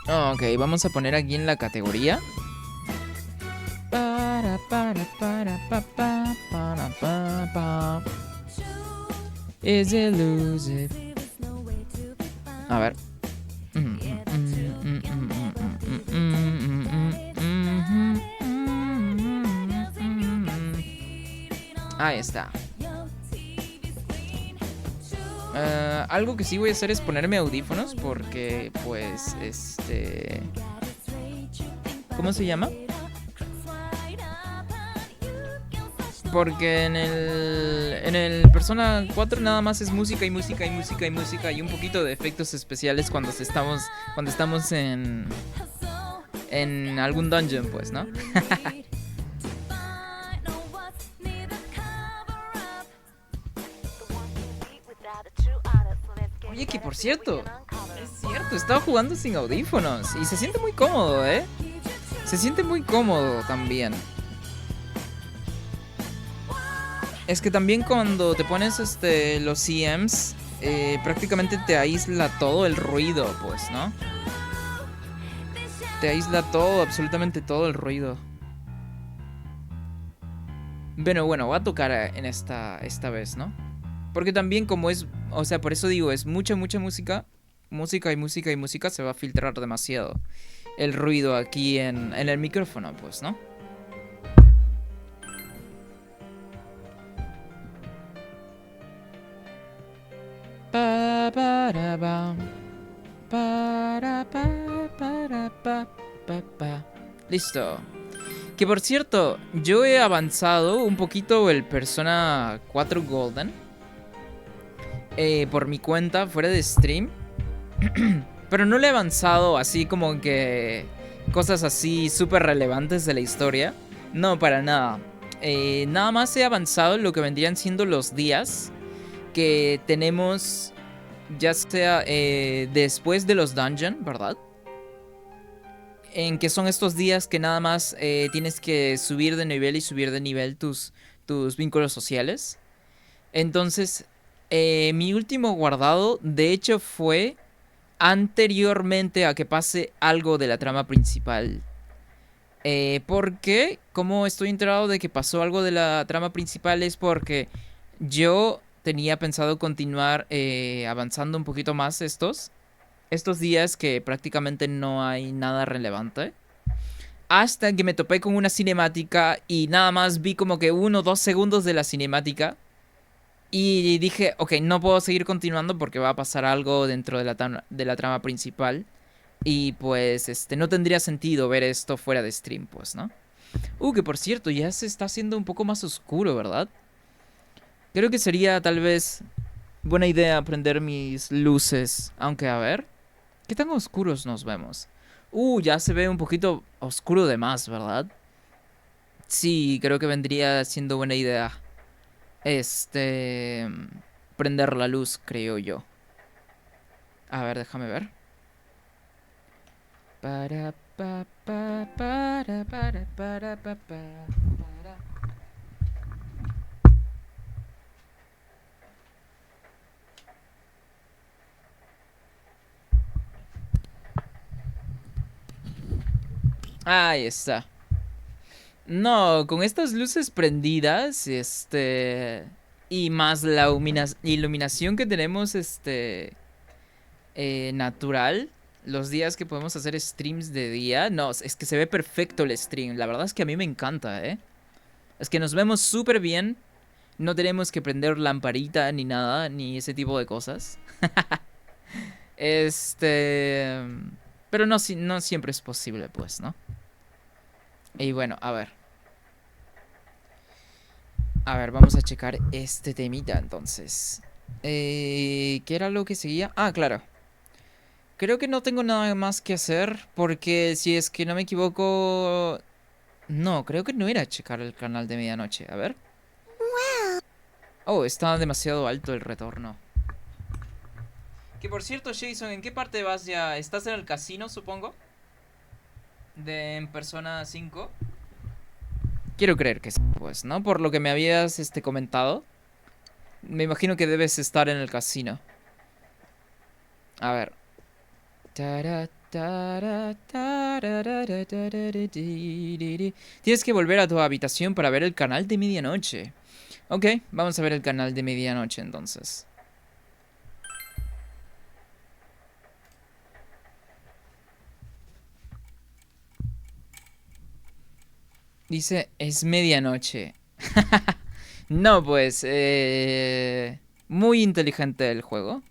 Ok, vamos a poner aquí en la categoría. Pa. Is elusive. A ver. Ahí está. Algo que sí voy a hacer es ponerme audífonos porque, pues, ¿cómo se llama? Porque en el Persona 4 nada más es música y música y música y música y un poquito de efectos especiales cuando estamos en algún dungeon, pues, ¿no? Oye, que por cierto, es cierto, estaba jugando sin audífonos y se siente muy cómodo, ¿eh? Se siente muy cómodo también. Es que también cuando te pones los CMs, prácticamente te aísla todo el ruido, pues, ¿no? Te aísla todo, absolutamente todo el ruido. Bueno, voy a tocar en esta vez, ¿no? Porque también como es, o sea, por eso digo, es mucha, mucha música, música y música y música, se va a filtrar demasiado el ruido aquí en el micrófono, pues, ¿no? Pa, para, ba. Para, pa, para, pa. Listo. Que por cierto, yo he avanzado un poquito el Persona 4 Golden por mi cuenta, fuera de stream. Pero no le he avanzado así como que cosas así súper relevantes de la historia. No, para nada. Nada más he avanzado en lo que vendrían siendo los días que tenemos, ya sea después de los dungeons, ¿verdad? En que son estos días que nada más tienes que subir de nivel y subir de nivel tus vínculos sociales. Entonces, mi último guardado, de hecho, fue anteriormente a que pase algo de la trama principal. Porque, como estoy enterado de que pasó algo de la trama principal, es porque yo tenía pensado continuar avanzando un poquito más estos días que prácticamente no hay nada relevante. Hasta que me topé con una cinemática y nada más vi como que 1 o 2 segundos de la cinemática. Y dije, ok, no puedo seguir continuando porque va a pasar algo dentro de la trama principal. Y pues no tendría sentido ver esto fuera de stream, pues, ¿no? Que por cierto, ya se está haciendo un poco más oscuro, ¿verdad? Creo que sería tal vez buena idea prender mis luces. Aunque a ver, ¿qué tan oscuros nos vemos? Ya se ve un poquito oscuro de más, ¿verdad? Sí, creo que vendría siendo buena idea. Este... Prender la luz, creo yo. A ver, déjame ver. Para, para. Ahí está. No, con estas luces prendidas, y más la iluminación que tenemos, natural, los días que podemos hacer streams de día, no, es que se ve perfecto el stream. La verdad es que a mí me encanta, ¿eh? Es que nos vemos súper bien. No tenemos que prender lamparita ni nada, ni ese tipo de cosas. Este... Pero no, no siempre es posible, pues, ¿no? Y bueno, a ver. A ver, vamos a checar este temita entonces. ¿Qué era lo que seguía? Ah, claro. Creo que no tengo nada más que hacer porque si es que no me equivoco... No, creo que no era checar el canal de medianoche. A ver. Oh, está demasiado alto el retorno. Que por cierto, Jason, ¿en qué parte vas ya? ¿Estás en el casino, supongo? De en Persona 5. Quiero creer que sí, pues, ¿no? Por lo que me habías comentado. Me imagino que debes estar en el casino. A ver. Tienes que volver a tu habitación para ver el canal de medianoche. Ok, vamos a ver el canal de medianoche entonces. Dice, es medianoche. No, pues, muy inteligente el juego.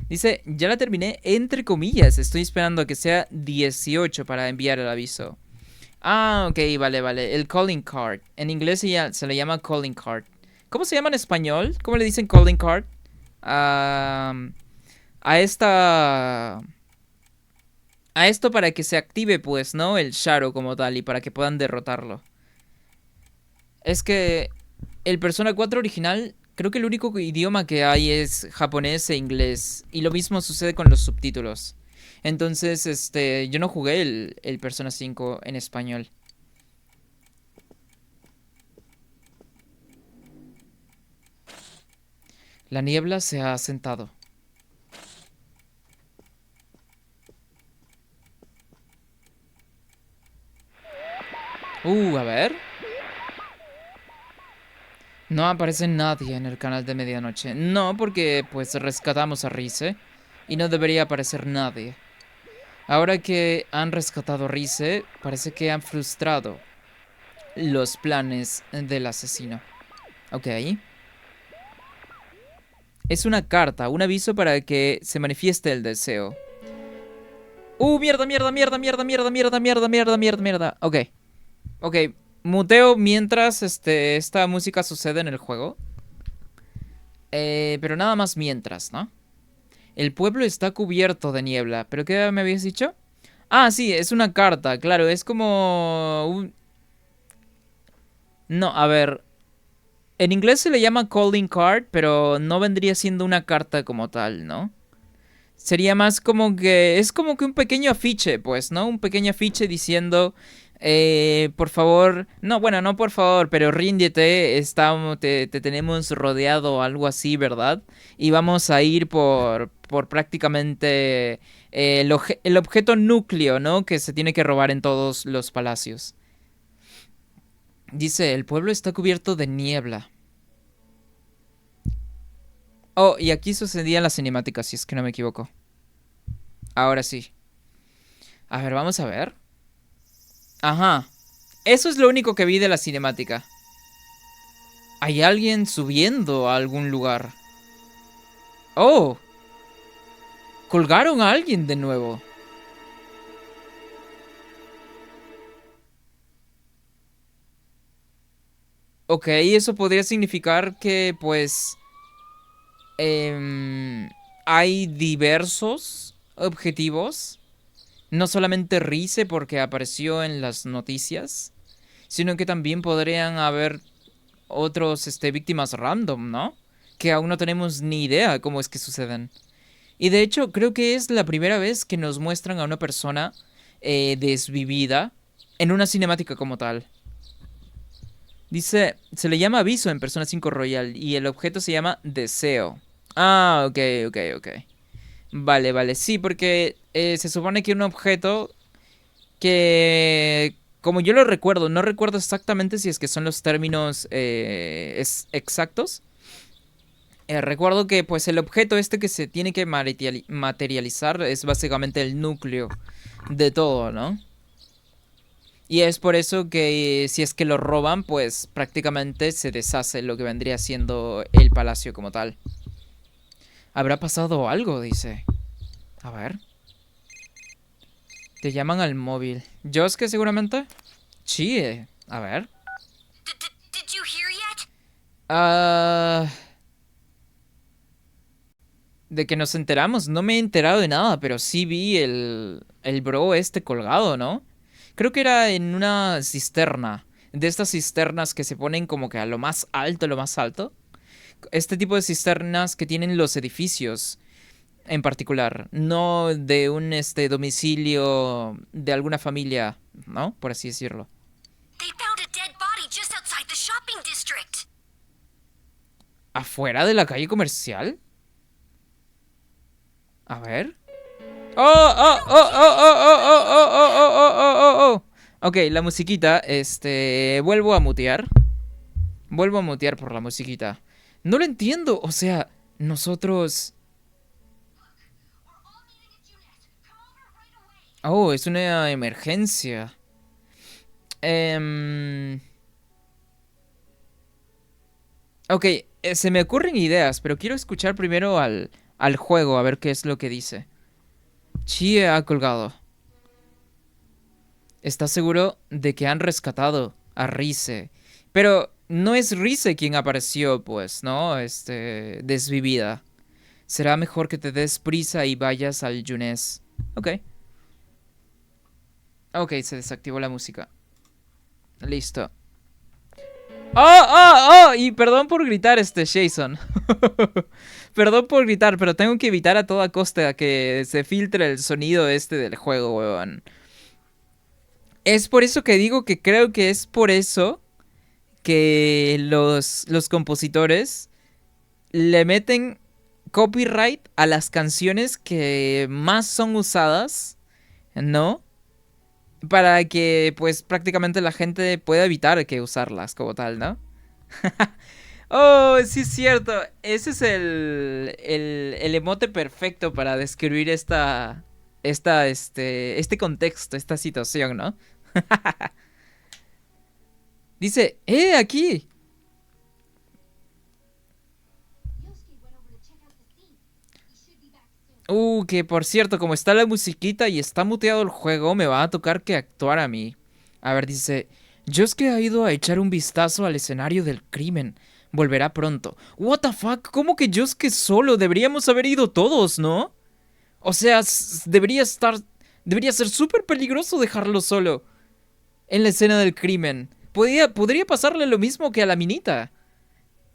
Dice, ya la terminé, entre comillas. Estoy esperando a que sea 18 para enviar el aviso. Ah, ok, vale, vale. El calling card. En inglés se le llama calling card. ¿Cómo se llama en español? ¿Cómo le dicen calling card? Ah, a esta... A esto para que se active, pues, ¿no? El Shadow como tal y para que puedan derrotarlo. Es que el Persona 4 original, creo que el único idioma que hay es japonés e inglés. Y lo mismo sucede con los subtítulos. Entonces, yo no jugué el Persona 5 en español. La niebla se ha asentado. A ver. No aparece nadie en el canal de medianoche. No, porque pues rescatamos a Rise. Y no debería aparecer nadie. Ahora que han rescatado a Rise, parece que han frustrado los planes del asesino. Ok. Es una carta, un aviso para que se manifieste el deseo. Mierda, mierda, mierda, mierda, mierda, mierda, mierda, mierda, mierda, mierda. Ok. Ok. Muteo mientras esta música sucede en el juego. Pero nada más mientras, ¿no? El pueblo está cubierto de niebla. ¿Pero qué me habías dicho? Ah, sí, es una carta, claro. Es como... No, a ver. En inglés se le llama calling card, pero no vendría siendo una carta como tal, ¿no? Sería más como que... Es como que un pequeño afiche, pues, ¿no? Un pequeño afiche diciendo... por favor... No, bueno, no por favor, pero ríndete. Te tenemos rodeado o algo así, ¿verdad? Y vamos a ir por prácticamente... el objeto núcleo, ¿no? Que se tiene que robar en todos los palacios. Dice, el pueblo está cubierto de niebla. Oh, y aquí sucedía la cinemática, si es que no me equivoco. Ahora sí. A ver, vamos a ver. Ajá. Eso es lo único que vi de la cinemática. Hay alguien subiendo a algún lugar. Oh. Colgaron a alguien de nuevo. Ok, eso podría significar que, pues... hay diversos objetivos. No solamente Rize porque apareció en las noticias, sino que también podrían haber otros víctimas random, ¿no? Que aún no tenemos ni idea cómo es que suceden. Y de hecho, creo que es la primera vez que nos muestran a una persona desvivida en una cinemática como tal. Dice, se le llama aviso en Persona 5 Royal y el objeto se llama deseo. Ah, ok, ok, ok. Vale, vale, sí, porque se supone que un objeto que, como yo lo recuerdo, no recuerdo exactamente si es que son los términos exactos. Recuerdo que pues el objeto este que se tiene que materializar es básicamente el núcleo de todo, ¿no? Y es por eso que si es que lo roban, pues prácticamente se deshace lo que vendría siendo el palacio como tal. ¿Habrá pasado algo? Dice. A ver. Te llaman al móvil. ¿Yo es que seguramente? Chie. A ver. Ah... De que nos enteramos. No me he enterado de nada, pero sí vi el bro este colgado, ¿no? Creo que era en una cisterna. De estas cisternas que se ponen como que a lo más alto, lo más alto. Este tipo de cisternas que tienen los edificios en particular. No de un domicilio de alguna familia, ¿no? Por así decirlo. ¿Afuera de la calle comercial? A ver. Oh, oh, oh, oh, oh, oh, oh, oh, oh, oh, oh, oh, oh. Ok, la musiquita, vuelvo a mutear. Vuelvo a mutear por la musiquita. No lo entiendo, o sea, nosotros... Oh, es una emergencia. Em, Ok, se me ocurren ideas, pero quiero escuchar primero al juego, a ver qué es lo que dice. Chie ha colgado. ¿Estás seguro de que han rescatado a Rize? Pero no es Rize quien apareció, pues, ¿no? Desvivida. Será mejor que te des prisa y vayas al Yunes. Ok. Ok, se desactivó la música. Listo. ¡Oh, oh, oh! Y perdón por gritar, Jason. Perdón por gritar, pero tengo que evitar a toda costa que se filtre el sonido del juego, weón. Es por eso que digo que creo que es por eso que los compositores le meten copyright a las canciones que más son usadas, ¿no? Para que pues prácticamente la gente pueda evitar que usarlas como tal, ¿no? Oh, sí es cierto. Ese es el emote perfecto para describir este contexto, esta situación, ¿no? Dice, aquí! Que por cierto, como está la musiquita y está muteado el juego, me va a tocar que actuar a mí. A ver, dice, Yosuke ha ido a echar un vistazo al escenario del crimen. Volverá pronto. What the fuck, ¿cómo que Yosuke solo? Deberíamos haber ido todos, ¿no? O sea, debería ser súper peligroso dejarlo solo en la escena del crimen. Podría pasarle lo mismo que a la minita.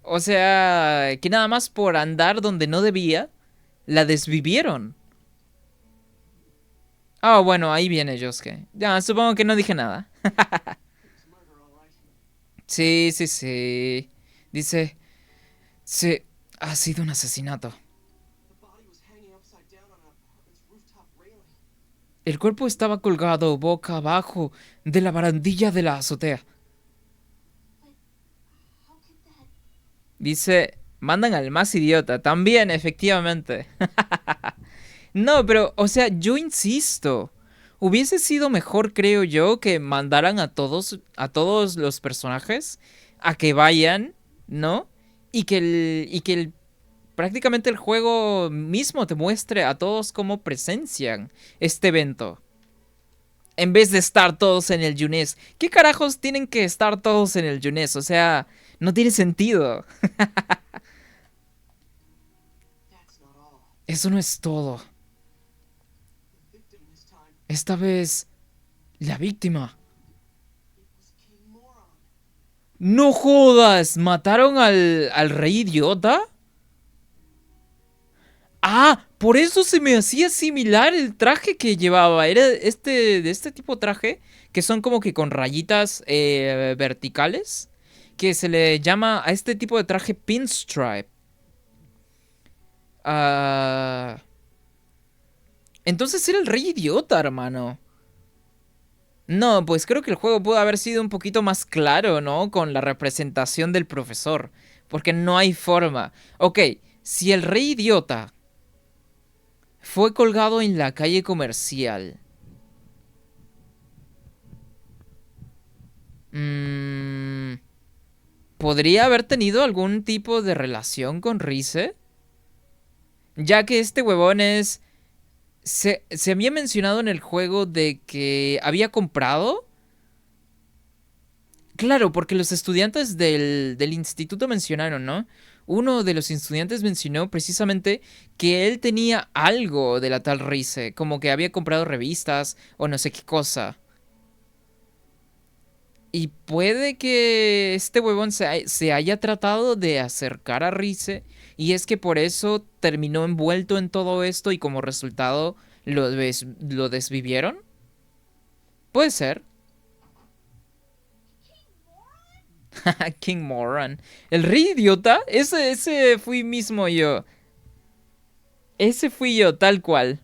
O sea, que nada más por andar donde no debía, la desvivieron. Ah, bueno, ahí viene Yosuke. Ya, supongo que no dije nada. Sí, sí, sí. Dice, sí, ha sido un asesinato. El cuerpo estaba colgado boca abajo de la barandilla de la azotea. Dice, mandan al más idiota. También, efectivamente. No, pero, o sea, yo insisto. Hubiese sido mejor, creo yo, que mandaran a todos los personajes a que vayan, ¿no? Y que prácticamente el juego mismo te muestre a todos cómo presencian este evento. En vez de estar todos en el Yunes. ¿Qué carajos tienen que estar todos en el Yunes? O sea, no tiene sentido. Eso no es todo. Esta vez, la víctima. ¡No jodas! ¿Mataron al rey idiota? Ah, por eso se me hacía similar el traje que llevaba. Era de este tipo de traje, que son como que con rayitas verticales, que se le llama a este tipo de traje pinstripe. Ah, entonces era el rey idiota, hermano. No, pues creo que el juego pudo haber sido un poquito más claro, ¿no? Con la representación del profesor. Porque no hay forma. Ok, si el rey idiota fue colgado en la calle comercial. Mmm, ¿Podría haber tenido algún tipo de relación con Rize? Ya que este huevón es... Se había mencionado en el juego de que había comprado. Claro, porque los estudiantes del instituto mencionaron, ¿no? Uno de los estudiantes mencionó precisamente que él tenía algo de la tal Rize, como que había comprado revistas o no sé qué cosa. Y puede que este huevón se haya tratado de acercar a Rize y es que por eso terminó envuelto en todo esto y como resultado lo desvivieron. Puede ser. King Moran. El rey idiota. Ese fui mismo yo. Ese fui yo, tal cual.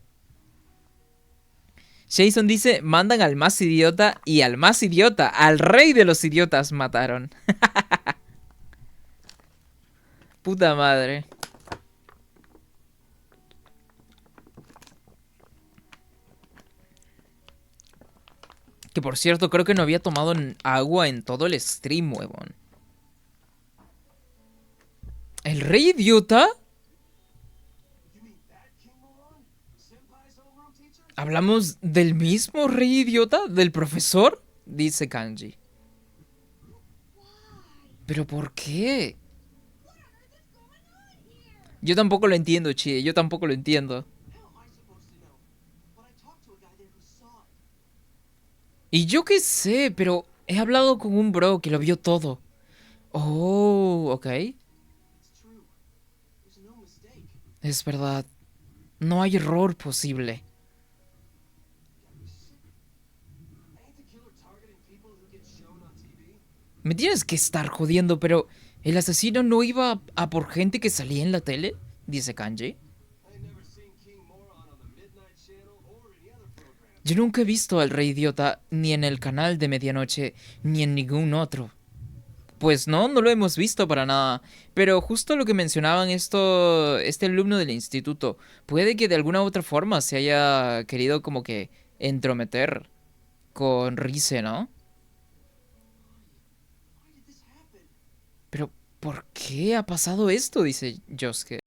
Jason dice, mandan al más idiota y al más idiota, al rey de los idiotas mataron. Puta madre. Que por cierto, creo que no había tomado agua en todo el stream, huevón. ¿El rey idiota? ¿Hablamos del mismo rey idiota? ¿Del profesor? Dice Kanji. ¿Pero por qué? Yo tampoco lo entiendo, Chie. Yo tampoco lo entiendo. Y yo qué sé, pero he hablado con un bro que lo vio todo. Oh, ok. Es verdad. No hay error posible. Me tienes que estar jodiendo, pero ¿el asesino no iba a por gente que salía en la tele? Dice Kanji. Yo nunca he visto al rey idiota ni en el canal de medianoche ni en ningún otro. Pues no, no lo hemos visto para nada. Pero justo lo que mencionaban este alumno del instituto, puede que de alguna u otra forma se haya querido como que entrometer con Rize, ¿no? Pero, ¿por qué ha pasado esto? Dice Yosuke.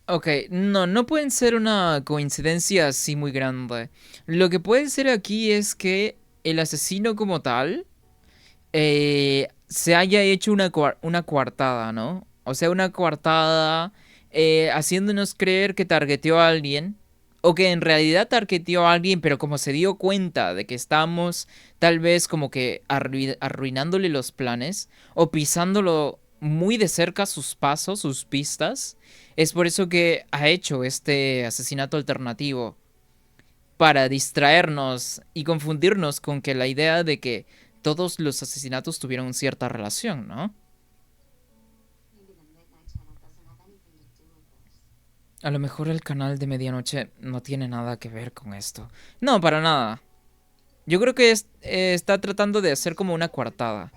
Ok, no, no pueden ser una coincidencia así muy grande. Lo que puede ser aquí es que el asesino como tal se haya hecho una coartada, ¿no? O sea, una coartada haciéndonos creer que targeteó a alguien. O que en realidad targeteó a alguien, pero como se dio cuenta de que estamos tal vez como que arruinándole los planes o pisándolo muy de cerca sus pasos, sus pistas, es por eso que ha hecho este asesinato alternativo para distraernos y confundirnos con que la idea de que todos los asesinatos tuvieron cierta relación, ¿no? A lo mejor el canal de medianoche no tiene nada que ver con esto. No, para nada. Yo creo que está tratando de hacer como una coartada.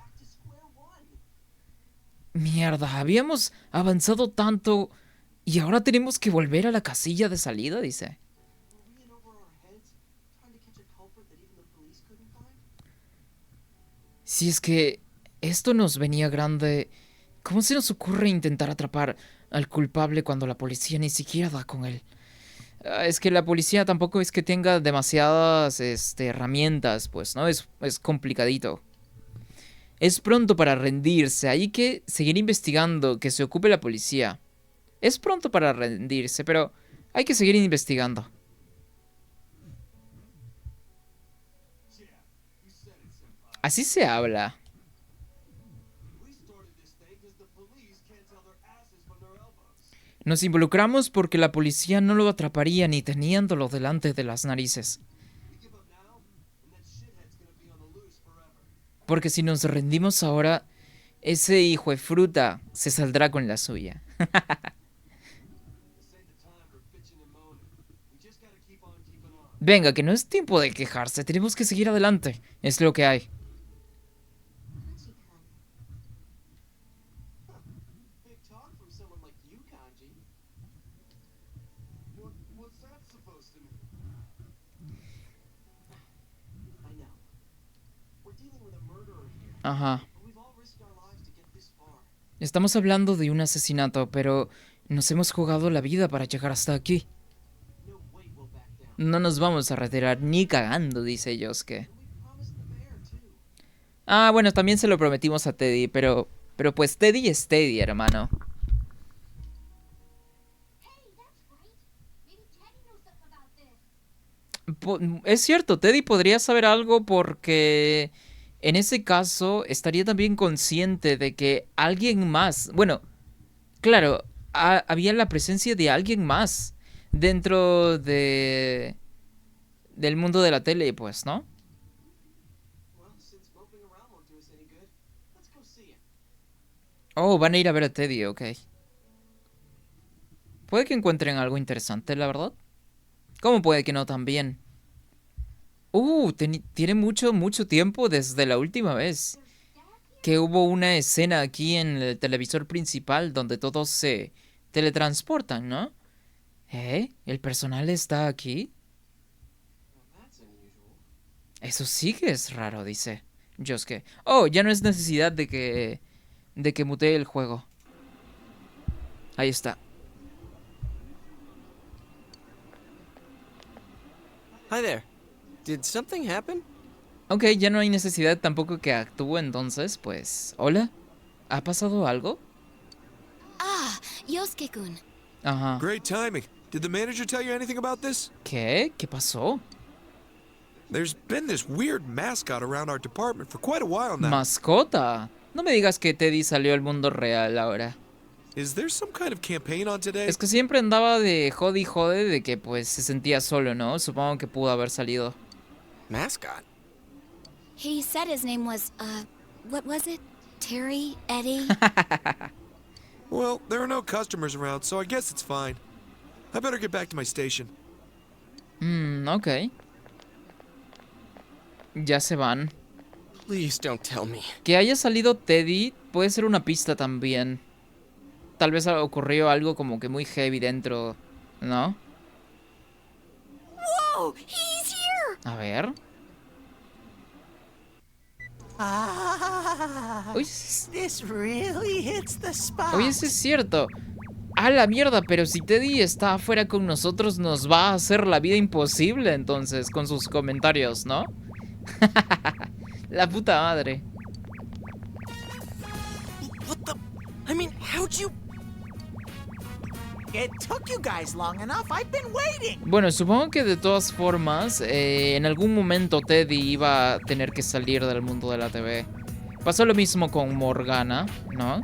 Mierda, habíamos avanzado tanto y ahora tenemos que volver a la casilla de salida, dice. Si es que esto nos venía grande, ¿cómo se nos ocurre intentar atrapar al culpable cuando la policía ni siquiera da con él? Es que la policía tampoco es que tenga demasiadas herramientas, pues, ¿no? Es complicadito. Es pronto para rendirse, hay que seguir investigando, que se ocupe la policía. Es pronto para rendirse, pero hay que seguir investigando. Así se habla. Nos involucramos porque la policía no lo atraparía ni teniéndolo delante de las narices. Porque si nos rendimos ahora, ese hijo de fruta se saldrá con la suya. Venga, que no es tiempo de quejarse, tenemos que seguir adelante. Es lo que hay. Ajá. Estamos hablando de un asesinato, pero nos hemos jugado la vida para llegar hasta aquí. No nos vamos a retirar ni cagando, dice Yosuke. Ah, bueno, también se lo prometimos a Teddy, pero pues Teddy es Teddy, hermano. Es cierto, Teddy podría saber algo porque en ese caso estaría también consciente de que alguien más, bueno, claro, había la presencia de alguien más dentro del mundo de la tele, pues, ¿no? Oh, van a ir a ver a Teddy, ok. Puede que encuentren algo interesante, la verdad. ¿Cómo puede que no también? Tiene mucho tiempo desde la última vez que hubo una escena aquí en el televisor principal donde todos se teletransportan, ¿no? ¿El personal está aquí? Eso sí que es raro, dice Yosuke. Oh, ya no es necesidad de que mutee el juego. Ahí está. Hi there. Did something happen? Ok, ya no hay necesidad tampoco que actúe, entonces, pues... ¿Hola? ¿Ha pasado algo? Ah, Yosuke-kun. Ajá. Great timing. Did the manager tell you anything about this? ¿Qué? ¿Qué pasó? There's been this weird mascot around our department for quite a while now. Mascota. No me digas que Teddy salió al mundo real ahora. Is there some kind of campaign on today? Es que siempre andaba de jode y jode de que pues se sentía solo, ¿no? Supongo que pudo haber salido. Mascot? He said his name was, what was it? Terry? Eddie? Well, there are no customers around, so I guess it's fine. I better get back to my station. Ok. Ya se van. Please don't tell me. Que haya salido Teddy puede ser una pista también. Tal vez ocurrió algo como que muy heavy dentro, ¿no? Whoa! He's here! A ver. Oye, This really hits the spot. oye, eso es cierto. A la mierda, pero si Teddy está afuera con nosotros nos va a hacer la vida imposible entonces con sus comentarios, ¿no? La puta madre. What the? I mean, how'd you? It took you guys long enough. I've been waiting. Bueno, supongo que de todas formas, en algún momento Teddy iba a tener que salir del mundo de la TV. Pasó lo mismo con Morgana, ¿no?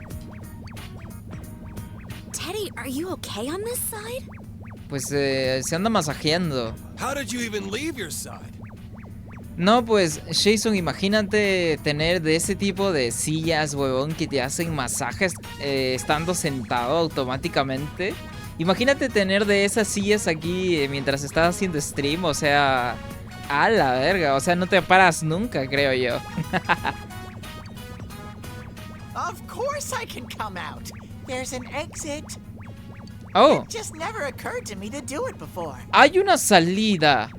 Teddy, are you okay on this side? Pues se anda masajeando. How did you even leave your side? No, pues, Jason, imagínate tener de ese tipo de sillas, huevón, que te hacen masajes estando sentado automáticamente. Imagínate tener de esas sillas aquí mientras estás haciendo stream, o sea, a la verga, o sea, no te paras nunca, creo yo. Of course I can come out. There's an exit. Oh, It just never occurred to me to do it before. hay una salida.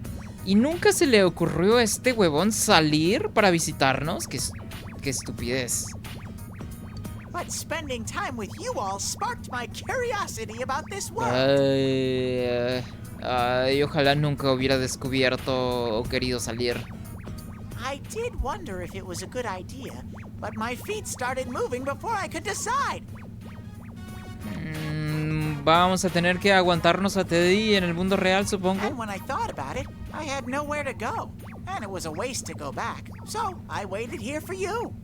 ¿Y nunca se le ocurrió a este huevón salir para visitarnos? Qué estupidez. But spending time with you all sparked my curiosity about this world. Ay, ojalá nunca hubiera descubierto o querido salir. I did wonder if it was a good idea, but my feet started moving before I could decide. Vamos a tener que aguantarnos a Teddy en el mundo real, supongo. And when I thought about it, I had nowhere to go, and it was a waste to go back. So I waited here for you.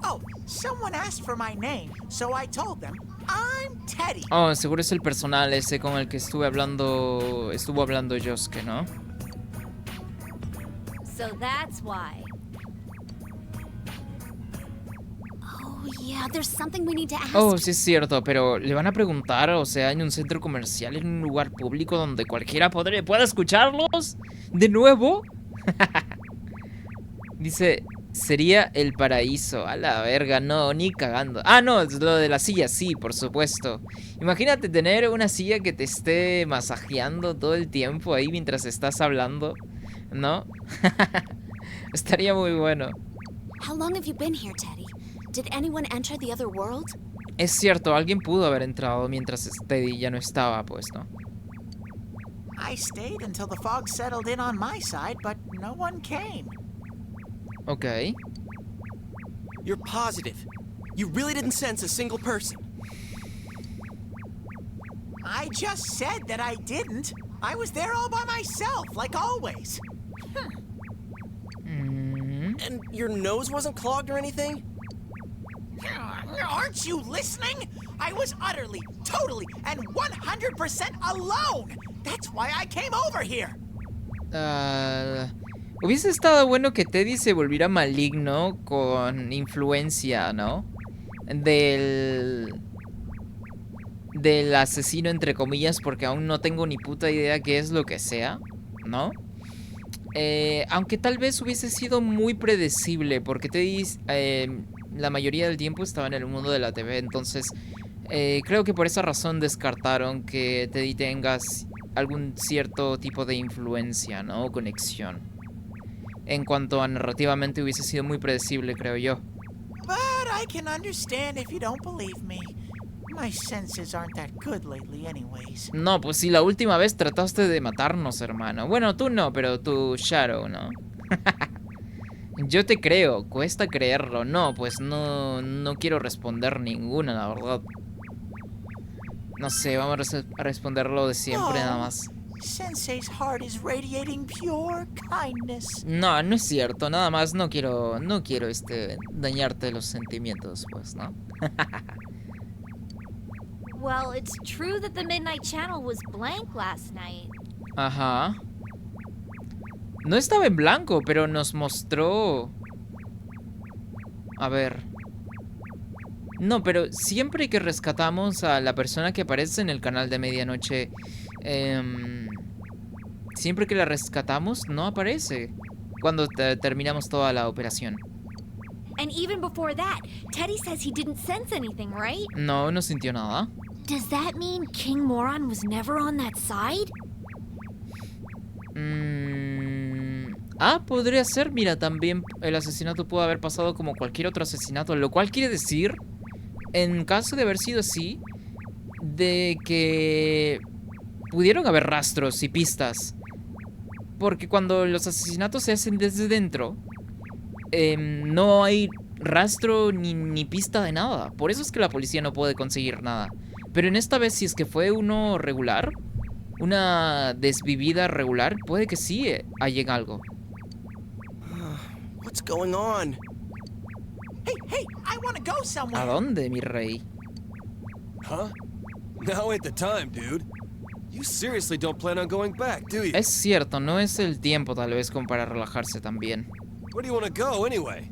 Oh, someone asked for my name, so I told them I'm Teddy. Oh, seguro es el personal ese con el que estuvo hablando Yosuke, ¿no? So that's why. Oh, yeah, there's something we need to ask. Oh, sí es cierto, pero le van a preguntar, o sea, en un centro comercial, en un lugar público donde cualquiera pueda escucharlos. ¿De nuevo? Dice, sería el paraíso. A la verga, no, ni cagando. Ah, no, es lo de la silla, sí, por supuesto. Imagínate tener una silla que te esté masajeando todo el tiempo ahí mientras estás hablando, ¿no? Estaría muy bueno. How long have you been here, Teddy? Did anyone enter the other world? Es cierto, alguien pudo haber entrado mientras Teddy ya no estaba, pues, ¿no? I stayed until the fog settled in on my side, but no one came. Ok. You're positive. You really didn't sense a single person. I just said that I didn't. I was there all by myself, like always. And your nose wasn't clogged or anything? Aren't you listening? I was utterly, totally, and 100% alone. That's why I came over here. Hubiese estado bueno que Teddy se volviera maligno con influencia, ¿no? del asesino, entre comillas, porque aún no tengo ni puta idea qué es lo que sea, ¿no? Aunque tal vez hubiese sido muy predecible, porque Teddy la mayoría del tiempo estaba en el mundo de la TV, entonces creo que por esa razón descartaron que Teddy tengas algún cierto tipo de influencia, ¿no? O conexión. En cuanto a narrativamente hubiese sido muy predecible, creo yo. But I can understand if you don't believe me. My senses aren't that good lately anyways. No, pues si la última vez trataste de matarnos, hermano. Bueno, tú no, pero tu Shadow, ¿no? Yo te creo, cuesta creerlo. No, pues no quiero responder ninguna, la verdad. No sé, vamos a responder lo de siempre, nada más. Sensei's heart is radiating pure kindness. No, no es cierto, nada más no quiero dañarte los sentimientos, pues, ¿no? Well, it's true that the Midnight Channel was blank last night. Ajá. No estaba en blanco, pero nos mostró... A ver. No, pero siempre que rescatamos a la persona que aparece en el canal de medianoche, siempre que la rescatamos, no aparece cuando terminamos toda la operación. And even before that, Teddy says he didn't sense anything, right? No, no sintió nada. Does that mean King Moron was never on that side? Podría ser. Mira, también el asesinato pudo haber pasado como cualquier otro asesinato, lo cual quiere decir, en caso de haber sido así, de que pudieron haber rastros y pistas. Porque cuando los asesinatos se hacen desde dentro, no hay rastro ni pista de nada. Por eso es que la policía no puede conseguir nada. Pero en esta vez, si es que fue uno regular, una desvivida regular, puede que sí haya algo. What's going on? Hey, I want to go somewhere. ¿A dónde, mi rey? Huh? Now ain't the time, dude. You seriously don't plan on going back, do you? Es cierto, no es el tiempo tal vez como para relajarse también. Where do you want to go anyway?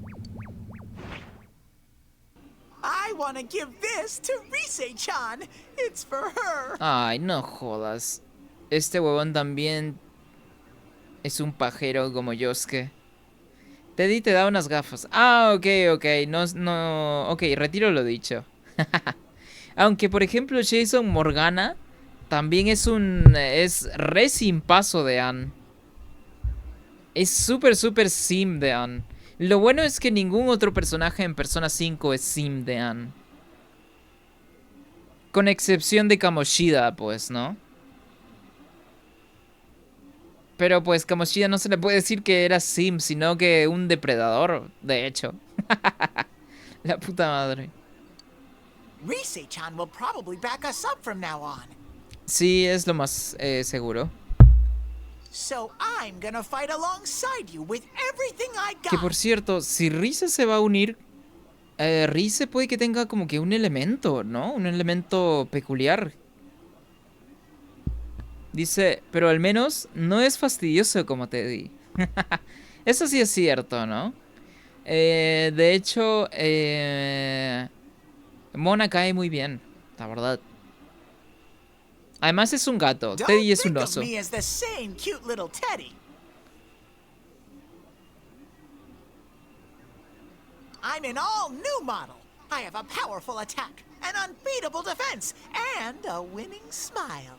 I want to give this to Rise-chan. It's for her. Ay, no jodas. Este huevón también es un pajero como Yosuke. Teddy te da unas gafas. Ok. Ok, retiro lo dicho. Aunque, por ejemplo, Jason Morgana también es re sin paso de Ann. Es súper sim de Ann. Lo bueno es que ningún otro personaje en Persona 5 es sim de Ann. Con excepción de Kamoshida, pues, ¿no? Pero pues Kamoshida no se le puede decir que era sim, sino que un depredador, de hecho. La puta madre. Rise-chan will probably back us up from now on. Sí, es lo más seguro. So I'm gonna fight alongside you with everything I got. Que por cierto, si Rise se va a unir, Rise puede que tenga como que un elemento, ¿no? Un elemento peculiar. Dice, pero al menos no es fastidioso como Teddy. Eso sí es cierto, ¿no? De hecho, Mona cae muy bien, la verdad. Además es un gato, Don't Teddy es un think of oso. me as the same cute little Teddy. I'm an all-new model. I have a powerful attack, an unbeatable defense, and a winning smile.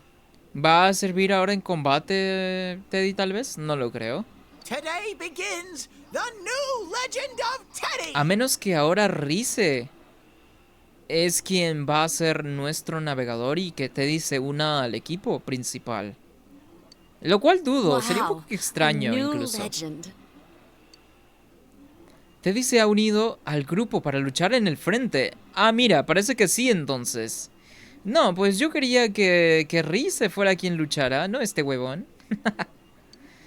¿Va a servir ahora en combate, Teddy, tal vez? No lo creo. Today begins the new legend of Teddy. A menos que ahora Rise es quien va a ser nuestro navegador y que Teddy se una al equipo principal. Lo cual dudo, sería un poco extraño incluso. Teddy se ha unido al grupo para luchar en el frente. Ah, mira, parece que sí entonces. No, pues yo quería que Rise fuera quien luchara, no este huevón.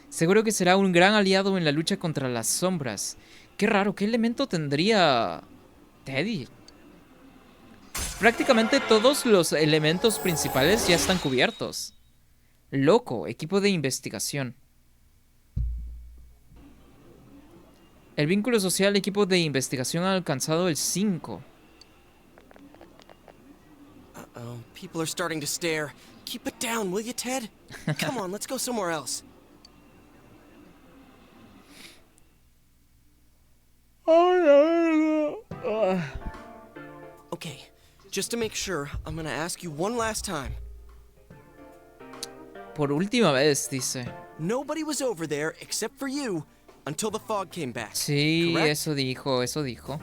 Seguro que será un gran aliado en la lucha contra las sombras. Qué raro, ¿qué elemento tendría Teddy? Prácticamente todos los elementos principales ya están cubiertos. Loco, equipo de investigación. El vínculo social, equipo de investigación ha alcanzado el 5. Oh, People are starting to stare. Keep it down, will you, Ted? Come on, let's go somewhere else. Okay, just to make sure, I'm gonna ask you one last time. Por última vez, dice. Nobody was over there except for you until the fog came back. Sí, correct? eso dijo, eso dijo.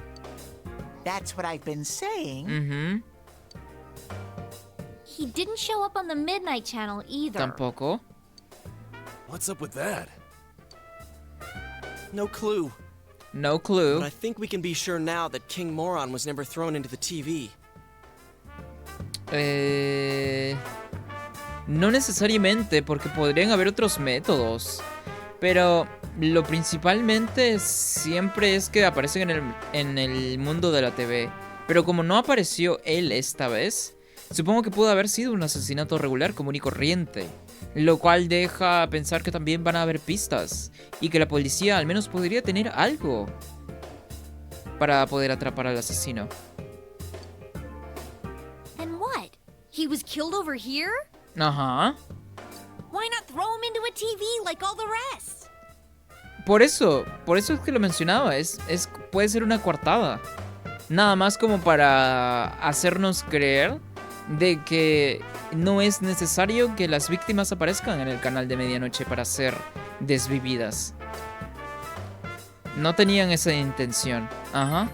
That's what I've been saying. Ujú, He didn't show up on the Midnight Channel either. tampoco. What's up with that? No clue. No clue. But I think we can be sure now that King Moron was never thrown into the TV. No necesariamente, porque podrían haber otros métodos. Pero lo principalmente siempre es que aparecen en el mundo de la TV. Pero como no apareció él esta vez, supongo que pudo haber sido un asesinato regular, común y corriente. Lo cual deja pensar que también van a haber pistas. Y que la policía al menos podría tener algo para poder atrapar al asesino. And what? He was killed over here? Ajá. Why not throw him into a TV like all the rest? Por eso es que lo mencionaba, puede ser una coartada. Nada más como para hacernos creer de que no es necesario que las víctimas aparezcan en el canal de medianoche para ser desvividas. No tenían esa intención. Ajá,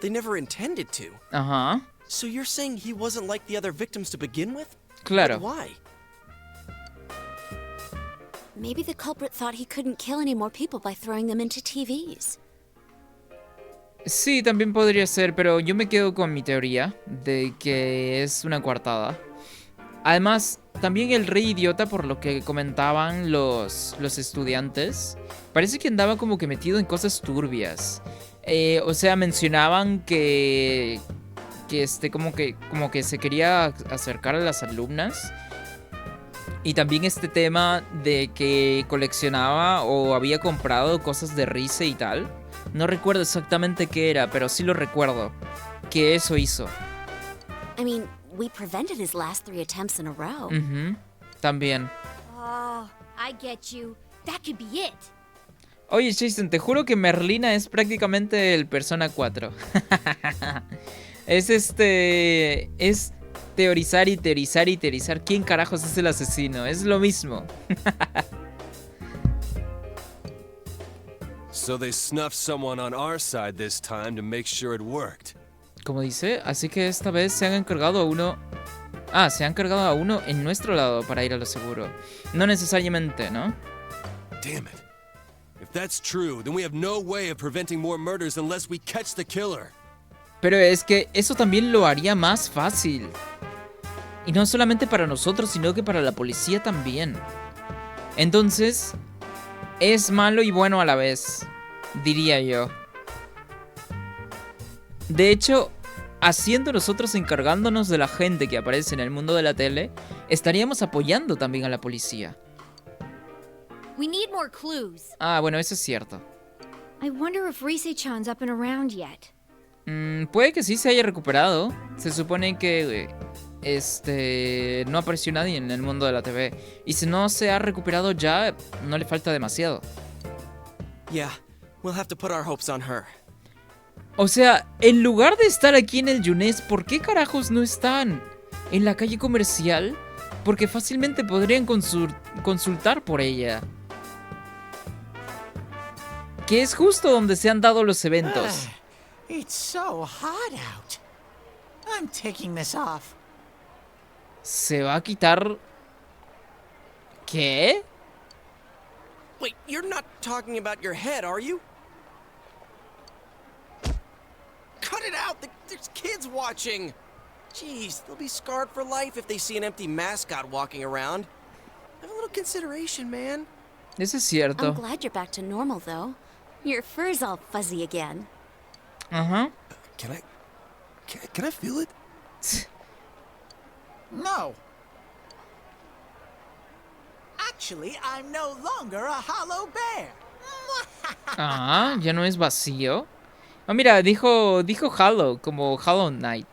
They never intended to. ajá, So you're saying he wasn't like the other victims to begin with? claro. But why? Maybe the culprit thought he couldn't kill any more people by throwing them into TVs. Sí, también podría ser, pero yo me quedo con mi teoría de que es una coartada. Además, también el rey idiota, por lo que comentaban los estudiantes, parece que andaba como que metido en cosas turbias. O sea, mencionaban que como que se quería acercar a las alumnas. Y también este tema de que coleccionaba o había comprado cosas de Rize y tal. No recuerdo exactamente qué era, pero sí lo recuerdo. Que eso hizo. I mean, we prevented his last 3 attempts in a row. Ujú, también. Oh, I get you. That could be it. Oye, Jason, te juro que Merlina es prácticamente el Persona 4. Es teorizar y teorizar y teorizar quién carajos es el asesino. Es lo mismo. So they snuffed someone on our side this time to make sure it worked. Como dice, así que esta vez se han encargado a uno... Ah, se han cargado a uno en nuestro lado para ir a lo seguro. No necesariamente, ¿no? Damn it. If that's true, then we have no way of preventing more murders unless we catch the killer. Pero es que eso también lo haría más fácil. Y no solamente para nosotros, sino que para la policía también. Entonces, es malo y bueno a la vez, diría yo. De hecho, haciendo nosotros encargándonos de la gente que aparece en el mundo de la tele, estaríamos apoyando también a la policía. We need more clues. Ah, bueno, eso es cierto. I wonder if Rise-chan's up and around yet. Puede que sí se haya recuperado. Se supone que no apareció nadie en el mundo de la TV. Y si no se ha recuperado ya, no le falta demasiado. Yeah, we'll have to put our hopes on her. O sea, en lugar de estar aquí en el Yunés, ¿por qué carajos no están en la calle comercial? Porque fácilmente podrían consultar por ella. Que es justo donde se han dado los eventos. It's so hot out. I'm taking this off. ¿Se va a quitar? ¿Qué? Wait, you're not talking about your head, are you? Cut it out! There's kids watching! Jeez, they'll be scarred for life if they see an empty mascot walking around. Have a little consideration, man. Eso es I'm cierto. glad you're back to normal, though. Your fur's all fuzzy again. Ajá. Can I feel it? No. Actually, I'm no longer a hollow bear. Ah, ya no es vacío. Ah, mira, dijo Hollow, como Hollow Knight.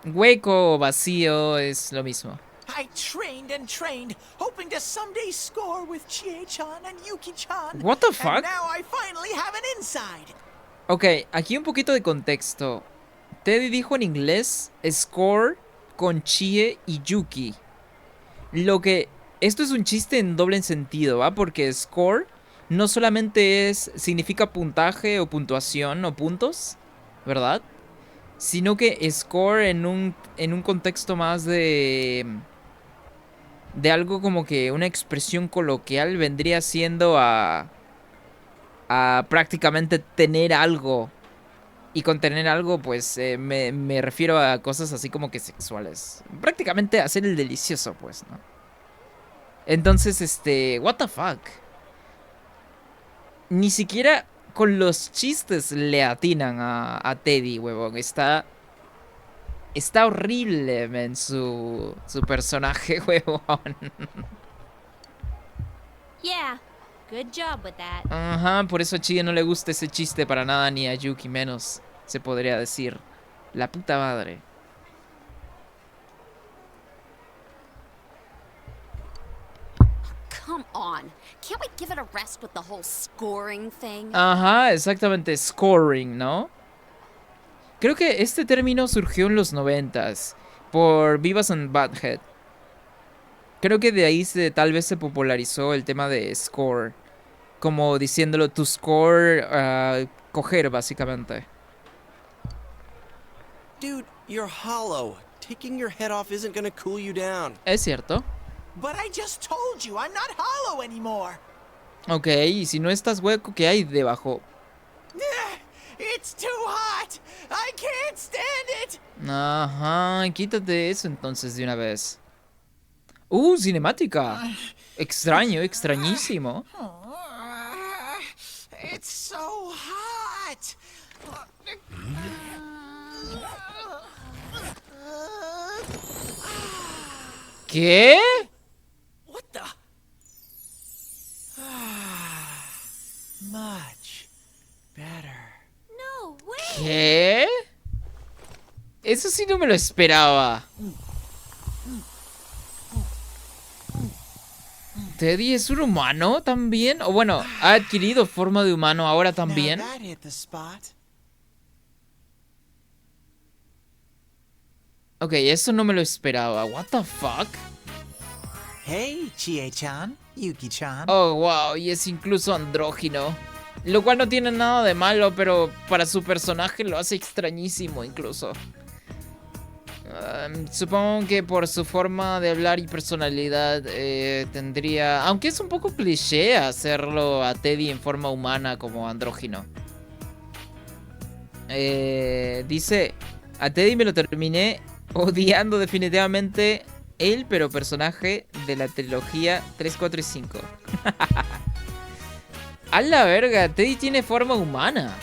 Hueco o vacío es lo mismo. I trained and trained, hoping to someday score with Chie-chan and Yuki-chan. What the fuck? And now I finally have an inside. Ok, aquí un poquito de contexto. Teddy dijo en inglés score con Chie y Yuki. Lo que... Esto es un chiste en doble sentido, ¿va? Porque score no solamente significa puntaje o puntuación o puntos, ¿verdad? Sino que score en un contexto más de algo como que una expresión coloquial vendría siendo a prácticamente tener algo. Y con tener algo, pues me refiero a cosas así como que sexuales. Prácticamente hacer el delicioso, pues, ¿no? Entonces, what the fuck. Ni siquiera con los chistes le atinan a Teddy, huevón. Está horrible, men, su personaje, huevón. Yeah, good job with that. Ajá, por eso a Chie no le gusta ese chiste para nada, ni a Yuki menos, se podría decir. La puta madre. Come on. Can't we give it a rest with the whole scoring thing? Ajá, exactamente, scoring, ¿no? Creo que este término surgió en los 90s por Beavis and Butthead. Creo que de ahí tal vez se popularizó el tema de score. Como diciéndolo, to score, coger, básicamente. Dude, you're hollow. Taking your head off isn't gonna cool you down. Es cierto. But I just told you I'm not hollow anymore. Ok, y si no estás hueco, ¿qué hay debajo? It's too hot. I can't stand it. Ajá, quítate eso entonces de una vez. Cinemática. Extraño, extrañísimo. It's so hot. ¿Qué? What the? Much better. No way. ¿Qué? Eso sí no me lo esperaba. ¿Teddy es un humano también? O bueno, ha adquirido forma de humano ahora también. Now that hit the spot. Ok, eso no me lo esperaba. What the fuck? Hey, Chie-chan, Yuki-chan. Oh, wow, y es incluso andrógino. Lo cual no tiene nada de malo, pero para su personaje lo hace extrañísimo incluso. Supongo que por su forma de hablar y personalidad tendría... Aunque es un poco cliché hacerlo a Teddy en forma humana como andrógino. Dice, a Teddy me lo terminé odiando definitivamente él, pero personaje de la trilogía 3, 4 y 5. A la verga, Teddy tiene forma humana.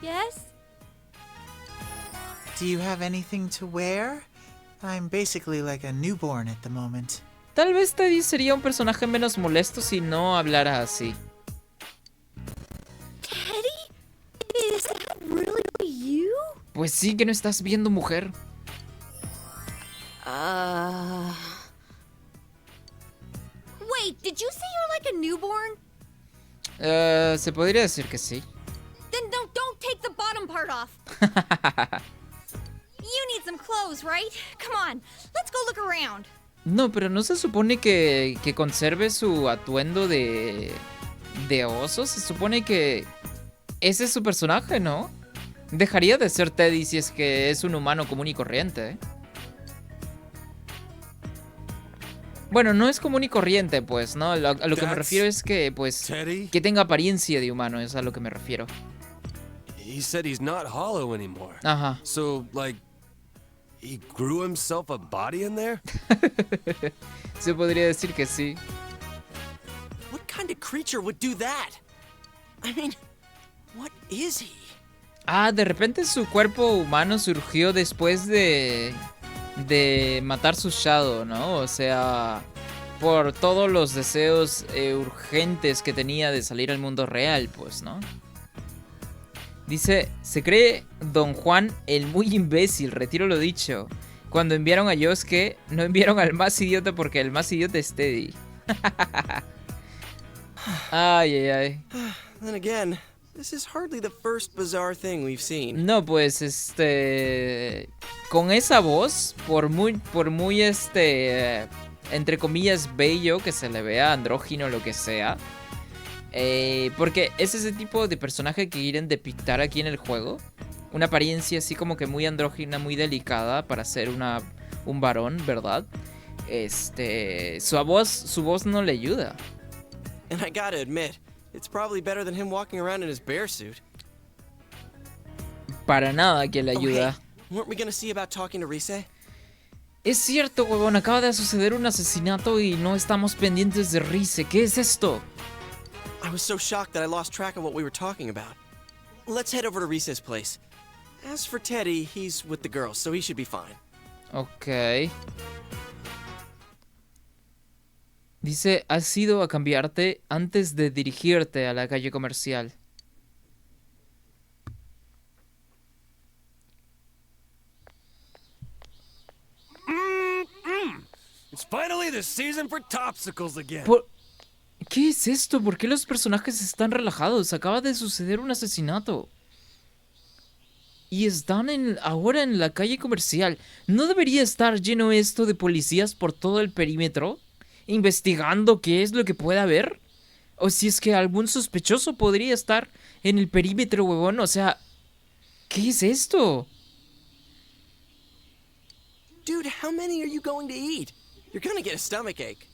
Yes? Do you have anything to wear? I'm basically like a newborn at the moment. Tal vez Teddy sería un personaje menos molesto si no hablara así. Teddy? Is that really you? Pues sí que no estás viendo, mujer. Wait, did you say you're like a newborn? Se podría decir que sí. Then don't take the bottom part off. You need some clothes, right? Come on, let's go look around. No, pero ¿no se supone que conserve su atuendo de oso? Se supone que ese es su personaje, ¿no? Dejaría de ser Teddy si es que es un humano común y corriente, ¿eh? Bueno, no es común y corriente, pues, ¿no? A lo que me refiero es que, pues, Teddy? que tenga apariencia de humano, es a lo que me refiero. He said he's not hollow anymore. Ajá. So, like, he grew himself a body in there? Se podría decir que sí. What kind of creature would do that? I mean, what is he? Ah, de repente su cuerpo humano surgió después de matar su Shadow, ¿no? O sea, por todos los deseos urgentes que tenía de salir al mundo real, pues, ¿no? Dice, se cree Don Juan el muy imbécil, retiro lo dicho. Cuando enviaron a Yosuke, no enviaron al más idiota porque el más idiota es Teddy. Ay, ay, ay. Then again, this is hardly the first bizarre thing we've seen. No, pues, con esa voz, por muy, entre comillas, bello que se le vea, andrógino, lo que sea. Porque es ese tipo de personaje que quieren depictar aquí en el juego. Una apariencia así como que muy andrógina, muy delicada para ser un varón, ¿verdad? Su voz no le ayuda. And I gotta admit, it's probably better than him walking around in his bear suit. Para nada que le Oh, ayuda. hey, weren't we gonna see about talking to Rise? Es cierto, huevón, acaba de suceder un asesinato y no estamos pendientes de Rise. ¿Qué es esto? I was so shocked that I lost track of what we were talking about. Let's head over to Rise's place. As for Teddy, he's with the girls, so he should be fine. Ok. Dice, has ido a cambiarte antes de dirigirte a la calle comercial. It's finally the season for Topsicles again. ¿Qué es esto? ¿Por qué los personajes están relajados? Acaba de suceder un asesinato. Y están ahora en la calle comercial. ¿No debería estar lleno esto de policías por todo el perímetro? Investigando qué es lo que puede haber. O si es que algún sospechoso podría estar en el perímetro, huevón. O sea, ¿qué es esto? Dude, how many are you going to eat? You're gonna get a stomachache.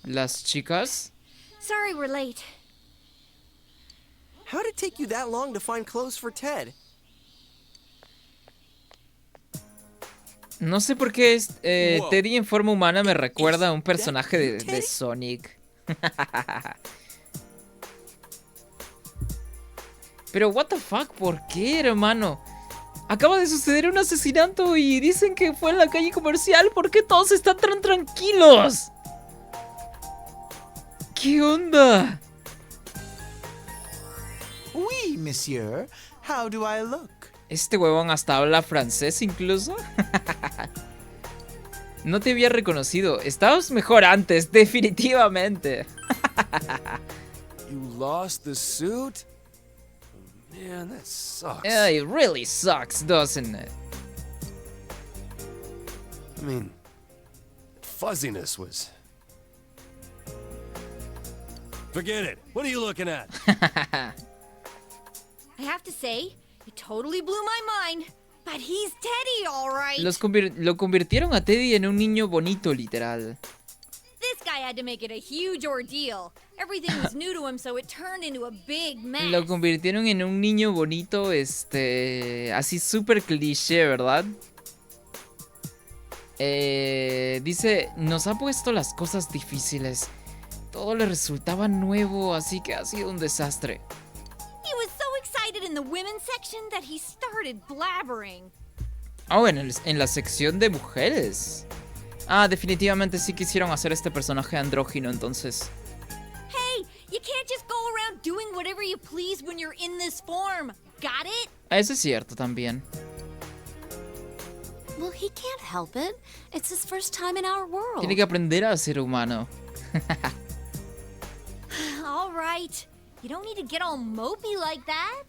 Las chicas. Sorry we're late. How did it take you that long to find clothes for Ted? No sé por qué Wow. Teddy en forma humana me recuerda a un personaje de Sonic. Pero what the fuck, ¿por qué, hermano? Acaba de suceder un asesinato y dicen que fue en la calle comercial. ¿Por qué todos están tan tranquilos? ¿Qué onda? Oui, monsieur. How do I look? Este huevón hasta habla francés incluso. No te había reconocido. Estabas mejor antes, definitivamente. You lost the suit? Man, that sucks. It really sucks, doesn't it? I mean, fuzziness was... Forget it. What are you looking at? I have to say, it totally blew my mind. But he's Teddy, all right. Lo convirtieron a Teddy en un niño bonito, literal. This guy had to make it a huge ordeal. Everything was new to him, so it turned into a big mess. Lo convirtieron en un niño bonito, así súper cliché, ¿verdad? Dice, nos ha puesto las cosas difíciles. Todo le resultaba nuevo, así que ha sido un desastre. He was so excited in the women's section that he started blabbering. Oh, en la sección de mujeres. Ah, definitivamente sí quisieron hacer este personaje andrógino, entonces. Hey, you can't just go around doing whatever you please when you're in this form. Got it? Eso es cierto también. Well, he can't help it. It's his first time in our world. Tiene que aprender a ser humano. All right. You don't need to get all mopey like that.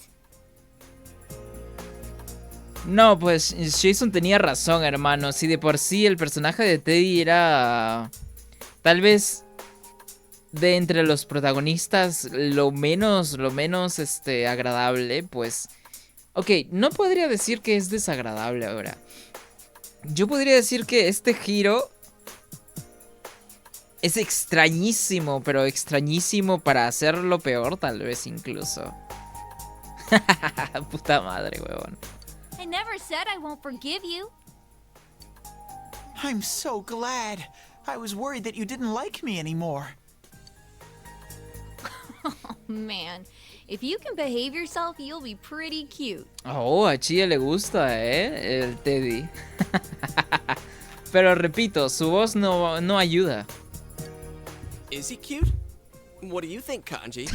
No, pues Jason tenía razón, hermano. Si de por sí el personaje de Teddy era... tal vez... de entre los protagonistas lo menos agradable, pues... Ok, no podría decir que es desagradable ahora. Yo podría decir que este giro... es extrañísimo, pero extrañísimo para hacerlo peor, tal vez incluso. Puta madre, huevón. I never said I won't forgive you. I'm so glad. I was worried that you didn't like me anymore. Man, if you can behave yourself, you'll be pretty cute. Oh, a Chía le gusta, el Teddy. Pero repito, su voz no ayuda. Is he cute? What do you think, Kanji?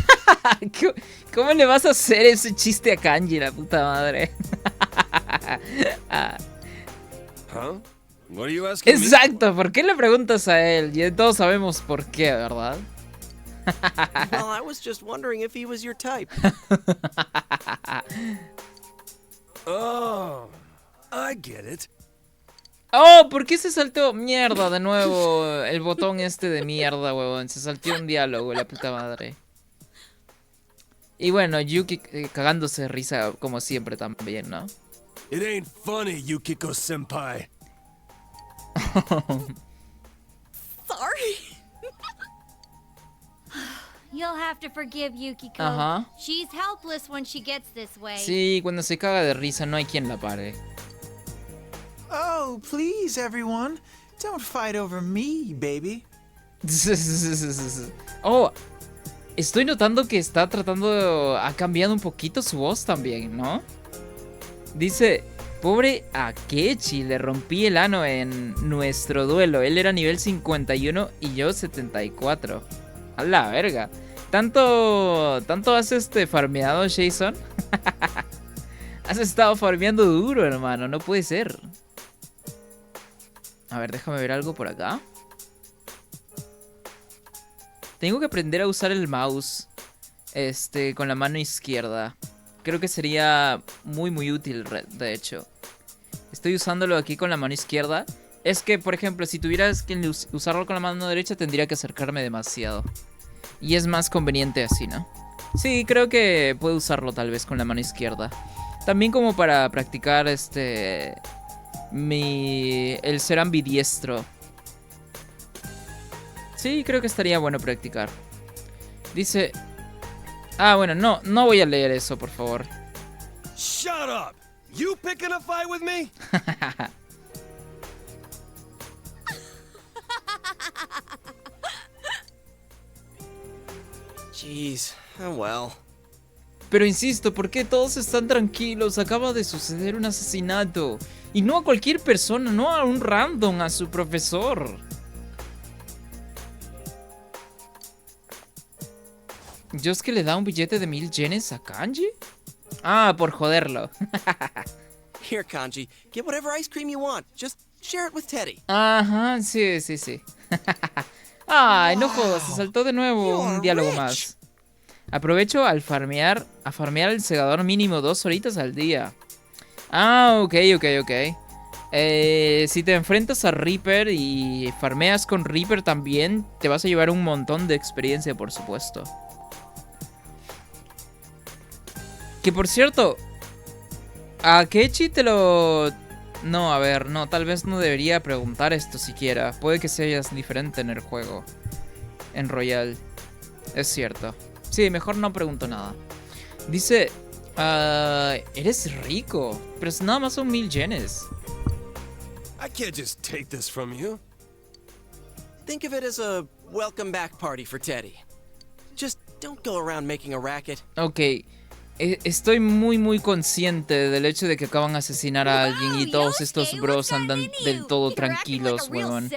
¿Cómo le vas a hacer ese chiste a Kanji, la puta madre? Huh? What are you asking me? Exacto, ¿por qué le preguntas a él? Ya todos sabemos por qué, ¿verdad? Well, I was just wondering if he was your type. Oh, I get it. Oh, ¿por qué se saltó? Mierda, de nuevo, el botón este de mierda, huevón. Se saltó un diálogo, la puta madre. Y bueno, Yuki cagándose de risa como siempre también, ¿no? It ain't funny, Yukiko-senpai. Sorry. You'll have to forgive Yukiko. Ajá. She's helpless when she gets this way. Sí, cuando se caga de risa no hay quien la pare. Oh, please, everyone. Don't fight over me, baby. Oh, estoy notando que está ha cambiado un poquito su voz también, ¿no? Dice, pobre Akechi, le rompí el ano en nuestro duelo. Él era nivel 51 y yo 74. A la verga. ¿Tanto has farmeado, Jason? Has estado farmeando duro, hermano. No puede ser. A ver, déjame ver algo por acá. Tengo que aprender a usar el mouse con la mano izquierda. Creo que sería muy muy útil, de hecho. Estoy usándolo aquí con la mano izquierda. Es que, por ejemplo, si tuvieras que usarlo con la mano derecha, tendría que acercarme demasiado. Y es más conveniente así, ¿no? Sí, creo que puedo usarlo tal vez con la mano izquierda. También como para practicar el ser ambidiestro. Sí, creo que estaría bueno practicar. Dice... Ah, bueno, no voy a leer eso, por favor. Shut up! You picking a fight with me? Jeez, oh well. Pero insisto, ¿por qué todos están tranquilos? Acaba de suceder un asesinato. Y no a cualquier persona, no a un random, a su profesor. ¿Yosuke le da un billete de 1000 yenes a Kanji? Ah, por joderlo. Here, Kanji, get whatever ice cream you want. Just share it with Teddy. Ajá, sí. Ay, no jodas, se saltó de nuevo un diálogo más. Aprovecho a farmear el segador mínimo 2 horitas al día. Ah, ok. Si te enfrentas a Reaper y farmeas con Reaper también, te vas a llevar un montón de experiencia, por supuesto. Que por cierto, a Akechi te lo... No, a ver, no, tal vez no debería preguntar esto siquiera. Puede que seas diferente en el juego. En Royal. Es cierto. Sí, mejor no pregunto nada. Dice... eres rico. Pero nada más son 1000 yenes. I can't just take this from you. Think of it as a welcome back party for Teddy. Just don't go around making a racket. Ok. Estoy muy consciente del hecho de que acaban de asesinar a alguien y todos estos bros andan del todo tranquilos, huevón.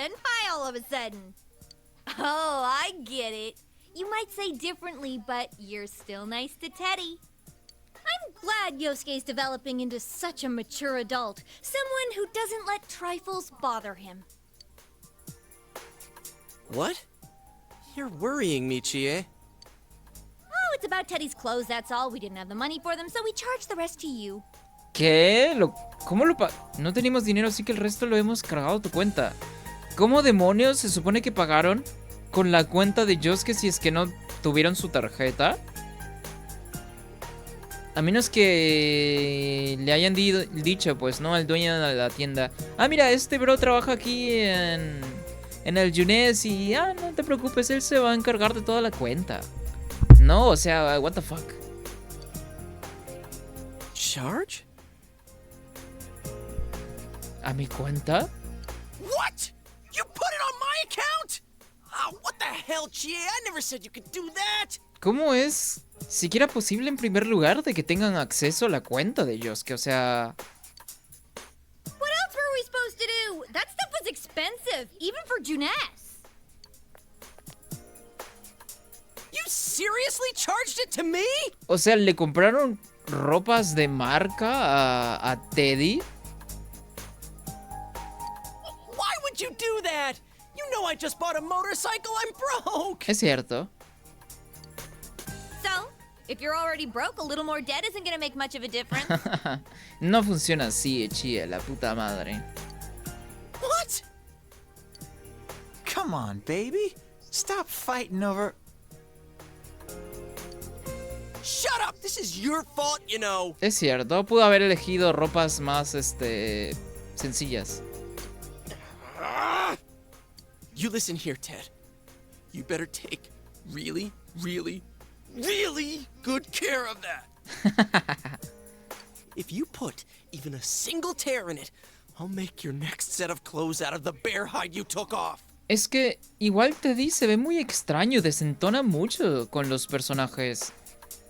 Oh, I get it. You might say differently, but you're still nice to Teddy. I'm glad Yosuke's developing into such a mature adult. Someone who doesn't let trifles bother him. What? You're worrying me, Chie. Oh, it's about Teddy's clothes, that's all. We didn't have the money for them, so we charged the rest to you. ¿Qué? ¿Cómo lo No teníamos dinero, así que el resto lo hemos cargado a tu cuenta. ¿Cómo demonios se supone que pagaron con la cuenta de Yosuke si es que no tuvieron su tarjeta? A menos que le hayan dicho, pues, ¿no? Al dueño de la tienda. Ah, mira, este bro trabaja aquí en el Yunes y... Ah, no te preocupes, él se va a encargar de toda la cuenta. No, o sea, what the fuck. Charge? ¿A mi cuenta? What? You put it on my account? Oh, what the hell, Chie? I never said you could do that. ¿Cómo es siquiera posible en primer lugar de que tengan acceso a la cuenta de Yosuke? O sea... What else were we supposed to do? That stuff was expensive, even for Junes. You You seriously charged it to me? O sea, le compraron ropas de marca a Teddy. Why would you do that? You know I just bought a motorcycle. I'm broke. Es cierto. So, if you're already broke, a little more debt isn't gonna make much of a difference. No funciona así, Chía, la puta madre. What? Come on, baby. Stop fighting over... Shut up. This is your fault, you know. Es cierto, pudo haber elegido ropas más, sencillas. You listen here, Ted. You better take really, really, really good care of that. If you put even a single tear in it, I'll make your next set of clothes out of the bear hide you took off. Es que igual Teddy se ve muy extraño, desentona mucho con los personajes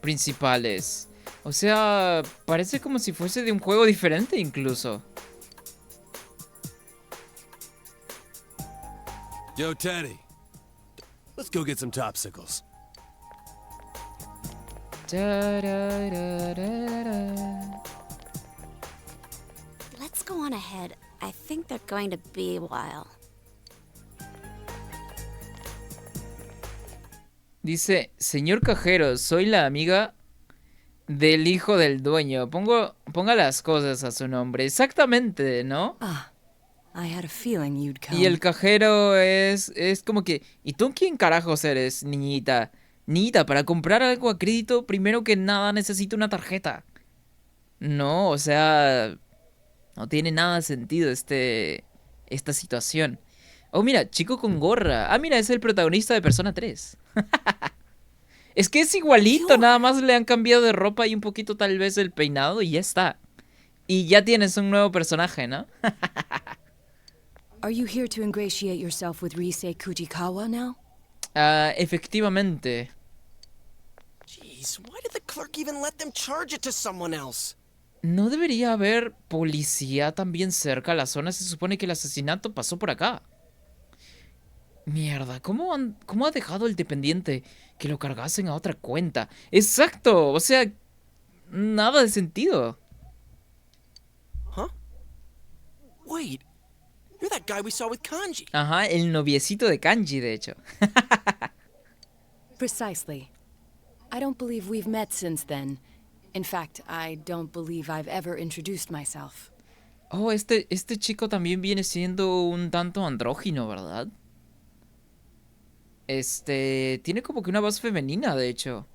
principales. O sea, parece como si fuese de un juego diferente incluso. Yo, Teddy. Let's go get some topsicles. Let's go on ahead. I think they're going to be a while. Dice, señor cajero, soy la amiga del hijo del dueño. Ponga las cosas a su nombre. Exactamente, ¿no? I had a feeling you'd come. Y el cajero es como que... ¿Y tú quién carajos eres, niñita? Niñita, para comprar algo a crédito, primero que nada necesito una tarjeta. No, o sea... No tiene nada de sentido esta situación. Oh, mira, chico con gorra. Ah, mira, es el protagonista de Persona 3. Es que es igualito, nada más le han cambiado de ropa y un poquito tal vez el peinado y ya está. Y ya tienes un nuevo personaje, ¿no? Are you here to ingratiate yourself with Rise Kujikawa now? Efectivamente. Jeez, why did the clerk even let them charge it to someone else? ¿No debería haber policía también cerca a la zona? Se supone que el asesinato pasó por acá. Mierda, ¿cómo ha dejado el dependiente que lo cargasen a otra cuenta? ¡Exacto! O sea, nada de sentido. Huh? Wait, you're that guy we saw with Kanji. Ajá, el noviecito de Kanji, de hecho. Precisely. I don't believe we've met since then. In fact, I don't believe I've ever introduced myself. Oh, este chico también viene siendo un tanto andrógino, ¿verdad? Tiene como que una voz femenina, de hecho.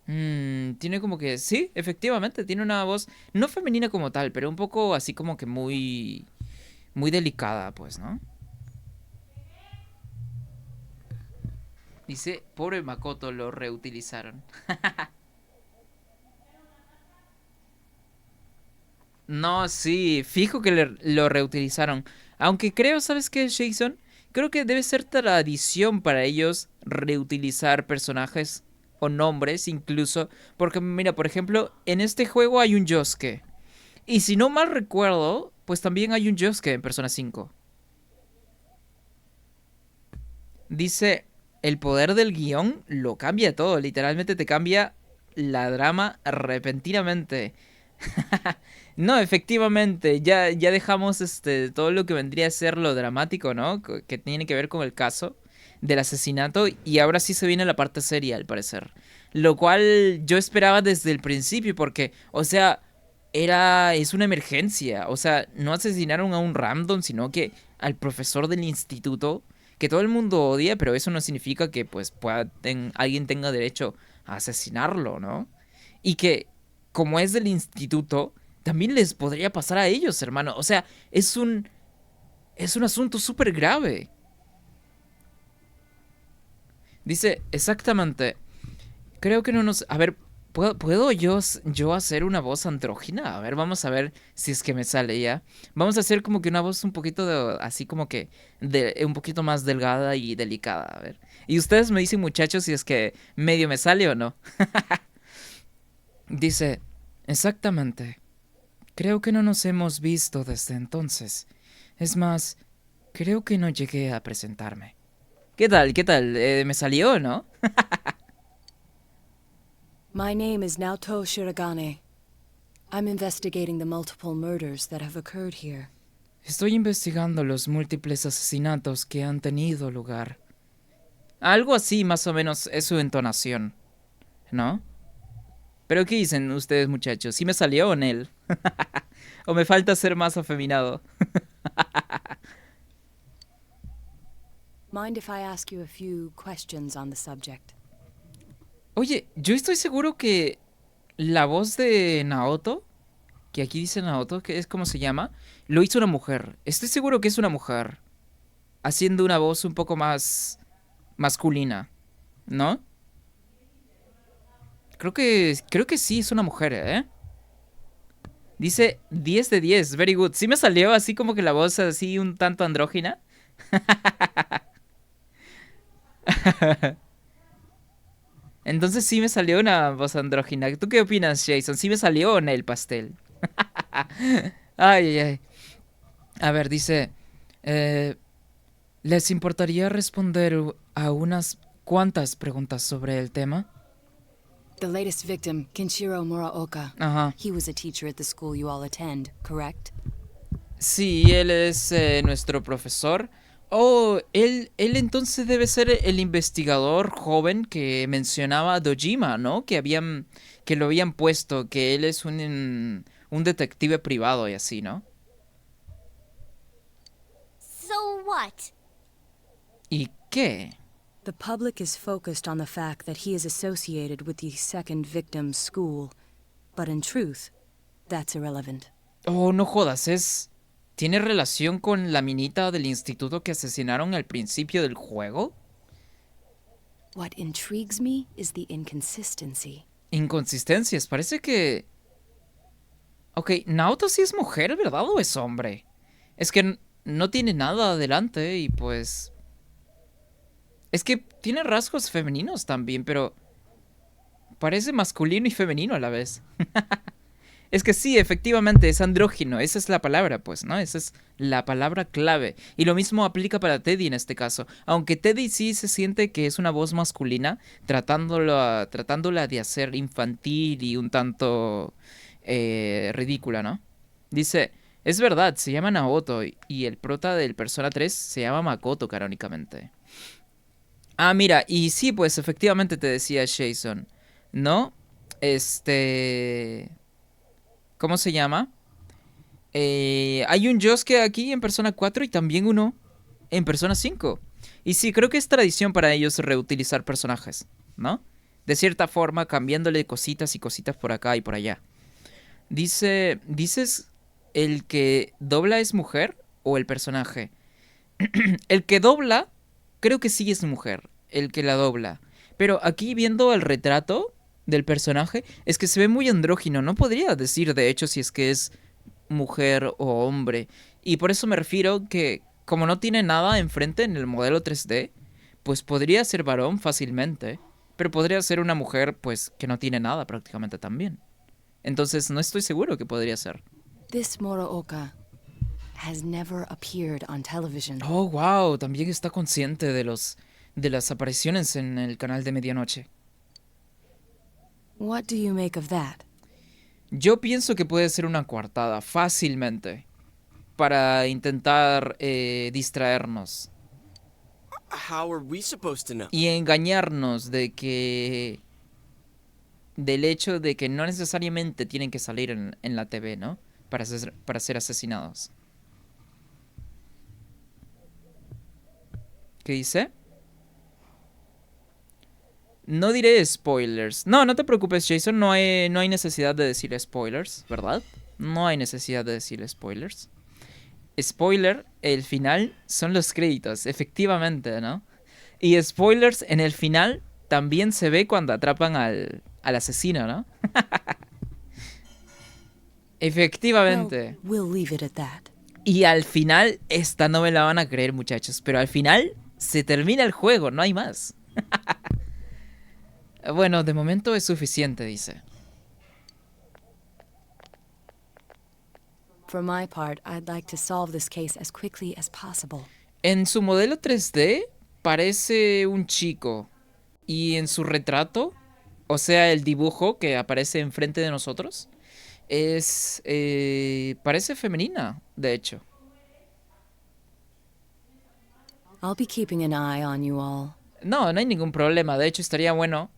Tiene como que... Sí, efectivamente, tiene una voz... No femenina como tal, pero un poco así como que muy... Muy delicada, pues, ¿no? Dice, pobre Makoto, lo reutilizaron. No, sí, fijo que lo reutilizaron. Aunque creo, ¿sabes qué, Jason? Creo que debe ser tradición para ellos reutilizar personajes o nombres incluso. Porque mira, por ejemplo, en este juego hay un Yosuke. Y si no mal recuerdo, pues también hay un Yosuke en Persona 5. Dice, el poder del guión lo cambia todo. Literalmente te cambia la drama repentinamente. No, efectivamente, ya dejamos todo lo que vendría a ser lo dramático, ¿no? Que tiene que ver con el caso del asesinato y ahora sí se viene la parte seria, al parecer. Lo cual yo esperaba desde el principio porque, o sea, es una emergencia. O sea, no asesinaron a un random, sino que al profesor del instituto, que todo el mundo odia, pero eso no significa que pues alguien tenga derecho a asesinarlo, ¿no? Y que, como es del instituto, también les podría pasar a ellos, hermano. O sea, es un asunto súper grave. Dice, exactamente. Creo que no nos... A ver, ¿puedo yo hacer una voz andrógina? A ver, vamos a ver si es que me sale ya. Vamos a hacer como que una voz un poquito así como que... un poquito más delgada y delicada, a ver. Y ustedes me dicen, muchachos, si es que medio me sale o no. Dice, exactamente. Creo que no nos hemos visto desde entonces. Es más, creo que no llegué a presentarme. ¿Qué tal? ¿Qué tal? ¿Me salió, no? My name is Naoto Shiragane. I'm investigating the multiple murders that have occurred here. Estoy investigando los múltiples asesinatos que han tenido lugar. Algo así más o menos es su entonación, ¿no? ¿Pero qué dicen ustedes, muchachos? ¿Sí me salió en él? ¿O me falta ser más afeminado? Mind if I ask you a few questions on the subject? Oye, yo estoy seguro que la voz de Naoto, que aquí dice Naoto, que es como se llama, lo hizo una mujer. Estoy seguro que es una mujer, haciendo una voz un poco más masculina, ¿no? Creo que sí, es una mujer, ¿eh? Dice 10 de 10, very good. Sí me salió así como que la voz así un tanto andrógina. Entonces sí me salió una voz andrógina. ¿Tú qué opinas, Jason? ¿Sí me salió en el pastel? Ay, ay, ay. A ver, dice... ¿les importaría responder a unas cuantas preguntas sobre el tema? The latest victim, Kenshiro Muraoka. Ajá. He was a teacher at the school you all attend, correct? Sí, él es nuestro profesor. Oh, él entonces debe ser el investigador joven que mencionaba Dojima, ¿no? Que lo habían puesto, que él es un detective privado y así, ¿no? So what? ¿Y qué? The public is focused on the fact that he is associated with the second victim's school, but in truth, that's irrelevant. Oh, no jodas, ¿tiene relación con la minita del instituto que asesinaron al principio del juego? What intrigues me is the inconsistency. Inconsistencias, parece que... Ok, Naoto sí es mujer, ¿verdad? ¿O es hombre? Es que no tiene nada adelante y pues... Es que tiene rasgos femeninos también, pero... Parece masculino y femenino a la vez. Es que sí, efectivamente, es andrógino. Esa es la palabra, pues, ¿no? Esa es la palabra clave. Y lo mismo aplica para Teddy en este caso. Aunque Teddy sí se siente que es una voz masculina, tratándola de hacer infantil y un tanto ridícula, ¿no? Dice, es verdad, se llama Naoto y el prota del Persona 3 se llama Makoto canónicamente. Ah, mira, y sí, pues efectivamente te decía Jason, ¿no? ¿Cómo se llama? Hay un Yosuke aquí en Persona 4 y también uno en Persona 5. Y sí, creo que es tradición para ellos reutilizar personajes, ¿no? De cierta forma, cambiándole cositas y cositas por acá y por allá. ¿Dices el que dobla es mujer o el personaje? El que dobla, creo que sí es mujer, el que la dobla. Pero aquí viendo el retrato del personaje, es que se ve muy andrógino. No podría decir, de hecho, si es que es mujer o hombre. Y por eso me refiero que, como no tiene nada enfrente en el modelo 3D, pues podría ser varón fácilmente. Pero podría ser una mujer, pues, que no tiene nada prácticamente también. Entonces, no estoy seguro que podría ser. This Muraoka has never appeared on television. Oh, wow, también está consciente de las apariciones en el canal de medianoche. What do you make of that? Yo pienso que puede ser una coartada, fácilmente, para intentar distraernos How are we supposed to know? y engañarnos del hecho de que no necesariamente tienen que salir en la TV, ¿no? Para ser asesinados. ¿Qué dice? No diré spoilers. No, no te preocupes, Jason. No hay necesidad de decir spoilers, ¿verdad? No hay necesidad de decir spoilers. Spoiler, el final son los créditos, efectivamente, ¿no? Y spoilers, en el final también se ve cuando atrapan al asesino, ¿no? Efectivamente. Well, we'll leave it at that. Y al final, esta no me la van a creer, muchachos, pero al final se termina el juego, no hay más. Bueno, de momento es suficiente, dice. For my part, I'd like to solve this case as quickly as possible. En su modelo 3D, parece un chico. Y en su retrato, o sea, el dibujo que aparece enfrente de nosotros, parece femenina, de hecho. I'll be keeping an eye on you all. No, no hay ningún problema. De hecho, estaría bueno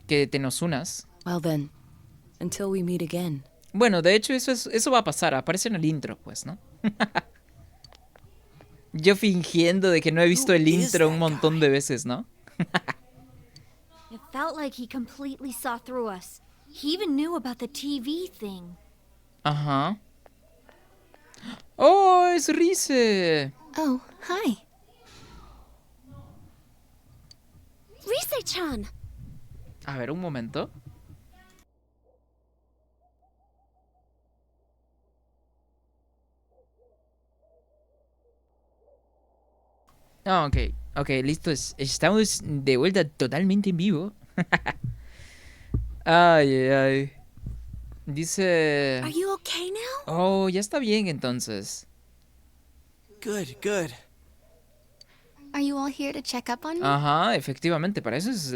que te nos unas. Well then, until we meet again. Bueno, de hecho, eso va a pasar. Aparece en el intro, pues, ¿no? Yo fingiendo de que no he visto el intro un montón de veces, ¿no? It felt like he completely saw through us. He even knew about the TV thing. Ajá. ¡Oh, es Rize! Oh, hi. Rise-chan! A ver, un momento. Ah, ok, listo. Estamos de vuelta totalmente en vivo. Ay, ay, ay. Dice... Are you okay now? Oh, ya está bien entonces. Good, good. Are you all here to check up on me? Ajá, efectivamente, para eso es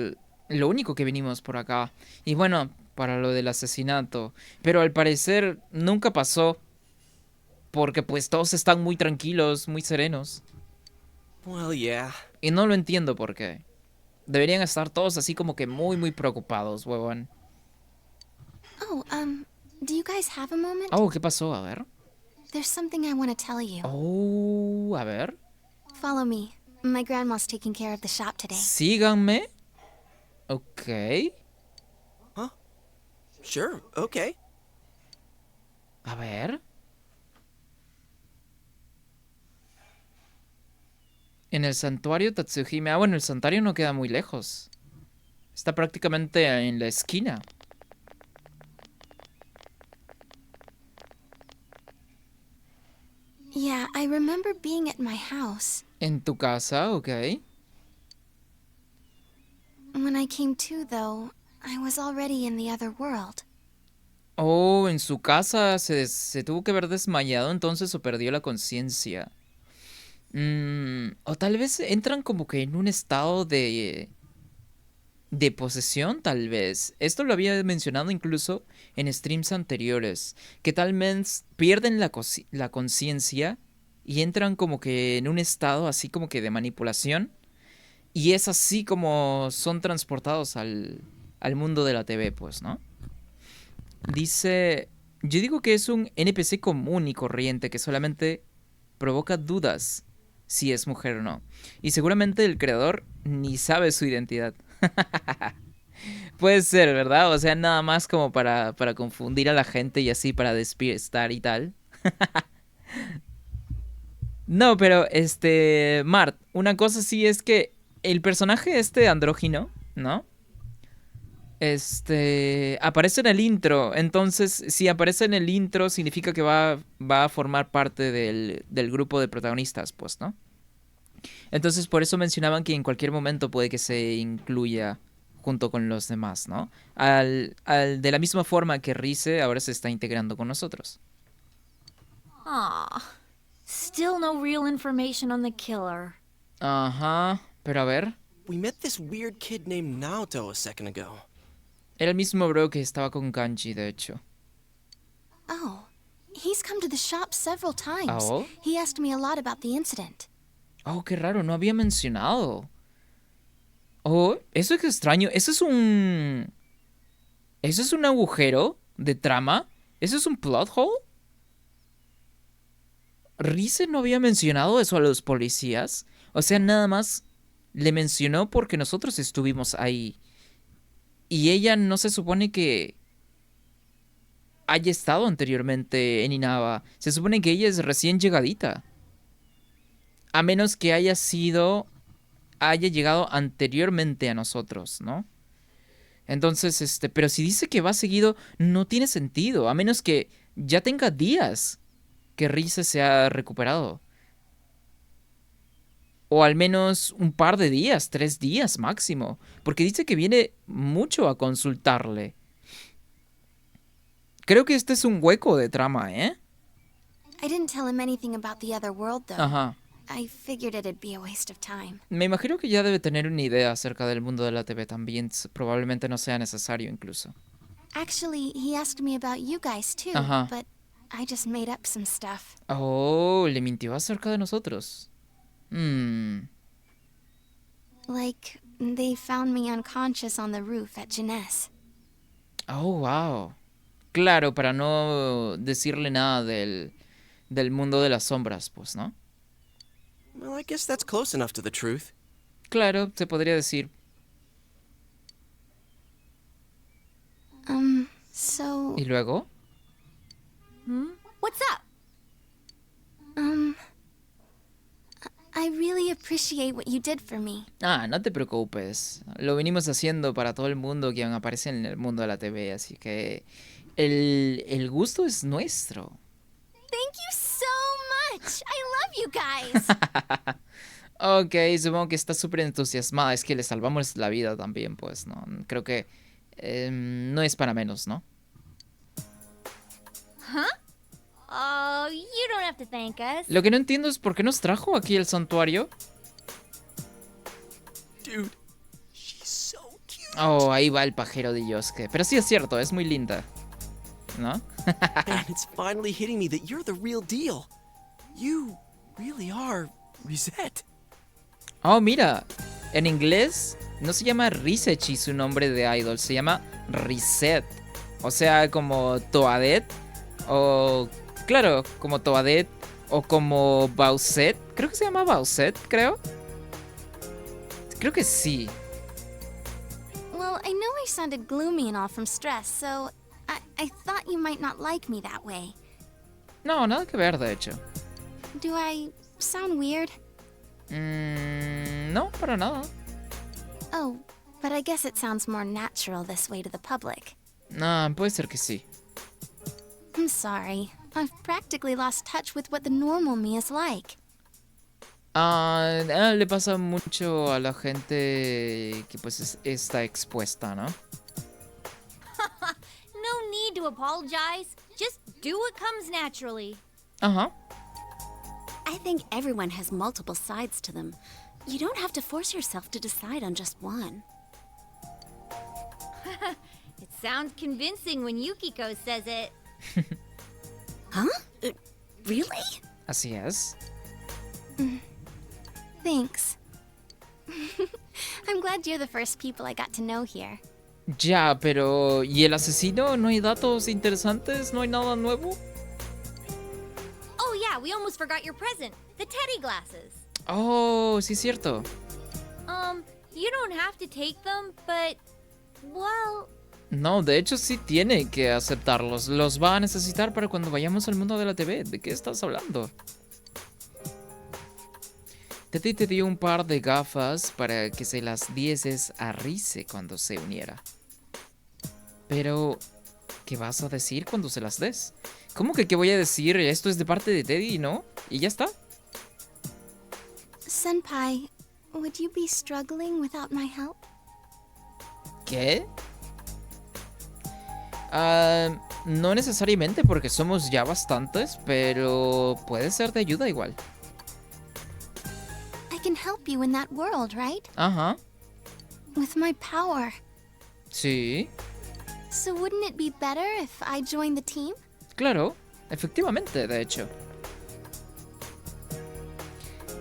lo único que vinimos por acá. Y bueno, para lo del asesinato. Pero al parecer nunca pasó. Porque pues todos están muy tranquilos, muy serenos. Well, yeah. Y no lo entiendo por qué. Deberían estar todos así como que muy, muy preocupados, huevón. Oh, do you guys have a moment? Oh, ¿qué pasó? A ver. There's something I want to tell you. Oh, a ver. Follow me. My grandma's taking care of the shop today. Síganme. Ok. Sure, okay. A ver. En el santuario Tatsuhime. Ah, bueno, el santuario no queda muy lejos. Está prácticamente en la esquina. Yeah, I remember being at my house. En tu casa, ok. When I came to, though, I was already in the other world. Oh, en su casa se tuvo que haber desmayado entonces o perdió la conciencia. O tal vez entran como que en un estado de posesión, tal vez. Esto lo había mencionado incluso en streams anteriores. Que tal vez pierden la conciencia y entran como que en un estado así como que de manipulación. Y es así como son transportados al mundo de la TV, pues, ¿no? Dice... Yo digo que es un NPC común y corriente que solamente provoca dudas si es mujer o no. Y seguramente el creador ni sabe su identidad. Puede ser, ¿verdad? O sea, nada más como para confundir a la gente y así para despistar y tal. No, pero Mart, una cosa sí es que el personaje andrógino, ¿no? Aparece en el intro. Entonces, si aparece en el intro, significa que va a formar parte del grupo de protagonistas, pues, ¿no? Entonces, por eso mencionaban que en cualquier momento puede que se incluya junto con los demás, ¿no? De la misma forma que Rize ahora se está integrando con nosotros. Aw. Still no real information on the killer. Ajá, pero a ver. We met this weird kid named Naoto a second ago. Era el mismo bro que estaba con Kanji, de hecho. Oh, he's come to the shop several times. Oh? He asked me a lot about the incident. Oh, qué raro, no había mencionado. Oh, eso es extraño. ¿Eso es un agujero de trama? ¿Eso es un plot hole? ¿Rize no había mencionado eso a los policías? O sea, nada más le mencionó porque nosotros estuvimos ahí. Y ella no se supone que haya estado anteriormente en Inaba. Se supone que ella es recién llegadita. A menos que haya llegado anteriormente a nosotros, ¿no? Entonces, pero si dice que va seguido, no tiene sentido. A menos que ya tenga días que Rize se ha recuperado. O al menos un par de días, 3 días máximo. Porque dice que viene mucho a consultarle. Creo que este es un hueco de trama, ¿eh? I didn't tell him anything about the other world, though. Ajá. I figured it'd be a waste of time. Me imagino que ya debe tener una idea acerca del mundo de la TV también. Probablemente no sea necesario incluso. Actually, he asked me about you guys too, Ajá. but I just made up some stuff. Oh, le mintió acerca de nosotros. Like, they found me unconscious on the roof at Jeunesse. Oh, wow. Claro, para no decirle nada del mundo de las sombras, pues, ¿no? Well, I guess that's close enough to the truth. Claro, se podría decir. So, ¿Y luego? What's up? I really appreciate what you did for me. Ah, no te preocupes. Lo venimos haciendo para todo el mundo que aparece en el mundo de la TV, así que el gusto es nuestro. Thank you so much. I love you guys. Ok, supongo que está súper entusiasmada. Es que le salvamos la vida también, pues, ¿no? Creo que no es para menos, ¿no? Oh, you don't have to thank us. Lo que no entiendo es por qué nos trajo aquí el santuario. Dude, she's so cute. Oh, ahí va el pajero de Yosuke. Pero sí es cierto, es muy linda. ¿No? Man, it's finally hitting me that you're the real deal. You really are Risette. Oh, mira. En inglés no se llama Risechi su nombre de idol. Se llama Risette. O sea, como Toadette. O... Claro, como Toadette. O como Bowsette. Creo que se llama Bowsette, creo. Creo que sí. Well, I know I sounded gloomy and all from stress, so I thought you might not like me that way. No, nada que ver, de hecho. Do I sound weird? No, para nada. Oh, but I guess it sounds more natural this way to the public. No, puede ser que sí. I'm sorry. I've practically lost touch with what the normal me is like. Le pasa mucho a la gente que pues está expuesta, ¿no? No need to apologize. Just do what comes naturally. Ajá. I think everyone has multiple sides to them. You don't have to force yourself to decide on just one. It sounds convincing when Yukiko says it. Huh? Really? Así es. Thanks. I'm glad you're the first people I got to know here. Ya, pero... ¿Y el asesino? ¿No hay datos interesantes? ¿No hay nada nuevo? Oh yeah, we almost forgot your present. The teddy glasses. Oh, sí es cierto. You don't have to take them, but... Well... No, de hecho sí tiene que aceptarlos. Los va a necesitar para cuando vayamos al mundo de la TV. ¿De qué estás hablando? Teddy te dio un par de gafas para que se las dieses a Rise cuando se uniera. Pero, ¿qué vas a decir cuando se las des? ¿Cómo que qué voy a decir? Esto es de parte de Teddy, ¿no? Y ya está. Senpai, would you be struggling without my help? ¿Qué? No necesariamente porque somos ya bastantes, pero puede ser de ayuda igual. I can help you in that world, right? Ajá. With my power. Sí, So wouldn't it be better if I joined the team? claro. Efectivamente, de hecho.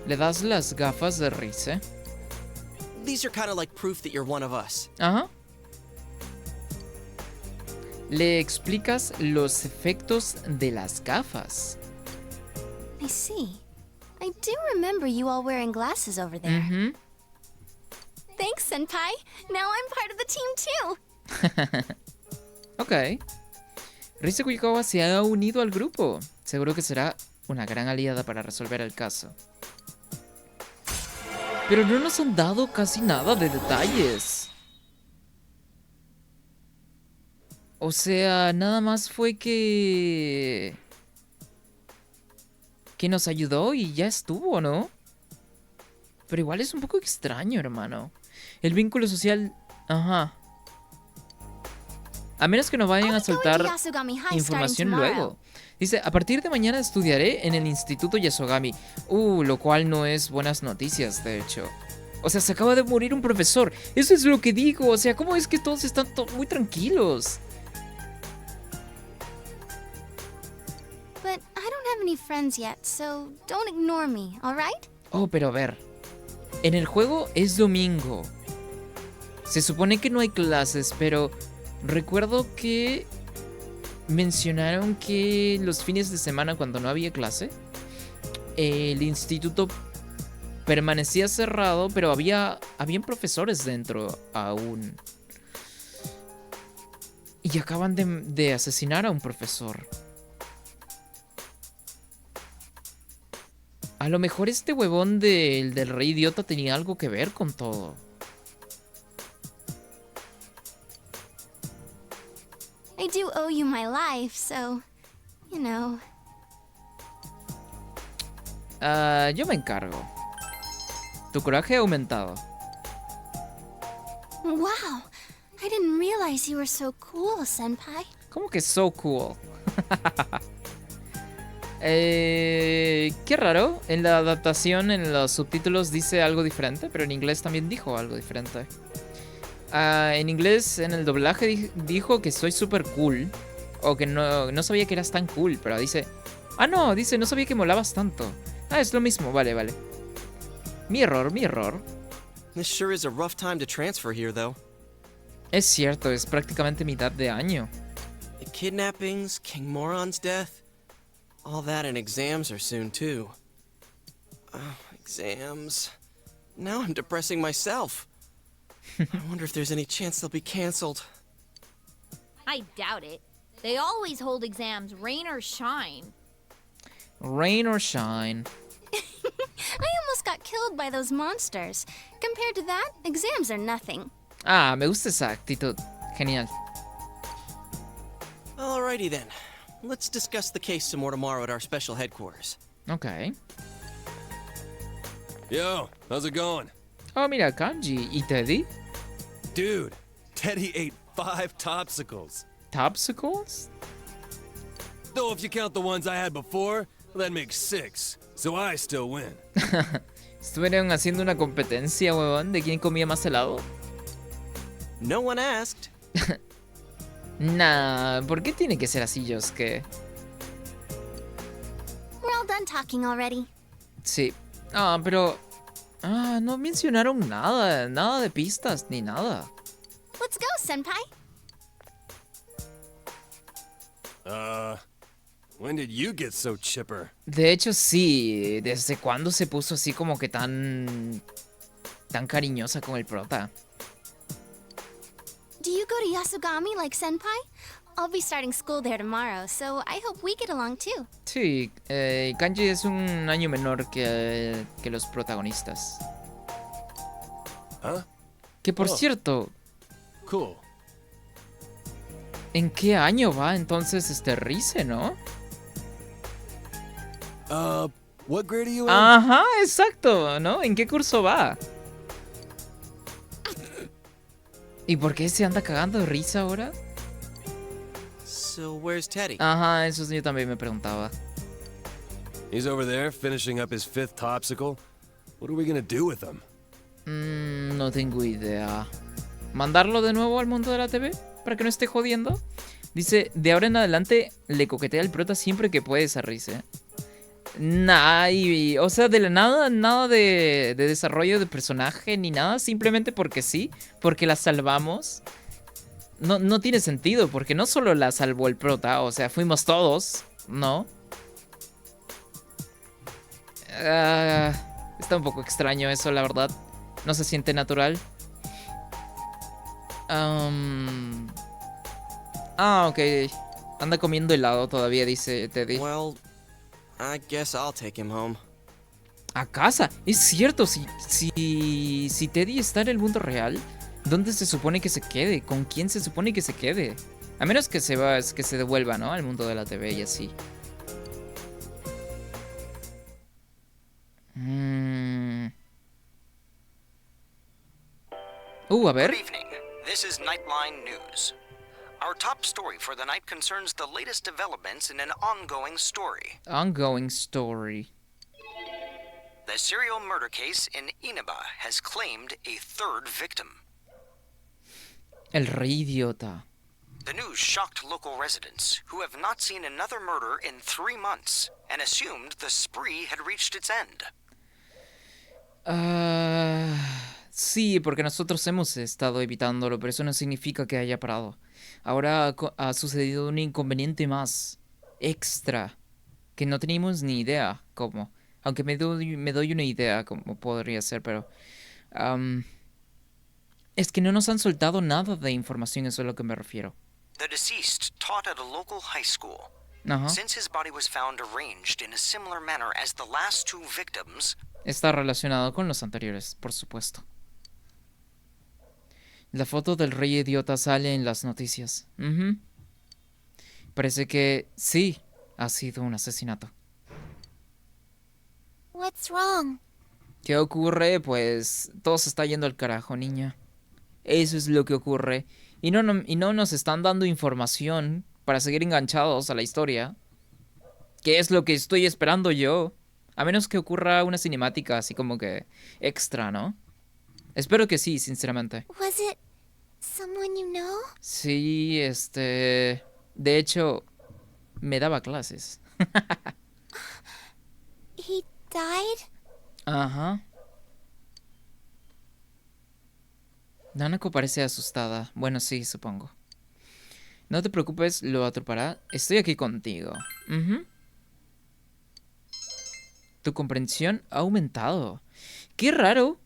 Le das las gafas de Rise. These are kind of like proof that you're one of us. Ajá. Le explicas los efectos de las gafas. I see. I do remember you all wearing glasses over there. Ujú. Thanks, Senpai. Now I'm part of the team too. Ok. Rise Kuikawa se ha unido al grupo. Seguro que será una gran aliada para resolver el caso. Pero no nos han dado casi nada de detalles. O sea, nada más fue que nos ayudó y ya estuvo, ¿no? Pero igual es un poco extraño, hermano. El vínculo social... Ajá. A menos que nos vayan a I'll be going to soltar Yasogami High starting información tomorrow. luego. Dice, a partir de mañana estudiaré en el Instituto Yasogami. Lo cual no es buenas noticias, de hecho. O sea, se acaba de morir un profesor. Eso es lo que digo. O sea, ¿cómo es que todos están muy tranquilos? But I don't have any friends yet, so don't ignore me, alright? Oh, pero a ver. En el juego es domingo. Se supone que no hay clases, pero recuerdo que mencionaron que los fines de semana, cuando no había clase, el instituto permanecía cerrado, pero habían profesores dentro aún. Y acaban de asesinar a un profesor. A lo mejor este huevón del rey idiota tenía algo que ver con todo. I do owe you my life, so, you know. Yo me encargo. Tu coraje ha aumentado. Wow, I didn't realize you were so cool, Senpai. ¿Cómo que so cool? Qué raro. En la adaptación, en los subtítulos dice algo diferente, pero en inglés también dijo algo diferente. En inglés, en el doblaje dijo que soy super cool. O que no sabía que eras tan cool, pero dice... no, dice, no sabía que molabas tanto. Es lo mismo, vale. Mi error. This sure is a rough time to transfer here, though. Es cierto, es prácticamente mitad de año. The kidnappings, King Moron's death, all that and exams are soon, too. Exams. Now I'm depressing myself. I wonder if there's any chance they'll be canceled. I doubt it. They always hold exams, rain or shine. Rain or shine. I almost got killed by those monsters. Compared to that, exams are nothing. Me gusta esa actitud. Genial. Alrighty then. Let's discuss the case some more tomorrow at our special headquarters. Ok. Yo, how's it going? Oh, mira, Kanji. ¿Y Teddy? Dude, Teddy ate 5 Topsicles. ¿Topsicles? Though if you count the ones I had before, that makes 6. So I still win. ¿Estuvieron haciendo una competencia, huevón, de quién comía más helado? No one asked. Nah, ¿por qué tiene que ser así, Yosuke? We're all done talking already. Sí. Pero... no mencionaron nada de pistas ni nada. Let's go, Senpai. When did you get so chipper? De hecho, sí. ¿Desde cuándo se puso así como que tan cariñosa con el prota? Do you go to Yasogami like Senpai? I'll be starting school there tomorrow, so I hope we get along too. Sí, Kanji es un año menor que los protagonistas. Huh? Que por Oh. cierto, Cool. ¿en qué año va entonces Rize, no? What grade are you in? Ajá, exacto, ¿no? ¿En qué curso va? ¿Y por qué se anda cagando de risa ahora? So where's Teddy? Ajá, eso yo también me preguntaba. He's over there finishing up his 5th Topsicle. What are we gonna do with him? No tengo idea. ¿Mandarlo de nuevo al mundo de la TV? ¿Para que no esté jodiendo? Dice, de ahora en adelante le coquetea al prota siempre que puede esa risa. O sea, de la nada de desarrollo de personaje ni nada, simplemente porque sí, porque la salvamos. No tiene sentido, porque no solo la salvó el prota, o sea, fuimos todos, ¿no? Está un poco extraño eso, la verdad. No se siente natural. Ok. Anda comiendo helado todavía, dice Teddy. Well, I guess I'll take him home. A casa. Es cierto, si Teddy está en el mundo real, ¿dónde se supone que se quede? ¿Con quién se supone que se quede? A menos que se devuelva, ¿no? Al mundo de la TV y así. A ver. Good evening. This is Nightline News. Our top story for the night concerns the latest developments in an ongoing story. Ongoing story. The serial murder case in Inaba has claimed a third victim. El rey idiota. The news shocked local residents, who have not seen another murder in 3 months, and assumed the spree had reached its end. Sí, porque nosotros hemos estado evitándolo, pero eso no significa que haya parado. Ahora ha sucedido un inconveniente más, extra, que no teníamos ni idea cómo. Aunque me doy una idea cómo podría ser, pero... es que no nos han soltado nada de información, eso es a lo que me refiero. The deceased taught at a local high school. Ajá. Since his body was found arranged in a similar manner as the last 2 victims, Está relacionado con los anteriores, por supuesto. La foto del rey idiota sale en las noticias. Ujú. Parece que sí, ha sido un asesinato. What's wrong? ¿Qué ocurre? Pues todo se está yendo al carajo, niña. Eso es lo que ocurre. Y no nos están dando información para seguir enganchados a la historia. ¿Qué es lo que estoy esperando yo? A menos que ocurra una cinemática así como que extra, ¿no? Espero que sí, sinceramente. Was it someone you know? Sí, de hecho, me daba clases. He died? Ajá. Nanako parece asustada. Bueno, sí, supongo. No te preocupes, lo atrapará. Estoy aquí contigo. Ujú. Tu comprensión ha aumentado. ¡Qué raro!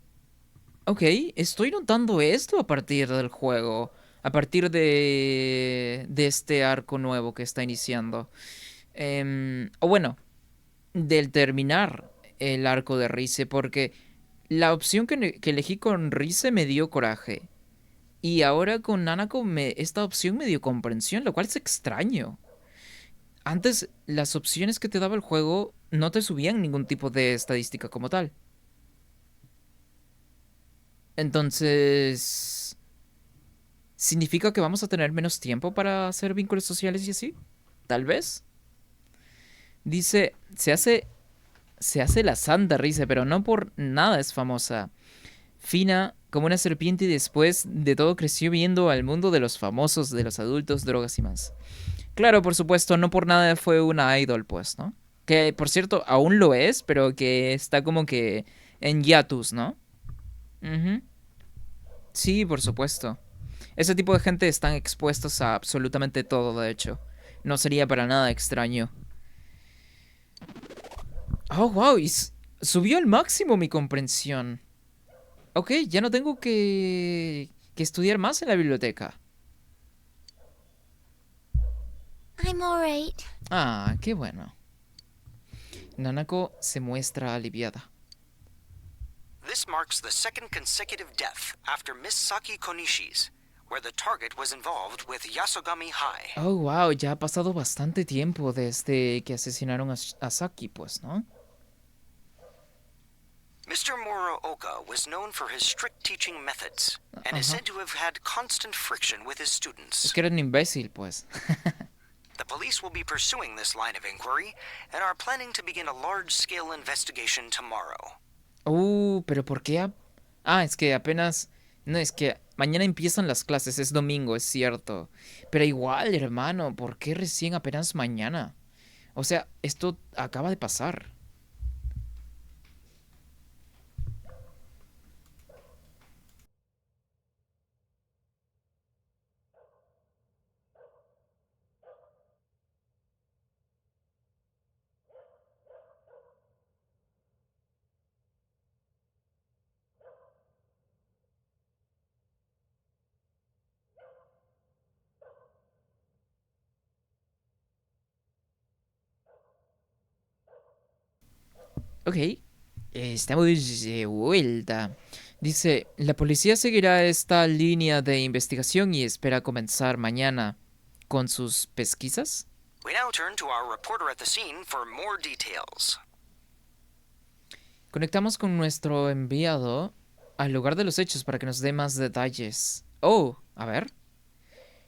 Ok, estoy notando esto a partir del juego. A partir de este arco nuevo que está iniciando. O bueno, del terminar el arco de Rise, porque la opción que elegí con Rise me dio coraje. Y ahora con Nanako esta opción me dio comprensión, lo cual es extraño. Antes, las opciones que te daba el juego no te subían ningún tipo de estadística como tal. Entonces... ¿significa que vamos a tener menos tiempo para hacer vínculos sociales y así? Tal vez. Dice, se hace la santa Rise, pero no por nada es famosa. Fina como una serpiente y después de todo creció viendo al mundo de los famosos, de los adultos, drogas y más. Claro, por supuesto, no por nada fue una idol, pues, ¿no? Que, por cierto, aún lo es, pero que está como que en hiatus, ¿no? Ujú. Sí, por supuesto. Ese tipo de gente están expuestos a absolutamente todo, de hecho. No sería para nada extraño. Oh, wow, y subió al máximo mi comprensión. Ok, ya no tengo que estudiar más en la biblioteca. I'm alright. Ah, qué bueno. Nanako se muestra aliviada. this marks the second consecutive death after Miss Saki Konishi's, where the target was involved with Yasogami High. Oh, wow, ya ha pasado bastante tiempo desde que asesinaron a Saki, pues, ¿no? Mr. Muraoka was known for his strict teaching methods, and is said to have had constant friction with his students. Es que era un imbécil, pues. The police will be pursuing this line of inquiry, and are planning to begin a large-scale investigation tomorrow. Pero ¿por qué? Es que apenas... No, es que mañana empiezan las clases, es domingo, es cierto. Pero igual, hermano, ¿por qué recién apenas mañana? O sea, esto acaba de pasar. Ok, estamos de vuelta. Dice, la policía seguirá esta línea de investigación y espera comenzar mañana con sus pesquisas. We now turn to our reporter at the scene for more details. Conectamos con nuestro enviado al lugar de los hechos para que nos dé más detalles. Oh, a ver.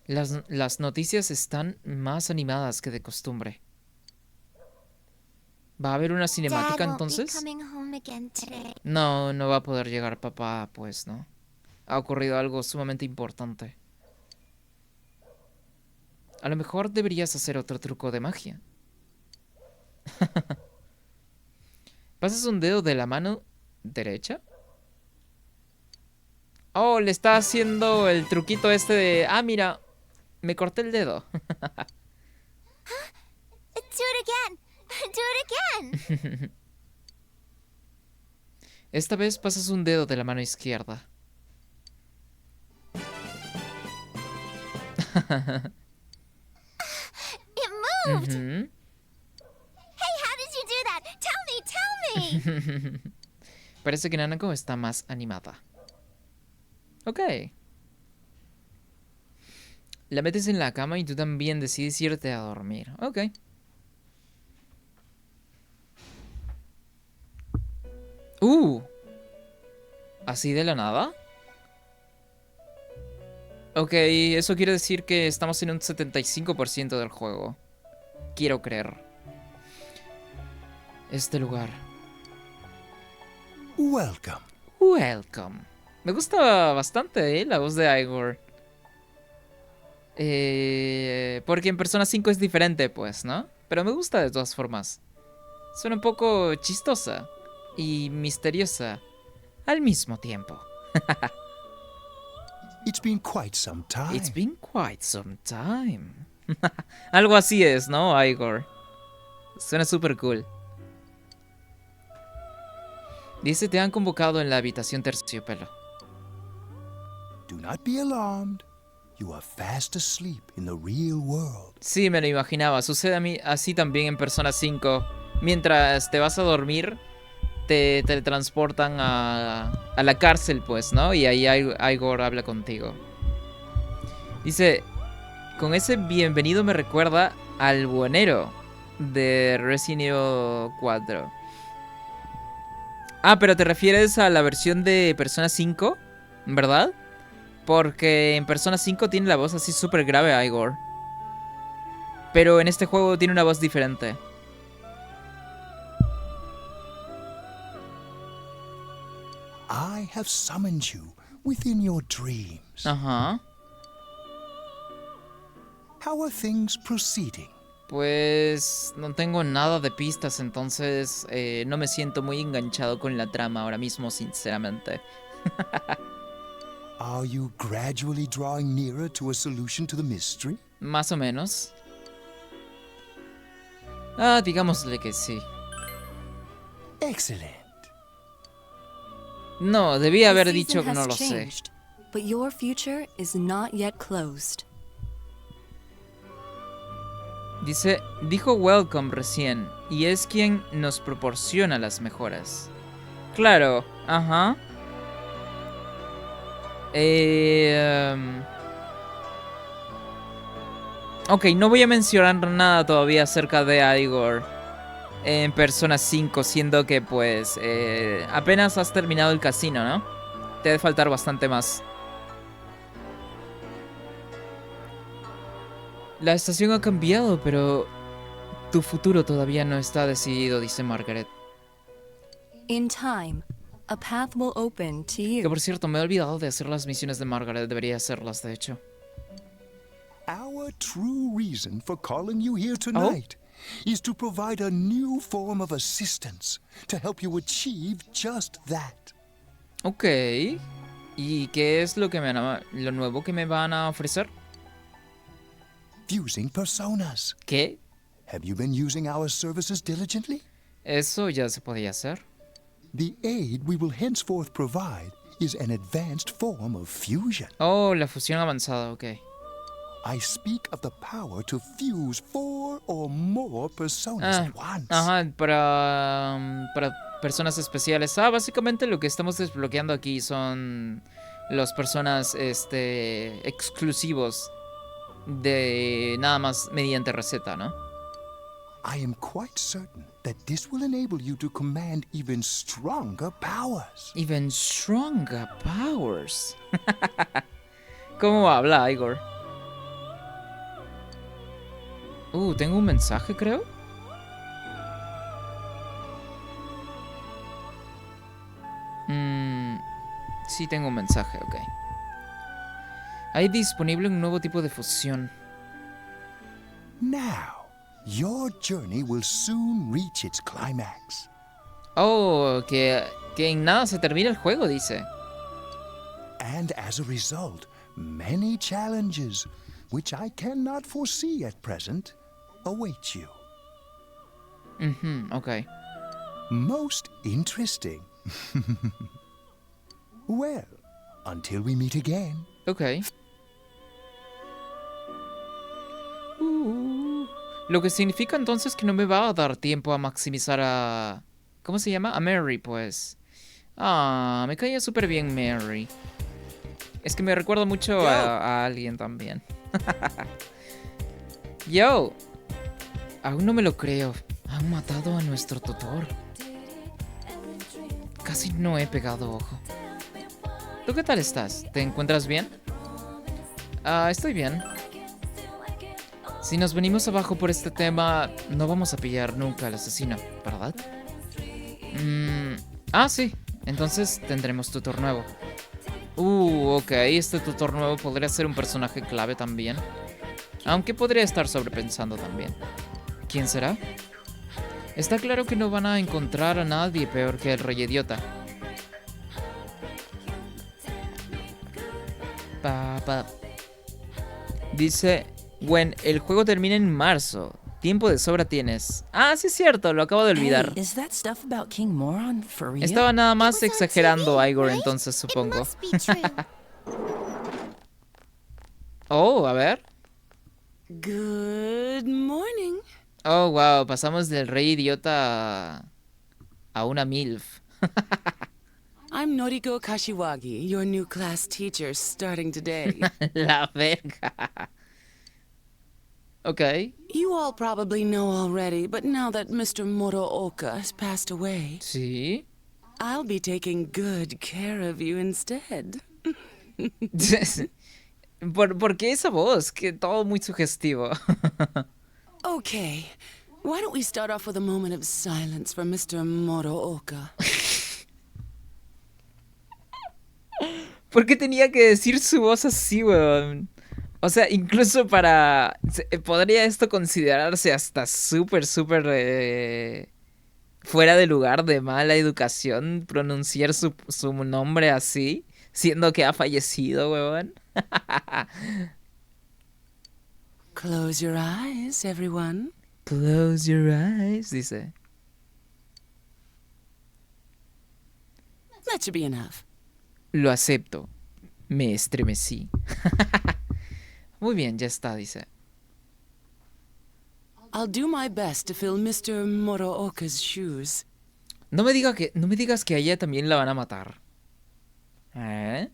Las noticias están más animadas que de costumbre. ¿Va a haber una cinemática entonces? No, no va a poder llegar papá, pues, ¿no? Ha ocurrido algo sumamente importante. A lo mejor deberías hacer otro truco de magia. ¿Pasas un dedo de la mano derecha? Oh, le está haciendo el truquito este de... Ah, mira, me corté el dedo. Do it again. Do it again. Esta vez pasas un dedo de la mano izquierda. It moved. Ujú. Hey, how did you do that? Tell me. Parece que Nanako está más animada. Ok. La metes en la cama y tú también decides irte a dormir. Ok. ¿Así de la nada? Ok, eso quiere decir que estamos en un 75% del juego. Quiero creer. Este lugar. Welcome. Welcome. Me gusta bastante, la voz de Igor. Porque en Persona 5 es diferente, pues, ¿no? Pero me gusta de todas formas. Suena un poco chistosa y misteriosa al mismo tiempo. It's been quite some time. It's been quite some time. Algo así es, ¿no, Igor? Suena súper cool. Dice, te han convocado en la habitación terciopelo. Do not be alarmed. You are fast asleep in the real world. Sí, me lo imaginaba. Sucede a mí así también en Persona 5. Mientras te vas a dormir, te teletransportan a la cárcel, pues, ¿no? Y ahí Igor habla contigo. Dice, con ese bienvenido me recuerda al buhonero de Resident Evil 4. Ah, pero te refieres a la versión de Persona 5, ¿verdad? Porque en Persona 5 tiene la voz así súper grave Igor. Pero en este juego tiene una voz diferente. I have summoned you within your dreams. Ajá. How are things proceeding? Pues no tengo nada de pistas, entonces no me siento muy enganchado con la trama ahora mismo, sinceramente. Are you gradually drawing nearer to a solution to the mystery? Más o menos. Ah, digámosle que sí. Excellent. No, debía haber The dicho season que no has lo sé. changed, but your future is not yet closed. Dijo Welcome recién, y es quien nos proporciona las mejoras. Claro, ajá. Ok, no voy a mencionar nada todavía acerca de Igor en Persona 5, siendo que pues apenas has terminado el casino, ¿no? Te debe faltar bastante más. La estación ha cambiado, pero tu futuro todavía no está decidido, dice Margaret. In time, a path will open to Que you. por cierto, me he olvidado de hacer las misiones de Margaret. Debería hacerlas, de hecho. Our true reason for calling you here tonight is to provide a new form of assistance to help you achieve just that. Ok. ¿Y qué es lo nuevo que me van a ofrecer? Fusing personas. ¿Qué? Have you been using our services diligently? Eso ya se podía hacer. The aid we will henceforth provide is an advanced form of fusion. Oh, la fusión avanzada, ok. I speak of the power to fuse 4 or more personas at once. Ajá, para personas especiales. Básicamente lo que estamos desbloqueando aquí son los personas exclusivos de nada más mediante receta, ¿no? I am quite certain that this will enable you to command even stronger powers. Even stronger powers. ¿Cómo habla, Igor? Tengo un mensaje, creo. Sí, tengo un mensaje, ok. Hay disponible un nuevo tipo de fusión. Now, your journey will soon reach its climax. Que en nada se termina el juego, dice. And as a result, many challenges, which I cannot foresee at present, await you. Ok. Most interesting. Well, until we meet again. Ok. Lo que significa entonces que no me va a dar tiempo a maximizar a... ¿Cómo se llama? A Mary, pues. Me caía súper bien Mary. Es que me recuerda mucho a alguien también. Yo. Aún no me lo creo. Han matado a nuestro tutor. Casi no he pegado ojo. ¿Tú qué tal estás? ¿Te encuentras bien? Estoy bien. Si nos venimos abajo por este tema, no vamos a pillar nunca al asesino, ¿verdad? Sí. Entonces tendremos tutor nuevo. Ok. Este tutor nuevo podría ser un personaje clave también. Aunque podría estar sobrepensando también. ¿Quién será? Está claro que no van a encontrar a nadie peor que el rey idiota. Dice, Gwen, el juego termina en marzo. Tiempo de sobra tienes. Sí es cierto, lo acabo de olvidar. Hey, is that stuff about King Moron for real? Estaba nada más exagerando, Igor, entonces supongo. A ver. Good morning. Wow, pasamos del rey idiota a una MILF. I'm Noriko Kashiwagi, your new class teacher starting today. La verga. Okay. You all probably know already, but now that Mr. Morooka has passed away, ¿Sí? I'll be taking good care of you instead. ¿Por qué esa voz? Que todo muy sugestivo. Okay, why don't we start off with a moment of silence for Mr. Morooka? ¿Por qué tenía que decir su voz así, weón? O sea, incluso para... ¿Podría esto considerarse hasta súper fuera de lugar, de mala educación, pronunciar su nombre así, siendo que ha fallecido, weón? Close your eyes, everyone. Close your eyes, dice. That should be enough. Lo acepto. Me estremecí. Muy bien, ya está, dice. I'll do my best to fill Mr. Morooka's shoes. No me digas que a ella también la van a matar. ¿Eh?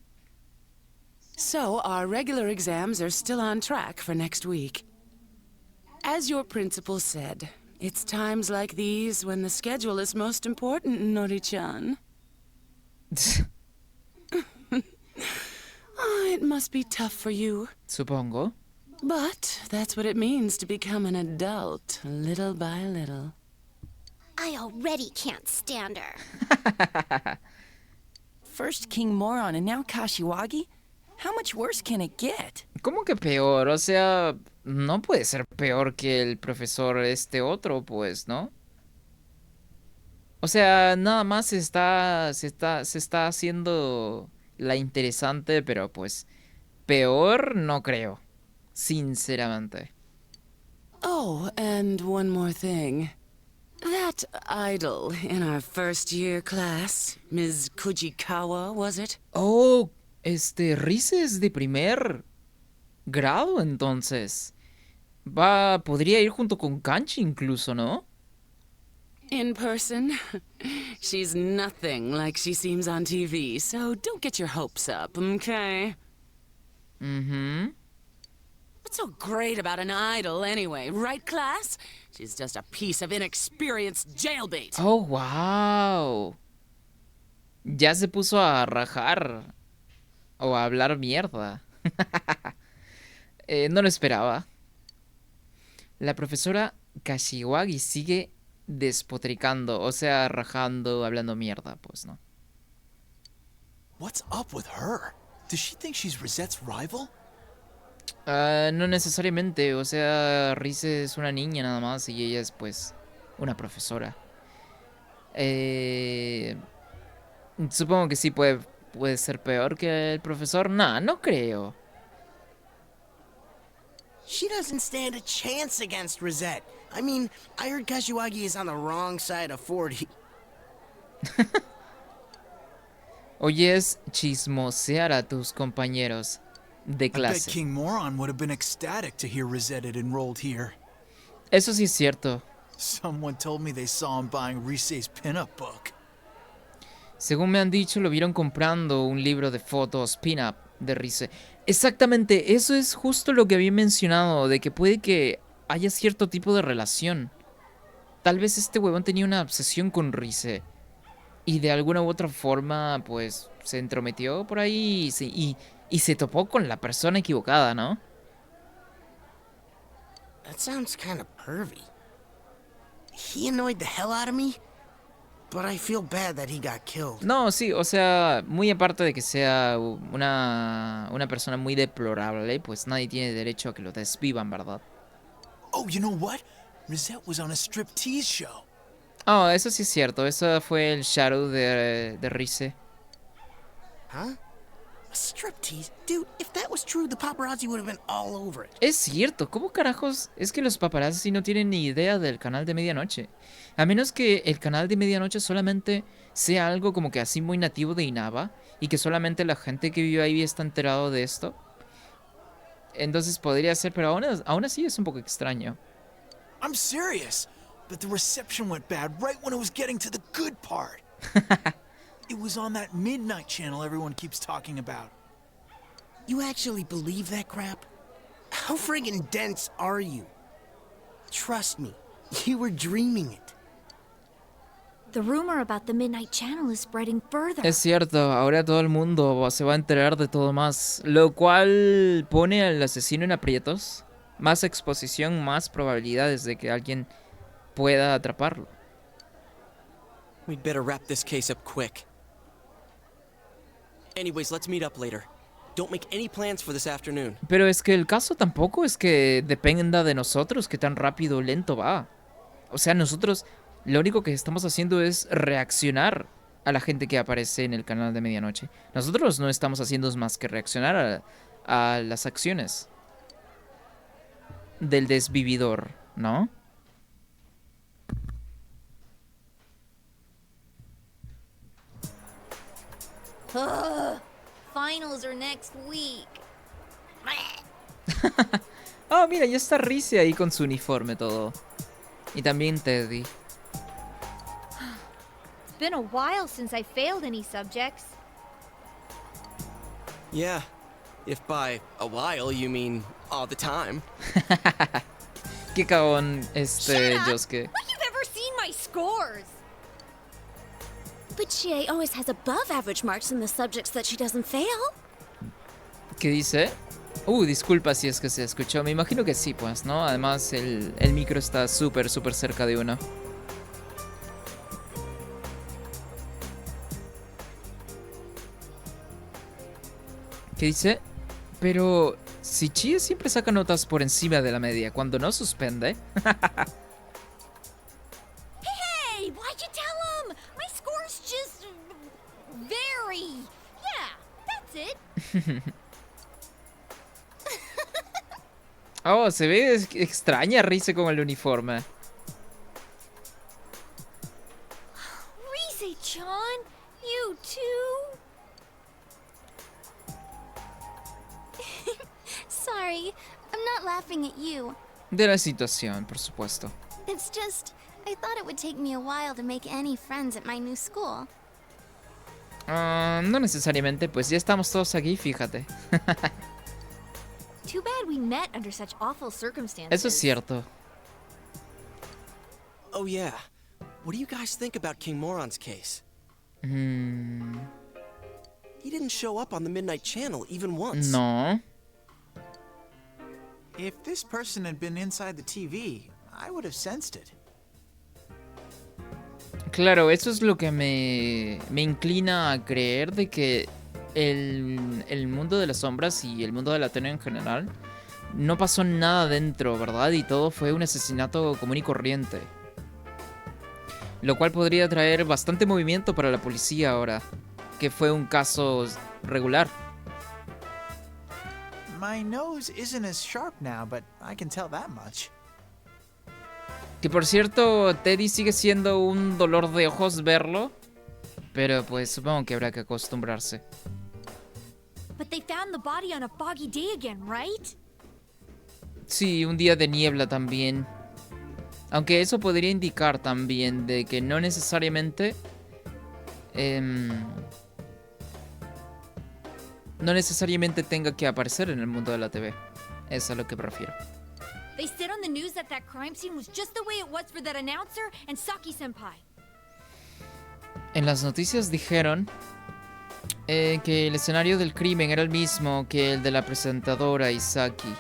So, our regular exams are still on track for next week. As your principal said, it's times like these when the schedule is most important, Nori-chan. It must be tough for you. Supongo. But that's what it means to become an adult, little by little. I already can't stand her. First King Moron and now Kashiwagi? How much worse can it get? ¿Cómo que peor? O sea, no puede ser peor que el profesor este otro, pues, ¿no? O sea, nada más se está haciendo la interesante, pero pues peor no creo, sinceramente. Oh, and one more thing. That idol in our first year class, Ms. Kujikawa, was it? Rises de primer grado, entonces. Podría ir junto con Kanchi incluso, ¿no? In person, she's nothing like she seems on TV, so don't get your hopes up, okay? What's so great about an idol anyway, right, class? She's just a piece of inexperienced jailbait. Oh, wow. Ya se puso a rajar o a hablar mierda. No lo esperaba. La profesora Kashiwagi sigue despotricando, o sea, rajando, hablando mierda, pues, ¿no? What's up with her? Does she think she's Rosette's rival? No necesariamente, o sea, Rise es una niña nada más y ella es, pues, una profesora. Supongo que sí puede ser peor que el profesor. Nah, no creo. She doesn't stand a chance against Rosette. I mean, I heard Kashiwagi is on the wrong side of 40. Oyes chismosear a tus compañeros de I bet clase. King Moron would have been ecstatic to hear Rosette had enrolled here. Eso sí es cierto. Someone told me they saw him buying Rise's pinup book. Según me han dicho, lo vieron comprando un libro de fotos pin-up de Rise. Exactamente, eso es justo lo que había mencionado, de que puede que haya cierto tipo de relación. Tal vez este huevón tenía una obsesión con Rise. Y de alguna u otra forma, pues, se entrometió por ahí y se topó con la persona equivocada, ¿no? That sounds kind of pervy. He annoyed the hell out of me, but I feel bad that he got killed. No, sí, o sea, muy aparte de que sea una persona muy deplorable, pues nadie tiene derecho a que lo desvivan, ¿verdad? Oh, you know what? Rosette was on a striptease show. Oh, eso sí es cierto, eso fue el shadow de Rise. Huh? A striptease? Dude, if that was true, the paparazzi would have been all over it. Es cierto, ¿cómo carajos? Es que los paparazzi no tienen ni idea del canal de medianoche. A menos que el canal de medianoche solamente sea algo como que así muy nativo de Inaba y que solamente la gente que vive ahí está enterado de esto. Entonces podría ser, pero aún así es un poco extraño. I'm serious, but the reception went bad right when it was getting to the good part. It was on that midnight channel everyone keeps talking about. You actually believe that crap? How friggin' dense are you? Trust me, you were dreaming it. The rumor about the Midnight Channel is spreading further. Es cierto, ahora todo el mundo se va a enterar de todo más, lo cual pone al asesino en aprietos. Más exposición, más probabilidades de que alguien pueda atraparlo. We'd better wrap this case up quick. Anyways, let's meet up later. Don't make any plans for this afternoon. Pero es que el caso tampoco es que dependa de nosotros qué tan rápido o lento va. O sea, nosotros lo único que estamos haciendo es reaccionar a la gente que aparece en el canal de medianoche. Nosotros no estamos haciendo más que reaccionar a las acciones del desvividor, ¿no? Ugh, finals are next week. Oh, mira, ya está Rise ahí con su uniforme todo. Y también Teddy. It's been a while since I failed any subjects. Yeah, if by a while you mean all the time. Qué cagón, Shut up! Yosuke. Like you've ever seen my scores! But Chie always has above average marks in the subjects that she doesn't fail. ¿Qué dice? Disculpa si es que se escuchó. Me imagino que sí, pues, ¿no? Además, el micro está súper cerca de uno. ¿Qué dice? Pero si Chie siempre saca notas por encima de la media cuando no suspende. Hey, why'd you tell him? My score's just very. Yeah, that's it. Oh, se ve extraña Rise con el uniforme. Rise-chan, you too? Sorry, I'm not laughing at you. De la situación, por supuesto. It's just, I thought it would take me a while to make any friends at my new school. No necesariamente, pues ya estamos todos aquí, fíjate. Too bad we met under such awful circumstances. Eso es cierto. Oh yeah. What do you guys think about King Moron's case? He didn't show up on the Midnight Channel even once. No. If this person had been inside the TV, I would have sensed it. Claro, eso es lo que me inclina a creer de que el mundo de las sombras y el mundo de la tele en general no pasó nada dentro, ¿verdad? Y todo fue un asesinato común y corriente. Lo cual podría traer bastante movimiento para la policía ahora, que fue un caso regular. My nose isn't as sharp now, but I can tell that much. Que por cierto, Teddy sigue siendo un dolor de ojos verlo, pero pues supongo que habrá que acostumbrarse. But they found the body on a foggy day again, right? Sí, un día de niebla también. Aunque eso podría indicar también de que no necesariamente... no necesariamente tenga que aparecer en el mundo de la TV. Eso es a lo que prefiero. They said on the news that crime scene was just the way it was for that announcer and Saki-senpai. En las noticias dijeron que el escenario del crimen era el mismo que el de la presentadora Isaki.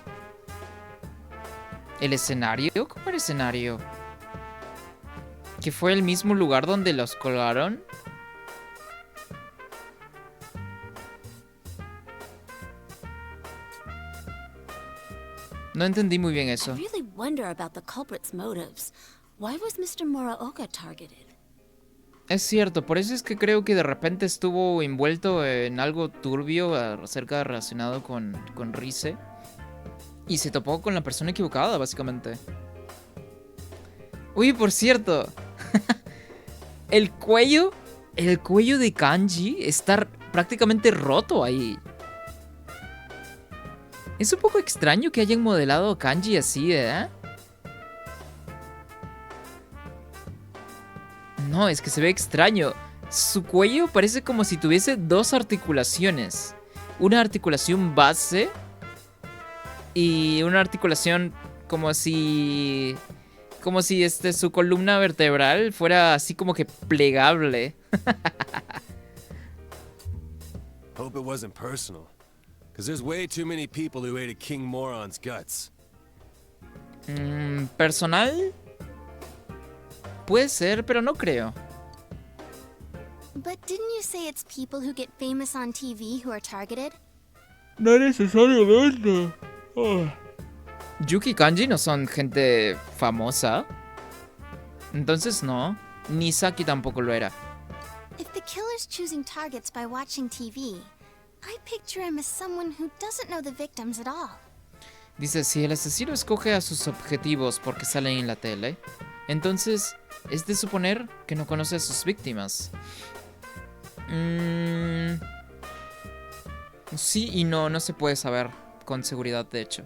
¿El escenario? ¿Cómo era escenario? ¿Que fue el mismo lugar donde los colgaron? No entendí muy bien eso. I really wonder about the culprit's motives. Why was Mr. Muraoka targeted? Es cierto, por eso es que creo que de repente estuvo envuelto en algo turbio acerca relacionado con Rise. Y se topó con la persona equivocada, básicamente. Uy, por cierto. el cuello de Kanji está prácticamente roto ahí. Es un poco extraño que hayan modelado a Kanji así, ¿eh? No, es que se ve extraño. Su cuello parece como si tuviese dos articulaciones. Una articulación base y una articulación como si su columna vertebral fuera así como que plegable. Hope it wasn't personal. Because there's way too many people who ate a King Moron's guts. ¿Personal? Puede ser, pero no creo. But didn't you say it's people who get famous on TV who are targeted? No necesariamente. Yuki y Kanji no son gente famosa. Entonces no. Ni Saki tampoco lo era. If the killer's choosing targets by watching TV, I picture him as someone who doesn't know the victims at all. Dice, si el asesino escoge a sus objetivos porque salen en la tele, entonces es de suponer que no conoce a sus víctimas. Sí y no se puede saber con seguridad, de hecho.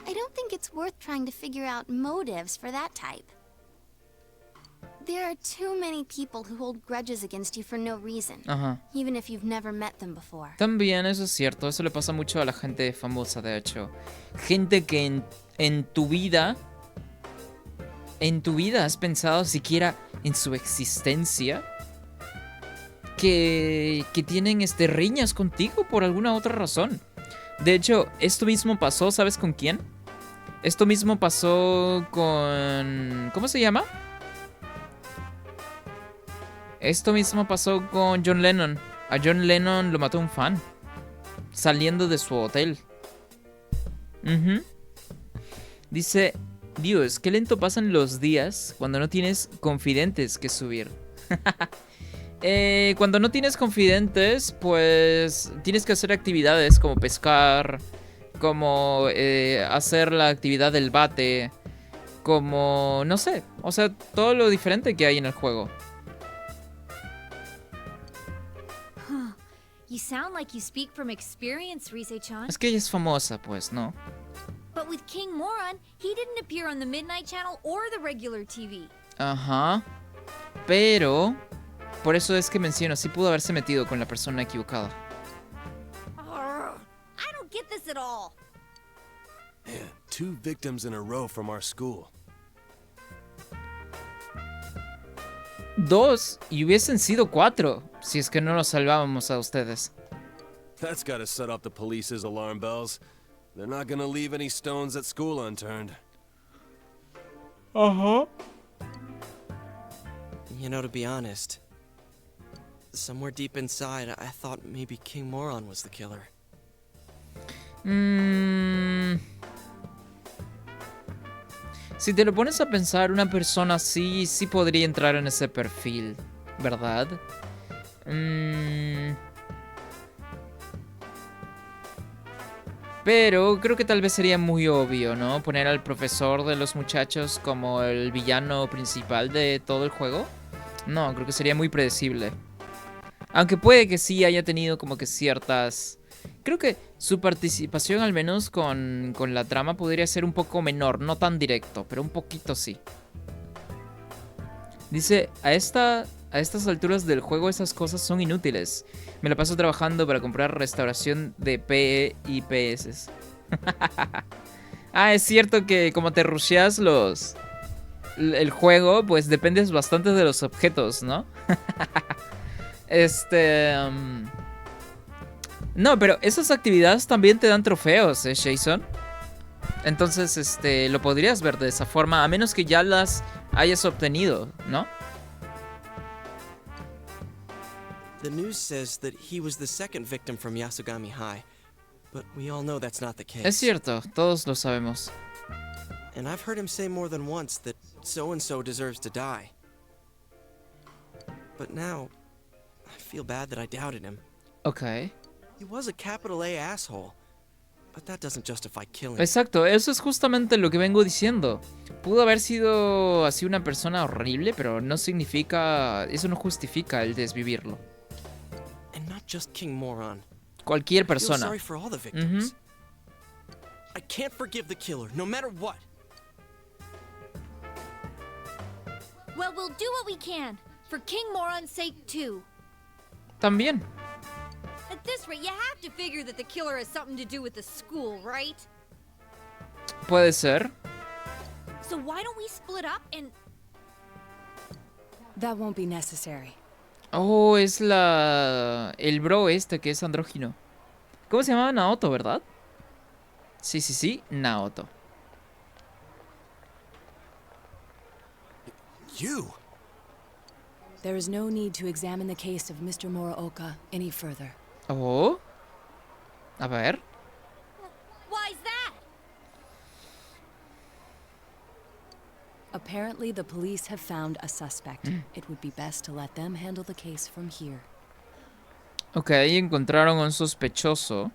I don't think it's worth trying to figure out motives for that type. There are too many people who hold grudges against you for no reason, even if you've never met them before. También eso es cierto, eso le pasa mucho a la gente famosa, de hecho. Gente que en tu vida has pensado siquiera en su existencia, que tienen riñas contigo por alguna otra razón. De hecho, esto mismo pasó, ¿sabes con quién? Esto mismo pasó con... ¿cómo se llama? Esto mismo pasó con John Lennon. A John Lennon lo mató un fan saliendo de su hotel. Dice, Dios, qué lento pasan los días cuando no tienes confidentes que subir. Cuando no tienes confidentes, pues tienes que hacer actividades como pescar, como hacer la actividad del bate, como, no sé, o sea, todo lo diferente que hay en el juego. You sound like you speak from experience, Rise-chan. Es que ella es famosa, pues, ¿no? But with King Moron, he didn't appear on the Midnight Channel or the regular TV. Ajá. Pero por eso es que menciono, sí pudo haberse metido con la persona equivocada. I don't get this at all. Man, 2 victims in a row from our school. 2 y hubiesen sido 4 si es que no nos salvábamos a ustedes. That's gotta set off the police's alarm bells. They're not gonna leave any stones at school unturned. Uh-huh. You know, to be honest, somewhere deep inside, I thought maybe King Moron was the killer. Si te lo pones a pensar, una persona así sí podría entrar en ese perfil, ¿verdad? Pero creo que tal vez sería muy obvio, ¿no? Poner al profesor de los muchachos como el villano principal de todo el juego. No, creo que sería muy predecible. Aunque puede que sí haya tenido como que ciertas... Creo que su participación al menos con la trama podría ser un poco menor, no tan directo, pero un poquito sí. Dice, a estas alturas del juego esas cosas son inútiles. Me la paso trabajando para comprar restauración de PE y PS. Ah, es cierto que como te rusheas el juego, pues dependes bastante de los objetos, ¿no? No, pero esas actividades también te dan trofeos, Jason. Entonces, lo podrías ver de esa forma, a menos que ya las hayas obtenido, ¿no? The news says that he was the second victim from Yasogami High, but we all know that's not the case. Es cierto, todos lo sabemos. And I've heard him say more than once that so-and-so deserves to die. But now, I feel bad that I doubted him. Okay. He was a capital A asshole, but that doesn't justify killing him. Exacto, eso es justamente lo que vengo diciendo. Pudo haber sido así una persona horrible, pero no significa... Eso no justifica el desvivirlo. And not just King Moron. Cualquier persona. I feel sorry for all the victims. I can't forgive the killer, no matter what. Well, we'll do what we can. For King Moron's sake, too. También. At this rate, you have to figure that the killer has something to do with the school, right? Puede ser. So why don't we split up and... That won't be necessary. Oh, es el bro que es andrógino. ¿Cómo se llamaba? Naoto, ¿verdad? Sí, Naoto. You? There is no need to examine the case of Mr. Muraoka any further. Oh. A ver. Why's that? Apparently, the police have found a suspect. It would be best to let them handle the case from here. Ok, encontraron a un sospechoso.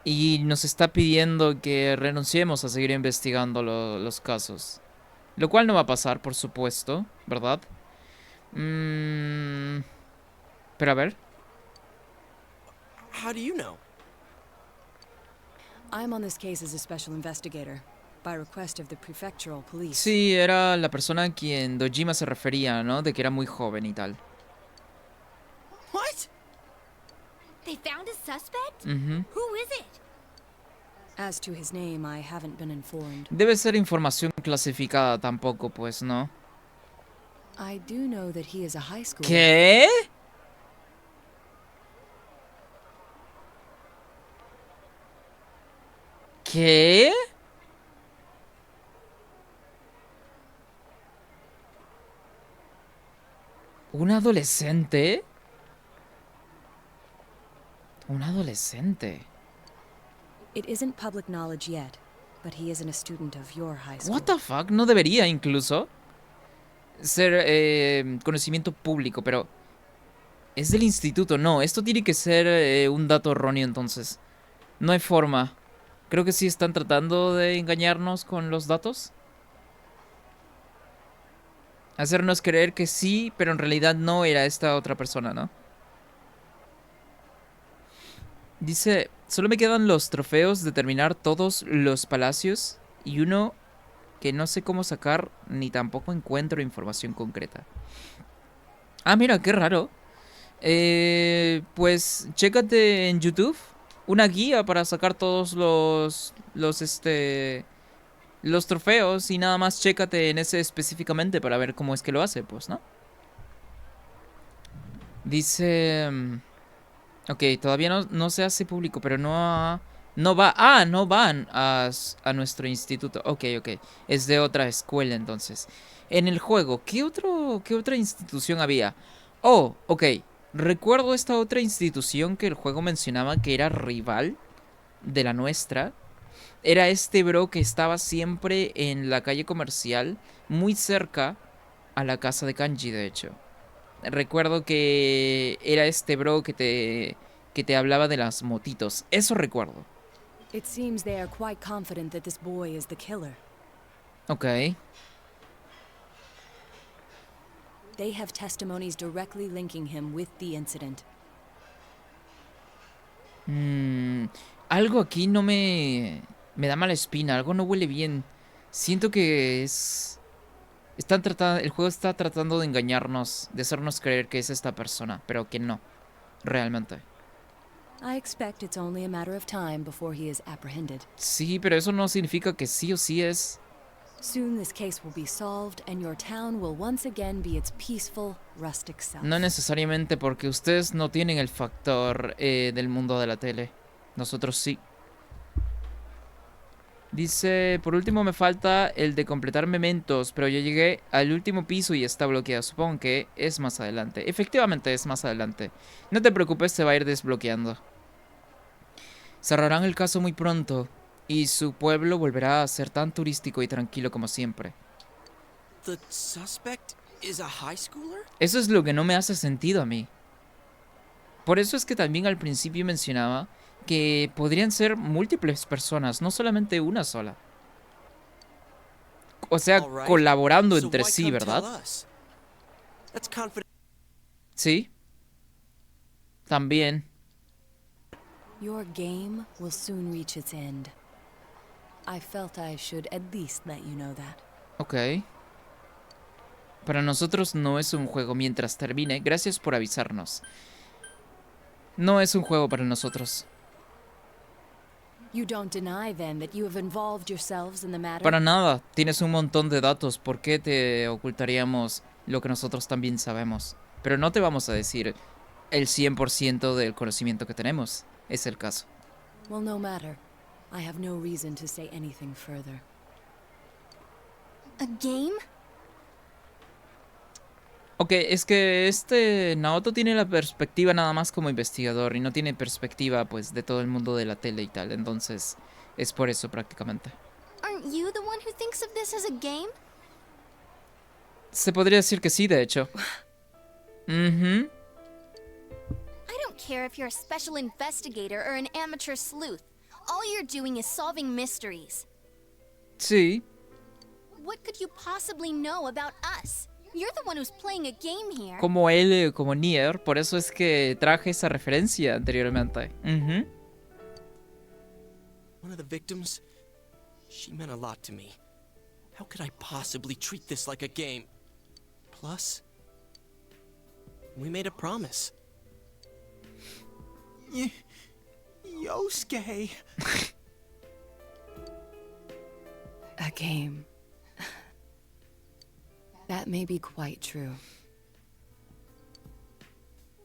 Y nos está pidiendo que renunciemos a seguir investigando los casos. Lo cual no va a pasar, por supuesto, ¿verdad? Pero a ver. How do you know? I'm on this case as a special investigator, by request of the prefectural police. Sí, era la persona a quien Dojima se refería, ¿no? De que era muy joven y tal. What? They found a suspect? Ujú. Who is it? As to his name, I haven't been informed. Debe ser información clasificada tampoco, pues, ¿no? I do know that he is a high school. ¿Qué? ¿Qué? ¿Un adolescente? ¿Un adolescente? It isn't public knowledge yet, but he isn't a student of your high school. What the fuck? No debería incluso ser conocimiento público, pero es del instituto. No, esto tiene que ser un dato erróneo entonces. No hay forma. Creo que sí están tratando de engañarnos con los datos. Hacernos creer que sí, pero en realidad no era esta otra persona, ¿no? Dice, solo me quedan los trofeos de terminar todos los palacios y uno que no sé cómo sacar ni tampoco encuentro información concreta. Ah, mira, qué raro. Pues chécate en YouTube una guía para sacar todos los trofeos y nada más chécate en ese específicamente para ver cómo es que lo hace, pues, ¿no? Dice... Ok, todavía no se hace público, pero no ha No va... Ah, no van a nuestro instituto. Ok. Es de otra escuela entonces. En el juego, ¿qué otra institución había? Oh, ok. Recuerdo esta otra institución que el juego mencionaba que era rival de la nuestra. Era este bro que estaba siempre en la calle comercial, muy cerca a la casa de Kanji, de hecho. Recuerdo que era este bro que te hablaba de las motitos. Eso recuerdo. It seems they are quite confident that this boy is the killer. Ok. They have testimonies directly linking him with the incident. Algo aquí no me da mala espina. Algo no huele bien. Siento que es... el juego está tratando de engañarnos, de hacernos creer que es esta persona, pero que no, realmente. I expect it's only a matter of time before he is apprehended. Sí, pero eso no significa que sí o sí es. Soon this case will be solved and your town will once again be its peaceful, rustic self. No necesariamente, porque ustedes no tienen el factor del mundo de la tele. Nosotros sí. Dice, por último me falta el de completar mementos, pero ya llegué al último piso y está bloqueado. Supongo que es más adelante. Efectivamente es más adelante. No te preocupes, se va a ir desbloqueando. Cerrarán el caso muy pronto y su pueblo volverá a ser tan turístico y tranquilo como siempre. The suspect is a high schooler? Eso es lo que no me hace sentido a mí. Por eso es que también al principio mencionaba que podrían ser múltiples personas, no solamente una sola. O sea, colaborando entre sí, ¿verdad? Sí. También. Your game will soon reach its end. I felt I should at least let you know that. Ok. Para nosotros no es un juego mientras termine. Gracias por avisarnos. No es un juego para nosotros. You don't deny then that you have involved yourselves in the matter? Para nada. Tienes un montón de datos. ¿Por qué te ocultaríamos lo que nosotros también sabemos? Pero no te vamos a decir el 100% del conocimiento que tenemos. Es el caso. Well, no matter. I have no reason to say anything further. A game? Ok, es que Naoto tiene la perspectiva nada más como investigador y no tiene perspectiva, pues, de todo el mundo de la tele y tal. Entonces, es por eso prácticamente. Aren't you the one who thinks of this as a game? Se podría decir que sí, de hecho. I don't care if you're a special investigator or an amateur sleuth. All you're doing is solving mysteries. Sí. What could you possibly know about us? You're the one who's playing a game here. Como él, como Nier, por eso es que traje esa referencia anteriormente. One of the victims, she meant a lot to me. How could I possibly treat this like a game? Plus, we made a promise. Yosuke. A game. That may be quite true.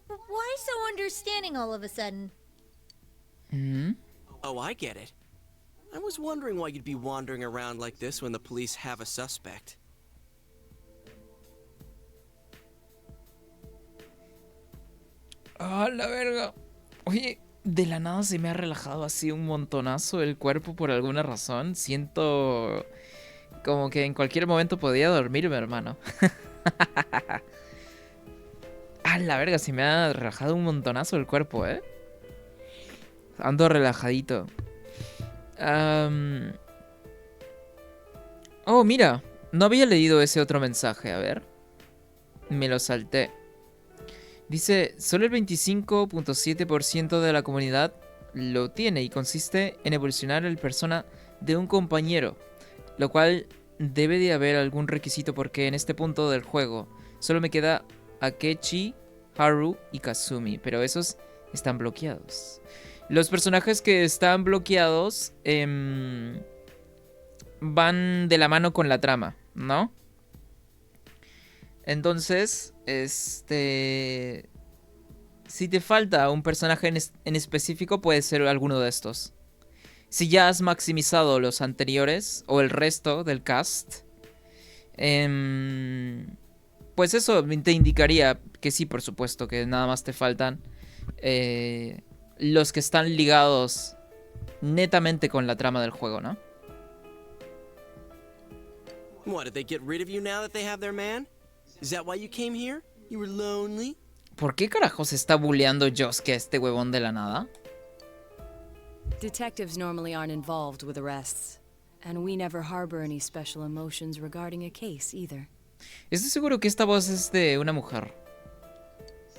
Why so understanding all of a sudden? Oh, I get it. I was wondering why you'd be wandering around like this when the police have a suspect. Ah, la verga. Oye, de la nada se me ha relajado así un montonazo el cuerpo por alguna razón. Siento como que en cualquier momento podía dormirme, hermano. Ah, la verga, se me ha relajado un montonazo el cuerpo, ¿eh? Ando relajadito. Oh, mira. No había leído ese otro mensaje, a ver. Me lo salté. Dice, solo el 25.7% de la comunidad lo tiene y consiste en evolucionar el persona de un compañero, lo cual debe de haber algún requisito porque en este punto del juego solo me queda Akechi, Haru y Kazumi, pero esos están bloqueados. Los personajes que están bloqueados van de la mano con la trama, ¿no? Entonces, si te falta un personaje en específico, puede ser alguno de estos. si ya has maximizado los anteriores o el resto del cast, pues eso te indicaría que sí, por supuesto, que nada más te faltan los que están ligados netamente con la trama del juego, ¿no? What, did they get rid of you now that they have their man? Is that why you came here? You were lonely? ¿Por qué carajos está bulleando Yosuke a este huevón de la nada? Detectives normally aren't involved with arrests, and we never harbor any special emotions regarding a case either. Estoy seguro que esta voz es de una mujer.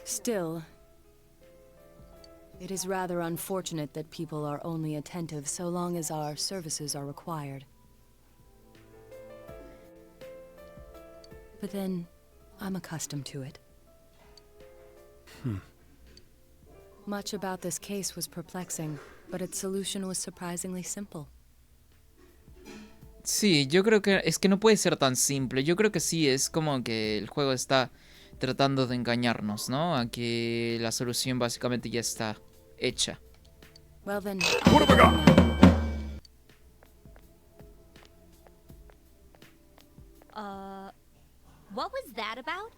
Still, it is rather unfortunate that people are only attentive so long as our services are required. But then, I'm accustomed to it. Much about this case was perplexing, but its solution was surprisingly simple. Sí, yo creo que es que no puede ser tan simple. Yo creo que sí, es como que el juego está tratando de engañarnos, ¿no? A que la solución básicamente ya está hecha. Well then, what have I got? What was that about?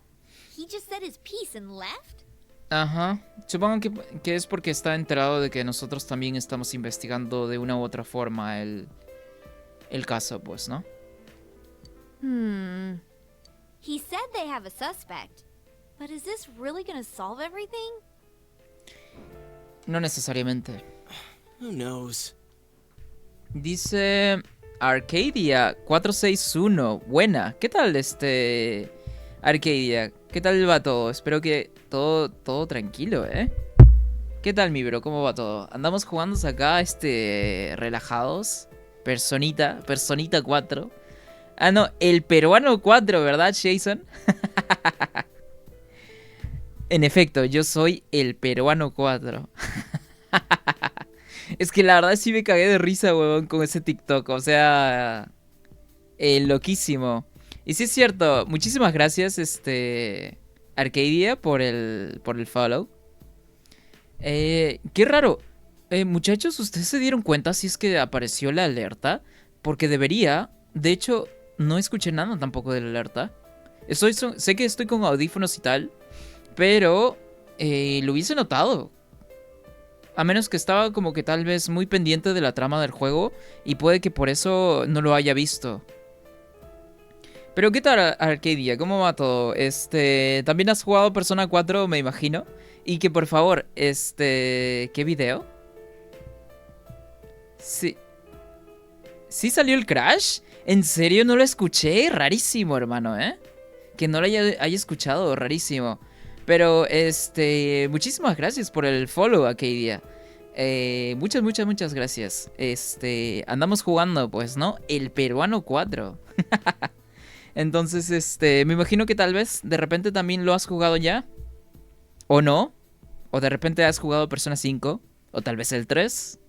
He just said his piece and left? Ajá, supongo que es porque está enterado de que nosotros también estamos investigando de una u otra forma el caso, pues, ¿no? He said they have a suspect, but is this really gonna solve everything? No necesariamente. Who knows? Dice Arcadia 461. Buena. ¿Qué tal Arcadia? ¿Qué tal va todo? Espero que todo tranquilo, ¿eh? ¿Qué tal, mi bro? ¿Cómo va todo? Andamos jugando acá, relajados. Personita 4. Ah, no, el peruano 4, ¿verdad, Jason? En efecto, yo soy el peruano 4. Es que la verdad sí me cagué de risa, huevón, con ese TikTok. O sea, loquísimo. Y sí es cierto, muchísimas gracias, Arcadia, por el follow. Qué raro. Muchachos, ¿ustedes se dieron cuenta si es que apareció la alerta? Porque debería. De hecho, no escuché nada tampoco de la alerta. Sé que estoy con audífonos y tal, pero lo hubiese notado. A menos que estaba como que tal vez muy pendiente de la trama del juego y puede que por eso no lo haya visto. Pero ¿qué tal, Arcadia? ¿Cómo va todo? También has jugado Persona 4, me imagino. Y que por favor, ¿qué video? Sí. ¿Sí salió el Crash? ¿En serio no lo escuché? Rarísimo, hermano, ¿eh? Que no lo haya escuchado, rarísimo. Pero, muchísimas gracias por el follow, Arcadia. Muchas gracias. Andamos jugando, pues, ¿no? El peruano 4. Entonces, me imagino que tal vez de repente también lo has jugado ya. ¿O no? O de repente has jugado Persona 5. O tal vez el 3.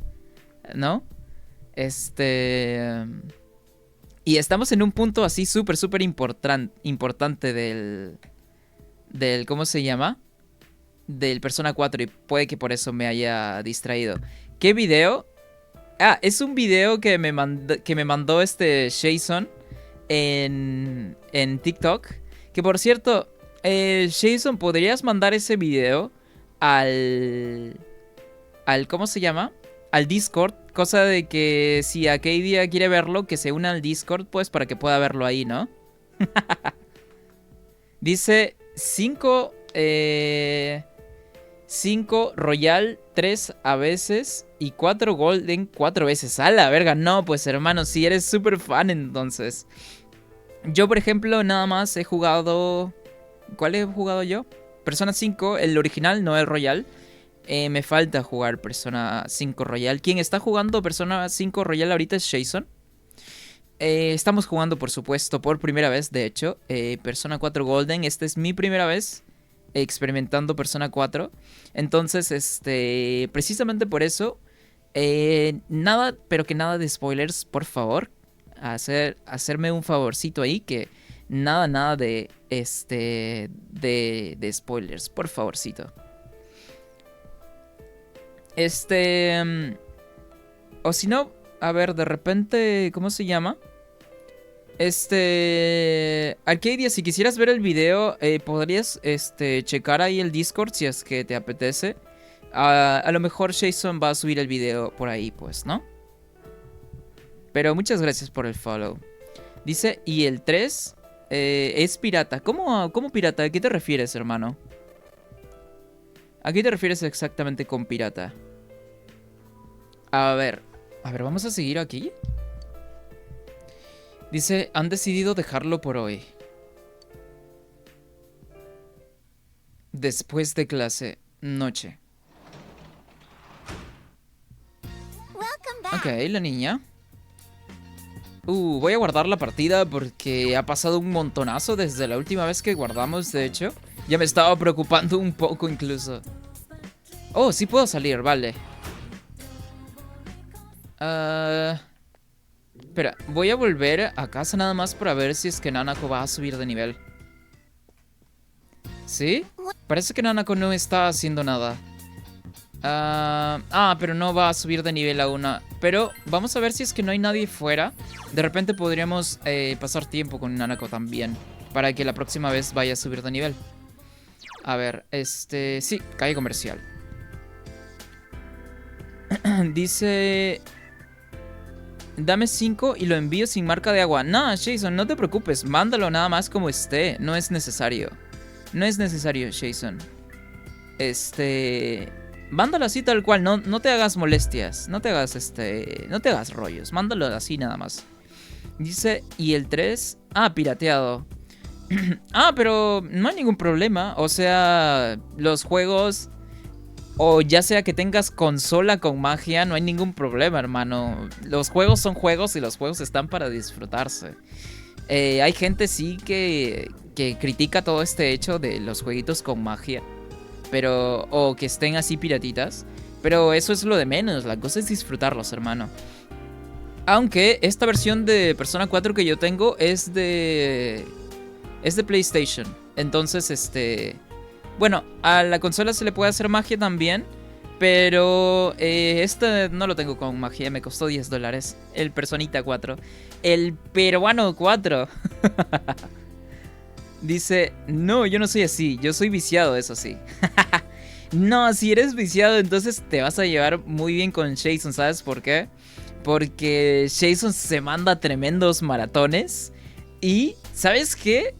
¿No? Y estamos en un punto así súper importante del... ¿Cómo se llama? Del Persona 4 y puede que por eso me haya distraído. ¿Qué video? Ah, es un video que me mandó Jason en TikTok. Que por cierto, Jason, ¿podrías mandar ese video al ¿cómo se llama? Al Discord. Cosa de que si Arcadia quiere verlo, que se una al Discord, pues para que pueda verlo ahí, ¿no? Dice 5 Royal 3 a veces y 4 Golden 4 veces. ¡A la verga! No, pues hermano, si eres súper fan entonces. Yo, por ejemplo, nada más he jugado... ¿Cuál he jugado yo? Persona 5, el original, no el Royal. Me falta jugar Persona 5 Royal. Quien está jugando Persona 5 Royal ahorita es Jason. Estamos jugando, por supuesto, por primera vez, de hecho, Persona 4 Golden. Esta es mi primera vez experimentando Persona 4. Entonces, precisamente por eso, nada, pero que nada de spoilers, por favor. Hacerme un favorcito ahí, que nada de spoilers, por favorcito. O si no, a ver, de repente, ¿cómo se llama? Arcadia, si quisieras ver el video, podrías, checar ahí el Discord si es que te apetece. A lo mejor Jason va a subir el video por ahí, pues, ¿no? Pero muchas gracias por el follow. Dice, y el 3 es pirata. ¿Cómo pirata? ¿A qué te refieres, hermano? ¿A qué te refieres exactamente con pirata? A ver, vamos a seguir aquí. Dice, han decidido dejarlo por hoy. Después de clase, noche. Ok, la niña. Voy a guardar la partida porque ha pasado un montonazo desde la última vez que guardamos, de hecho. Ya me estaba preocupando un poco incluso. Oh, sí puedo salir, vale. Espera, voy a volver a casa nada más para ver si es que Nanako va a subir de nivel. ¿Sí? Parece que Nanako no está haciendo nada. Pero no va a subir de nivel aún. Pero vamos a ver si es que no hay nadie fuera. De repente podríamos pasar tiempo con Nanako también, para que la próxima vez vaya a subir de nivel. A ver, sí, calle comercial. Dice... Dame 5 y lo envío sin marca de agua. No, Jason, no te preocupes. Mándalo nada más como esté. No es necesario. No es necesario, Jason. Mándalo así tal cual. No te hagas molestias. No te hagas rollos. Mándalo así nada más. Dice, y el 3... pirateado. Pero no hay ningún problema. O sea, los juegos... O ya sea que tengas consola con magia, no hay ningún problema, hermano. Los juegos son juegos y los juegos están para disfrutarse. Hay gente sí que critica todo este hecho de los jueguitos con magia. O que estén así piratitas. Pero eso es lo de menos, la cosa es disfrutarlos, hermano. Aunque esta versión de Persona 4 que yo tengo es de PlayStation. Entonces, bueno, a la consola se le puede hacer magia también, pero no lo tengo con magia, me costó $10. El Personita 4. El peruano 4. Dice, no, yo no soy así, yo soy viciado, eso sí. No, si eres viciado, entonces te vas a llevar muy bien con Jason, ¿sabes por qué? Porque Jason se manda tremendos maratones. Y, ¿sabes qué?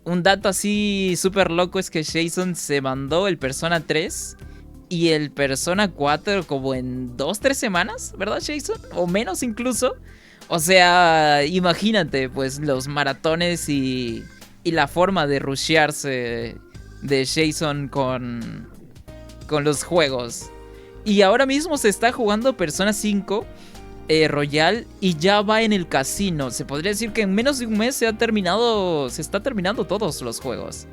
Un dato así súper loco es que Jason se mandó el Persona 3 y el Persona 4 como en 2-3 semanas, ¿verdad, Jason? O menos incluso. O sea, imagínate, pues, los maratones y la forma de rushearse de Jason con los juegos. Y ahora mismo se está jugando Persona 5 Royal y ya va en el casino. Se podría decir que en menos de un mes se está terminando todos los juegos.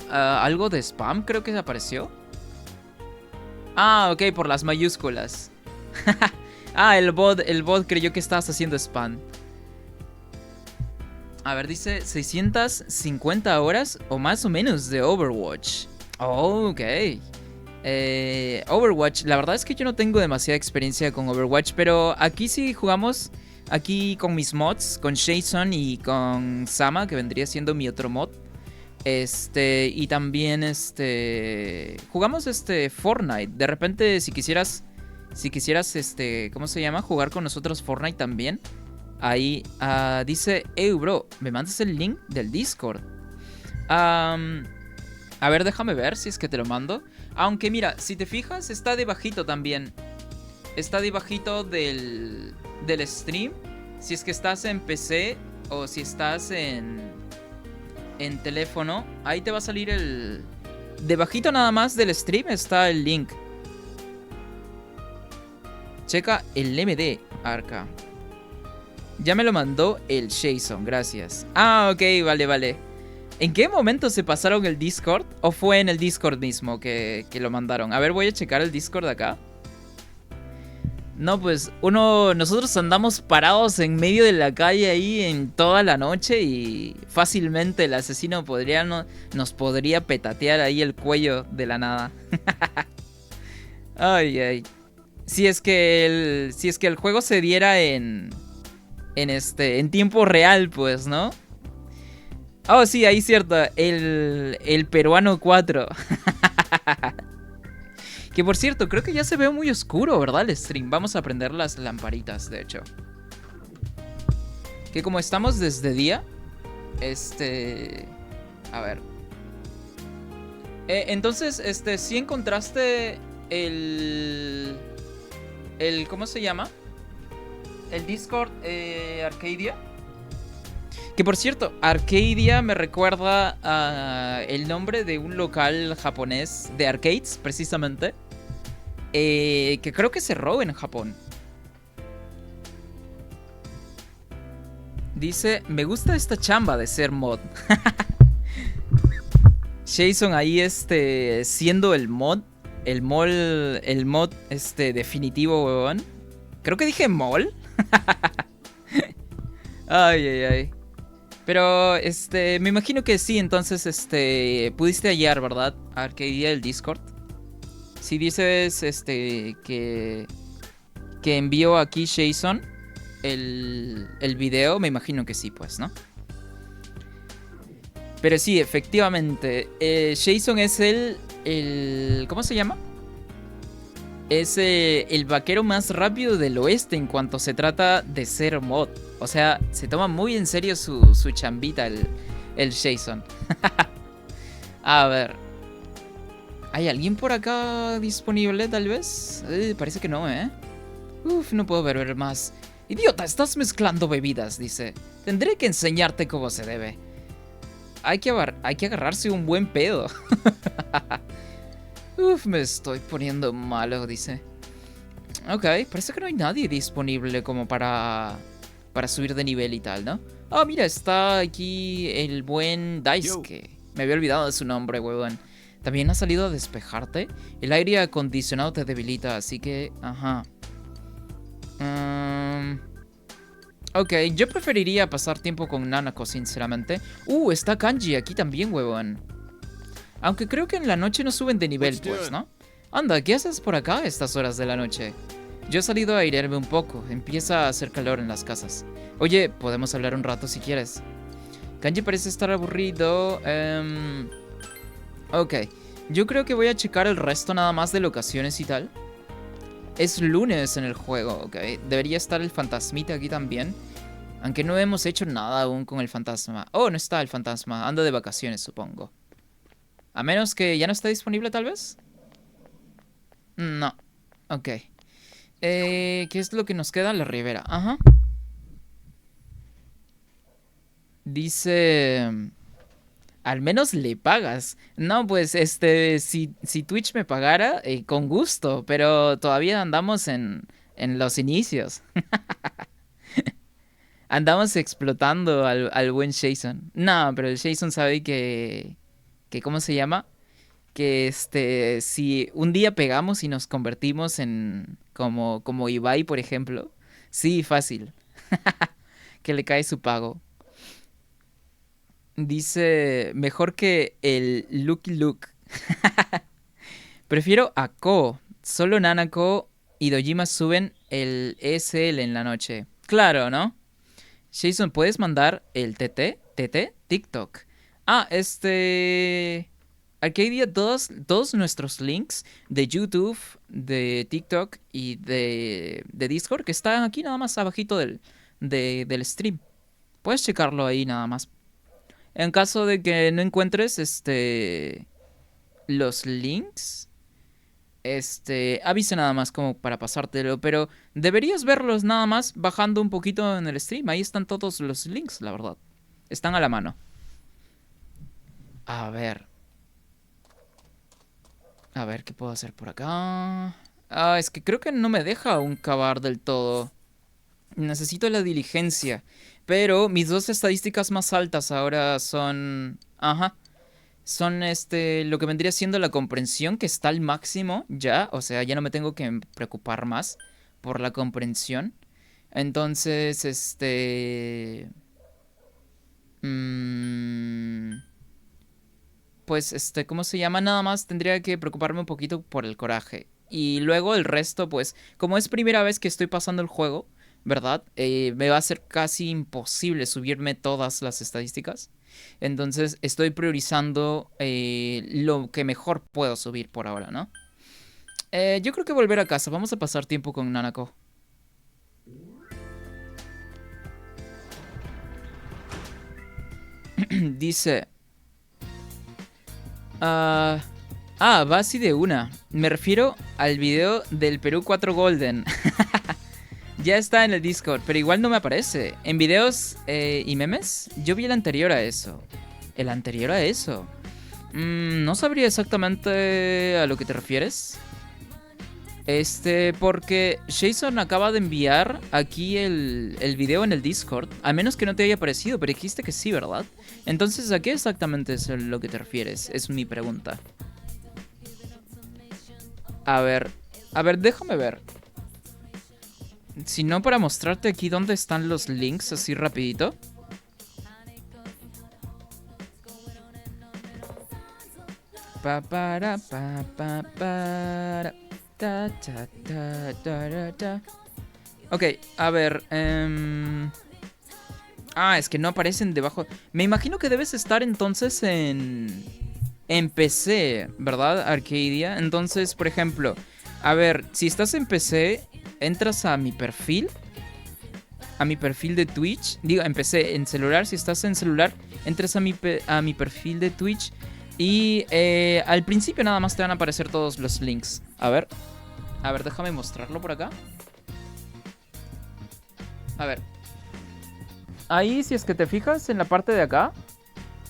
Algo de spam creo que apareció. Ok, por las mayúsculas. El bot creyó que estabas haciendo spam. A ver, dice 650 horas o más o menos de Overwatch. Ok. Overwatch, la verdad es que yo no tengo demasiada experiencia con Overwatch, pero aquí sí jugamos, aquí con mis mods, con Jason y con Sama, que vendría siendo mi otro mod. Y también jugamos Fortnite. De repente si quisieras ¿cómo se llama? Jugar con nosotros Fortnite también. Ahí dice, bro, ¿me mandas el link del Discord? A ver, déjame ver si es que te lo mando. Aunque mira, si te fijas, está debajito también. Está debajito del stream. Si es que estás en PC o si estás en teléfono, ahí te va a salir el... Debajito nada más del stream está el link. Checa el MD, Arca. Ya me lo mandó el Jason, gracias. Ok, vale. ¿En qué momento se pasaron el Discord? ¿O fue en el Discord mismo que lo mandaron? A ver, voy a checar el Discord acá. No, pues nosotros andamos parados en medio de la calle ahí en toda la noche y fácilmente el asesino nos podría petatear ahí el cuello de la nada. Ay. Si es que el juego se diera en tiempo real, pues, ¿no? Oh, sí, ahí cierto. El peruano 4. Que por cierto, creo que ya se ve muy oscuro, ¿verdad? El stream. Vamos a prender las lamparitas, de hecho. Que como estamos desde día. A ver. Entonces, ¿sí encontraste ¿cómo se llama? El Discord Arcadia. Que por cierto, Arcadia me recuerda a el nombre de un local japonés de arcades, precisamente. Que creo que cerró en Japón. Dice, me gusta esta chamba de ser mod. Jason ahí siendo el mod. El mod definitivo, weón. Creo que dije mol. Ay, ay, ay. Pero, me imagino que sí, entonces, pudiste hallar, ¿verdad? Arcadia, el Discord. Si dices, que envió aquí Jason el video, me imagino que sí, pues, ¿no? Pero sí, efectivamente, Jason es ¿cómo se llama? Es el vaquero más rápido del oeste en cuanto se trata de ser mod. O sea, se toma muy en serio su chambita el Jason. A ver. ¿Hay alguien por acá disponible, tal vez? Parece que no, ¿eh? Uf, no puedo beber más. Idiota, estás mezclando bebidas, dice. Tendré que enseñarte cómo se debe. Hay que agarrarse un buen pedo. Uf, me estoy poniendo malo, dice. Ok, parece que no hay nadie disponible como para subir de nivel y tal, ¿no? Ah, mira, está aquí el buen Daisuke. Me había olvidado de su nombre, huevón. También ha salido a despejarte. El aire acondicionado te debilita, así que... Ajá. Ok, yo preferiría pasar tiempo con Nanako, sinceramente. Está Kanji aquí también, huevón. Aunque creo que en la noche no suben de nivel, pues, ¿no? Anda, ¿qué haces por acá a estas horas de la noche? Yo he salido a airearme un poco. Empieza a hacer calor en las casas. Oye, podemos hablar un rato si quieres. Kanji parece estar aburrido. Ok, yo creo que voy a checar el resto nada más de locaciones y tal. Es lunes en el juego, ok. Debería estar el fantasmita aquí también. Aunque no hemos hecho nada aún con el fantasma. Oh, no está el fantasma. Anda de vacaciones, supongo. A menos que ya no está disponible, tal vez. No. Ok. ¿Qué es lo que nos queda? La ribera. Ajá. Dice... Al menos le pagas. No, pues, si Twitch me pagara, con gusto. Pero todavía andamos en los inicios. Andamos explotando al buen Jason. No, pero el Jason sabe que ¿cómo se llama? Que si un día pegamos y nos convertimos en como Ibai, por ejemplo. Sí, fácil. Que le cae su pago. Dice, mejor que el Lucky Luke. Prefiero a Ko. Solo Nanako y Dojima suben el ESL en la noche. Claro, ¿no? Jason, ¿puedes mandar el TT? TikTok. Arcadia, todos nuestros links de YouTube, de TikTok y de Discord, que están aquí nada más abajito del stream. Puedes checarlo ahí nada más. En caso de que no encuentres los links, avisa nada más como para pasártelo, pero deberías verlos nada más bajando un poquito en el stream. Ahí están todos los links, la verdad. Están a la mano. A ver, ¿qué puedo hacer por acá? Es que creo que no me deja aún cavar del todo. Necesito la diligencia. Pero mis dos estadísticas más altas ahora son... Ajá. Son lo que vendría siendo la comprensión, que está al máximo ya. O sea, ya no me tengo que preocupar más por la comprensión. Entonces, pues, ¿cómo se llama? Nada más tendría que preocuparme un poquito por el coraje. Y luego el resto, pues, como es primera vez que estoy pasando el juego, ¿verdad? Me va a ser casi imposible subirme todas las estadísticas. Entonces estoy priorizando lo que mejor puedo subir por ahora, ¿no? Yo creo que volver a casa. Vamos a pasar tiempo con Nanako. Dice... va así de una. Me refiero al video del Perú 4 Golden. Ya está en el Discord, pero igual no me aparece. En videos y memes, yo vi el anterior a eso. ¿El anterior a eso? No sabría exactamente a lo que te refieres. Porque Jason acaba de enviar aquí el video en el Discord. A menos que no te haya aparecido, pero dijiste que sí, ¿verdad? Entonces, ¿a qué exactamente es lo que te refieres? Es mi pregunta. A ver, déjame ver. Si no, para mostrarte aquí dónde están los links así rapidito. Ok, a ver. Es que no aparecen debajo. Me imagino que debes estar entonces en PC, ¿verdad? Arcadia. Entonces, por ejemplo, a ver, si estás en PC, entras a mi perfil. A mi perfil de Twitch. Digo, en PC, en celular. Si estás en celular, entras a mi perfil de Twitch. Y al principio nada más te van a aparecer todos los links. A ver, déjame mostrarlo por acá. A ver. Ahí, si es que te fijas en la parte de acá,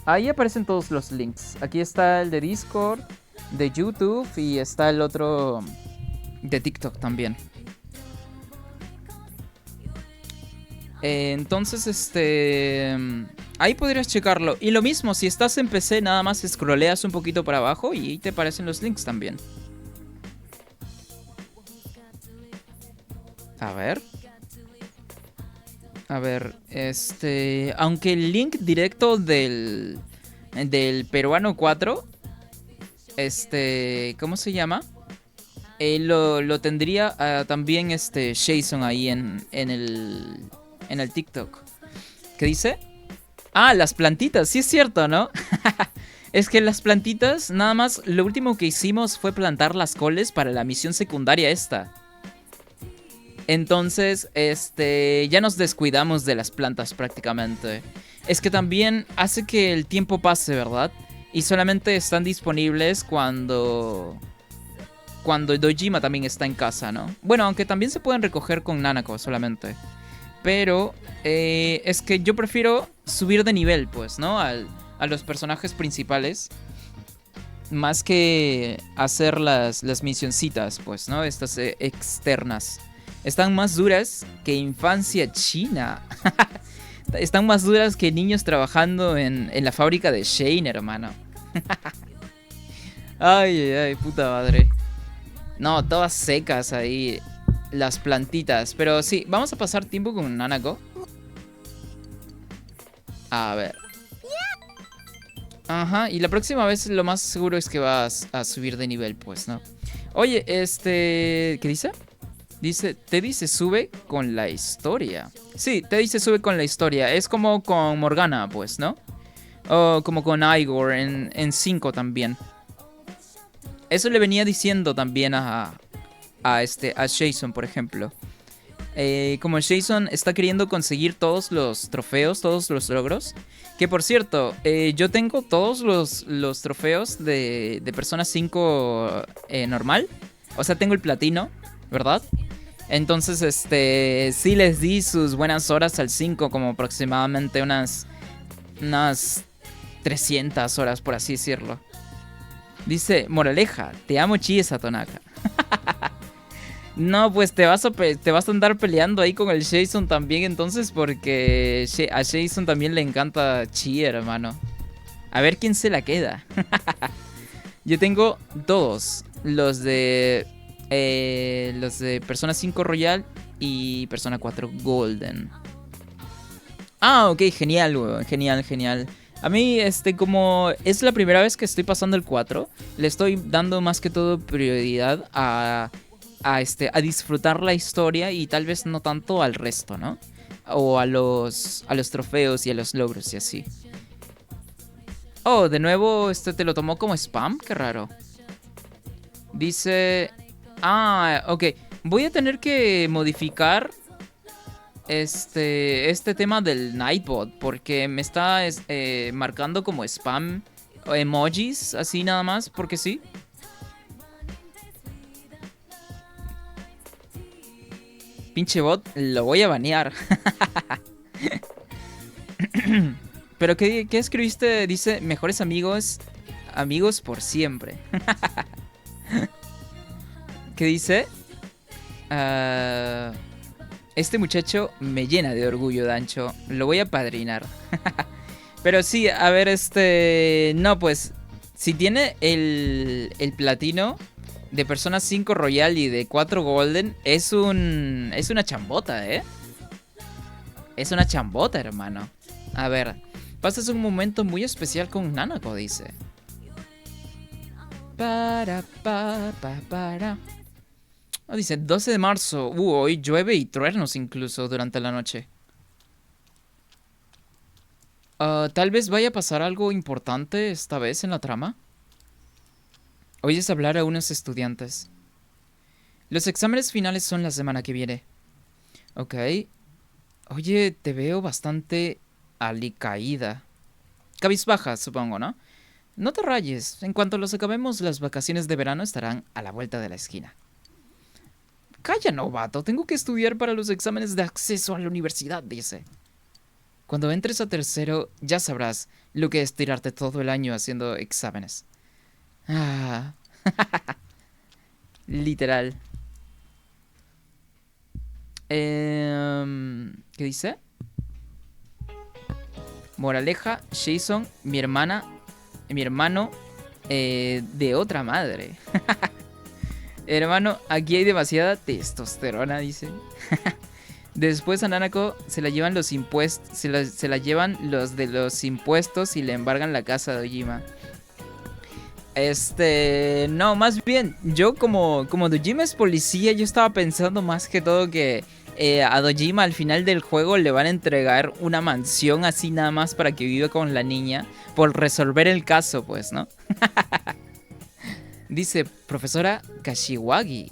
ahí aparecen todos los links. Aquí está el de Discord, de YouTube y está el otro de TikTok también. Entonces, ahí podrías checarlo. Y lo mismo, si estás en PC, nada más scrolleas un poquito para abajo y ahí te aparecen los links también. A ver, aunque el link directo del peruano 4, ¿cómo se llama? Lo tendría también Jason ahí en el TikTok. ¿Qué dice? Las plantitas, sí es cierto, ¿no? Es que las plantitas, nada más, lo último que hicimos fue plantar las coles para la misión secundaria esta. Entonces, ya nos descuidamos de las plantas prácticamente. Es que también hace que el tiempo pase, ¿verdad? Y solamente están disponibles cuando Dojima también está en casa, ¿no? Bueno, aunque también se pueden recoger con Nanako solamente. Pero es que yo prefiero subir de nivel, pues, ¿no? A los personajes principales. Más que hacer las misioncitas, pues, ¿no? Estas externas. Están más duras que infancia china. Están más duras que niños trabajando en la fábrica de Shane, hermano. Ay, puta madre. No, todas secas ahí. Las plantitas. Pero sí, vamos a pasar tiempo con Nanako. A ver. Ajá, y la próxima vez lo más seguro es que vas a subir de nivel, pues, ¿no? Oye, ¿qué dice? Te dice sube con la historia. Sí, te dice sube con la historia. Es como con Morgana, pues, ¿no? O como con Igor en 5 también. Eso le venía diciendo también a Jason, por ejemplo. Como Jason está queriendo conseguir todos los trofeos, todos los logros. Que por cierto, yo tengo todos los trofeos de Persona 5 normal. O sea, tengo el platino, ¿verdad? Entonces, sí les di sus buenas horas al 5, como aproximadamente unas 300 horas, por así decirlo. Dice, moraleja, te amo Chie Satonaka. No, pues te vas a andar peleando ahí con el Jason también entonces, porque a Jason también le encanta Chie, hermano. A ver quién se la queda. Yo tengo todos, los de Persona 5 Royal y Persona 4 Golden. Ok, genial, weón, genial. A mí, como es la primera vez que estoy pasando el 4, le estoy dando más que todo prioridad a disfrutar la historia y tal vez no tanto al resto, ¿no? O a los trofeos y a los logros y así. Oh, de nuevo, te lo tomó como spam, qué raro. Dice... Ah, ok. Voy a tener que modificar este tema del Nightbot, porque me está marcando como spam emojis, así nada más, porque sí. Pinche bot, lo voy a banear. Pero ¿qué escribiste? Dice, mejores amigos por siempre. ¿Qué dice? Este muchacho me llena de orgullo, Dancho. Lo voy a padrinar. Pero sí, a ver, no, pues, si tiene el platino de Persona 5 Royal y de 4 Golden, es una chambota, ¿eh? Es una chambota, hermano. A ver, pasas un momento muy especial con Nanako, dice. Para. Oh, dice, 12 de marzo. Hoy llueve y truenos incluso durante la noche. Tal vez vaya a pasar algo importante esta vez en la trama. Oyes hablar a unos estudiantes. Los exámenes finales son la semana que viene. Ok. Oye, te veo bastante alicaída. Cabizbaja, supongo, ¿no? No te rayes. En cuanto los acabemos, las vacaciones de verano estarán a la vuelta de la esquina. Calla, novato. Tengo que estudiar para los exámenes de acceso a la universidad, dice. Cuando entres a tercero, ya sabrás lo que es tirarte todo el año haciendo exámenes. Ah. Literal. ¿Qué dice? Moraleja, Jason, mi hermano, de otra madre. Hermano, aquí hay demasiada testosterona, dice. Después a Nanako se la llevan los impuestos. Se la llevan los de los impuestos y le embargan la casa de Dojima. No, más bien, yo como Dojima es policía, yo estaba pensando más que todo que a Dojima al final del juego le van a entregar una mansión así nada más para que viva con la niña por resolver el caso, pues, ¿no? Dice, profesora Kashiwagi,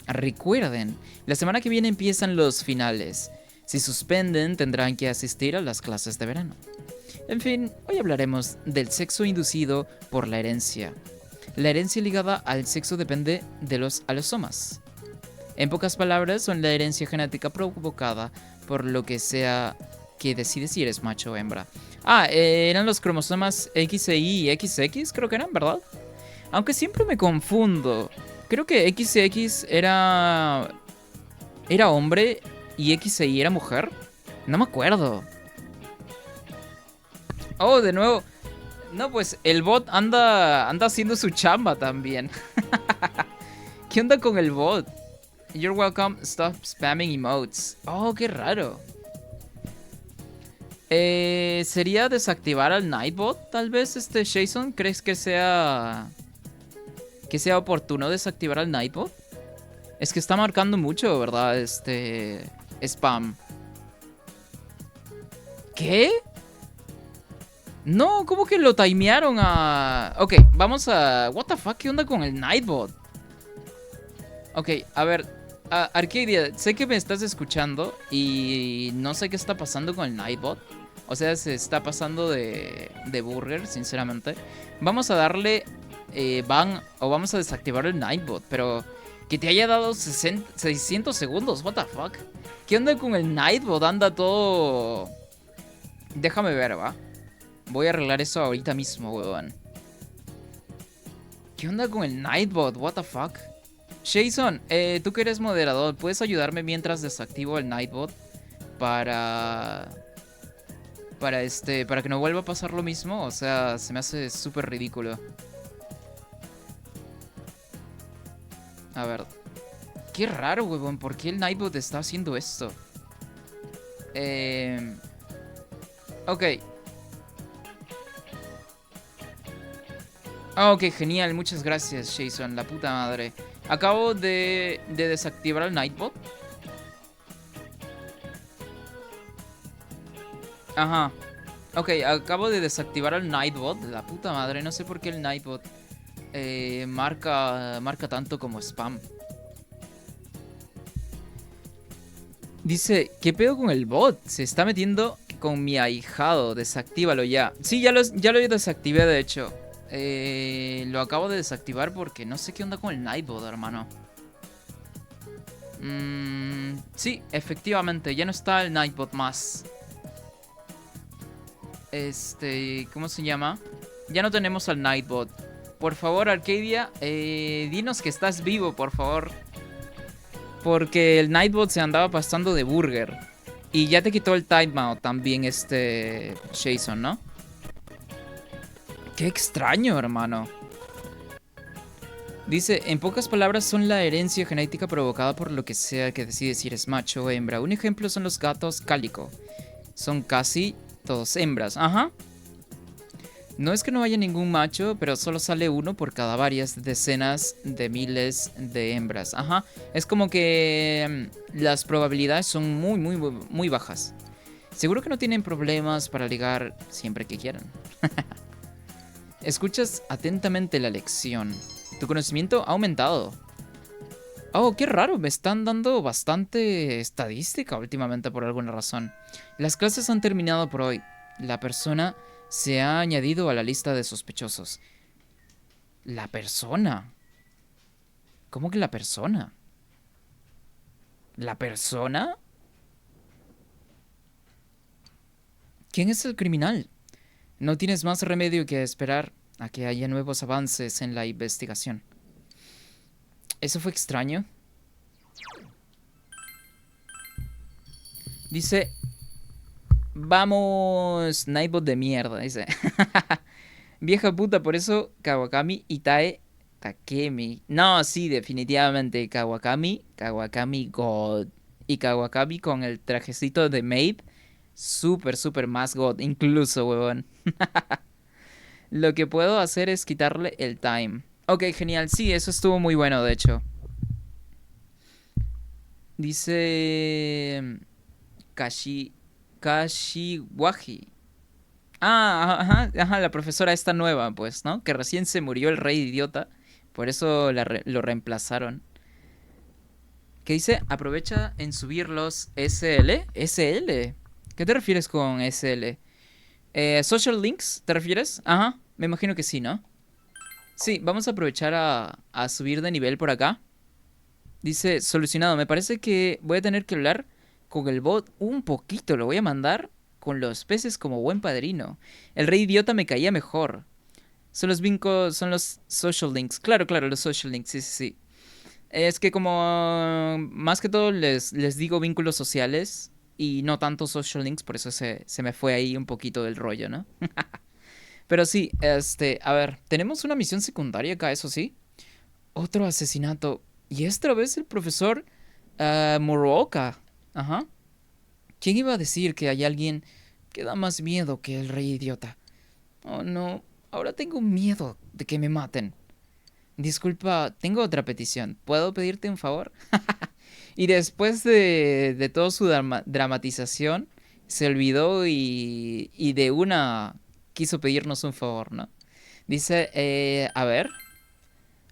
recuerden, la semana que viene empiezan los finales. Si suspenden, tendrán que asistir a las clases de verano. En fin, hoy hablaremos del sexo inducido por la herencia. La herencia ligada al sexo depende de los alosomas. En pocas palabras, son la herencia genética provocada por lo que sea que decide si eres macho o hembra. Eran los cromosomas XY y XX, creo que eran, ¿verdad? Aunque siempre me confundo. Creo que XX era hombre y XY era mujer. No me acuerdo. Oh, de nuevo. No, pues el bot anda haciendo su chamba también. ¿Qué onda con el bot? You're welcome, stop spamming emotes. Oh, qué raro. ¿Sería desactivar al Nightbot? Tal vez, Jason, ¿crees que sea oportuno desactivar al Nightbot? Es que está marcando mucho, ¿verdad? Spam. ¿Qué? No, ¿cómo que lo timearon a...? Ok, vamos a... What the fuck, ¿qué onda con el Nightbot? Ok, a ver, Arcadia, sé que me estás escuchando y no sé qué está pasando con el Nightbot. O sea, se está pasando de burger, sinceramente. Vamos a darle ban o vamos a desactivar el Nightbot, pero que te haya dado 600 segundos, what the fuck. ¿Qué onda con el Nightbot? Anda todo... Déjame ver, va. Voy a arreglar eso ahorita mismo, weón. ¿Qué onda con el Nightbot? What the fuck. Jason, tú que eres moderador, ¿puedes ayudarme mientras desactivo el Nightbot? Para que no vuelva a pasar lo mismo. O sea, se me hace súper ridículo. A ver. Qué raro, huevón. ¿Por qué el Nightbot está haciendo esto? Ok. Ah, ok, genial. Muchas gracias, Jason. La puta madre. Acabo de desactivar el Nightbot. Ajá. Ok, acabo de desactivar el Nightbot. La puta madre. No sé por qué el Nightbot marca tanto como spam. Dice, ¿qué pedo con el bot? Se está metiendo con mi ahijado. Desactívalo ya. Sí, ya lo desactivé, de hecho. Lo acabo de desactivar porque no sé qué onda con el Nightbot, hermano. Sí, efectivamente, ya no está el Nightbot más. ¿Cómo se llama? Ya no tenemos al Nightbot. Por favor, Arcadia, dinos que estás vivo, por favor. Porque el Nightbot se andaba pasando de burger. Y ya te quitó el timeout también Jason, ¿no? Qué extraño, hermano. Dice, en pocas palabras son la herencia genética provocada por lo que sea que decides si eres macho o hembra. Un ejemplo son los gatos cálico. Son casi todos hembras. Ajá. No es que no haya ningún macho, pero solo sale uno por cada varias decenas de miles de hembras. Ajá. Es como que las probabilidades son muy, muy, muy bajas. Seguro que no tienen problemas para ligar siempre que quieran. Escuchas atentamente la lección. Tu conocimiento ha aumentado. Oh, qué raro. Me están dando bastante estadística últimamente por alguna razón. Las clases han terminado por hoy. La persona se ha añadido a la lista de sospechosos. ¿La persona? ¿Cómo que la persona? ¿La persona? ¿Quién es el criminal? No tienes más remedio que esperar a que haya nuevos avances en la investigación. ¿Eso fue extraño? Dice... Vamos, Nightbot de mierda, dice. Vieja puta, por eso Kawakami Itae Takemi. No, sí, definitivamente. Kawakami God. Y Kawakami con el trajecito de Maid. Súper, súper más God. Incluso, huevón. Lo que puedo hacer es quitarle el time. Ok, genial. Sí, eso estuvo muy bueno, de hecho. Dice... Kashiwagi. Ah, ajá, la profesora esta nueva, pues, ¿no? Que recién se murió el rey idiota. Por eso lo reemplazaron. ¿Qué dice? Aprovecha en subir los SL. ¿SL? ¿Qué te refieres con SL? ¿Social links? ¿Te refieres? Ajá, me imagino que sí, ¿no? Sí, vamos a aprovechar a subir de nivel por acá. Dice, solucionado. Me parece que voy a tener que hablar con el bot un poquito. Lo voy a mandar con los peces como buen padrino. El rey idiota me caía mejor. Son los social links. Claro, los social links, sí. Es que como más que todo les digo vínculos sociales y no tanto social links, por eso se me fue ahí un poquito del rollo, ¿no? Pero sí, a ver, tenemos una misión secundaria acá, eso sí. Otro asesinato. Y esta vez el profesor Muraoka. Ajá. ¿Quién iba a decir que hay alguien que da más miedo que el rey idiota? Oh, no. Ahora tengo miedo de que me maten. Disculpa, tengo otra petición. ¿Puedo pedirte un favor? Y después de toda su dramatización, se olvidó y de una quiso pedirnos un favor, ¿no? Dice, a ver.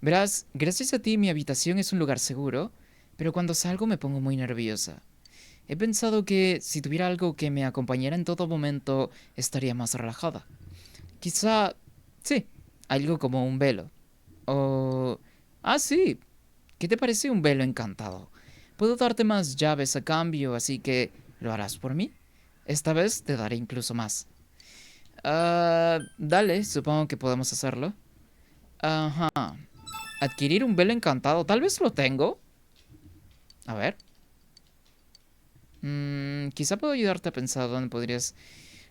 Verás, gracias a ti mi habitación es un lugar seguro, pero cuando salgo me pongo muy nerviosa. He pensado que si tuviera algo que me acompañara en todo momento, estaría más relajada. Quizá, sí, algo como un velo. O... Ah, sí. ¿Qué te parece un velo encantado? Puedo darte más llaves a cambio, así que ¿lo harás por mí? Esta vez te daré incluso más. Dale, supongo que podemos hacerlo. Ajá. Adquirir un velo encantado. Tal vez lo tengo. A ver. Quizá puedo ayudarte a pensar dónde podrías...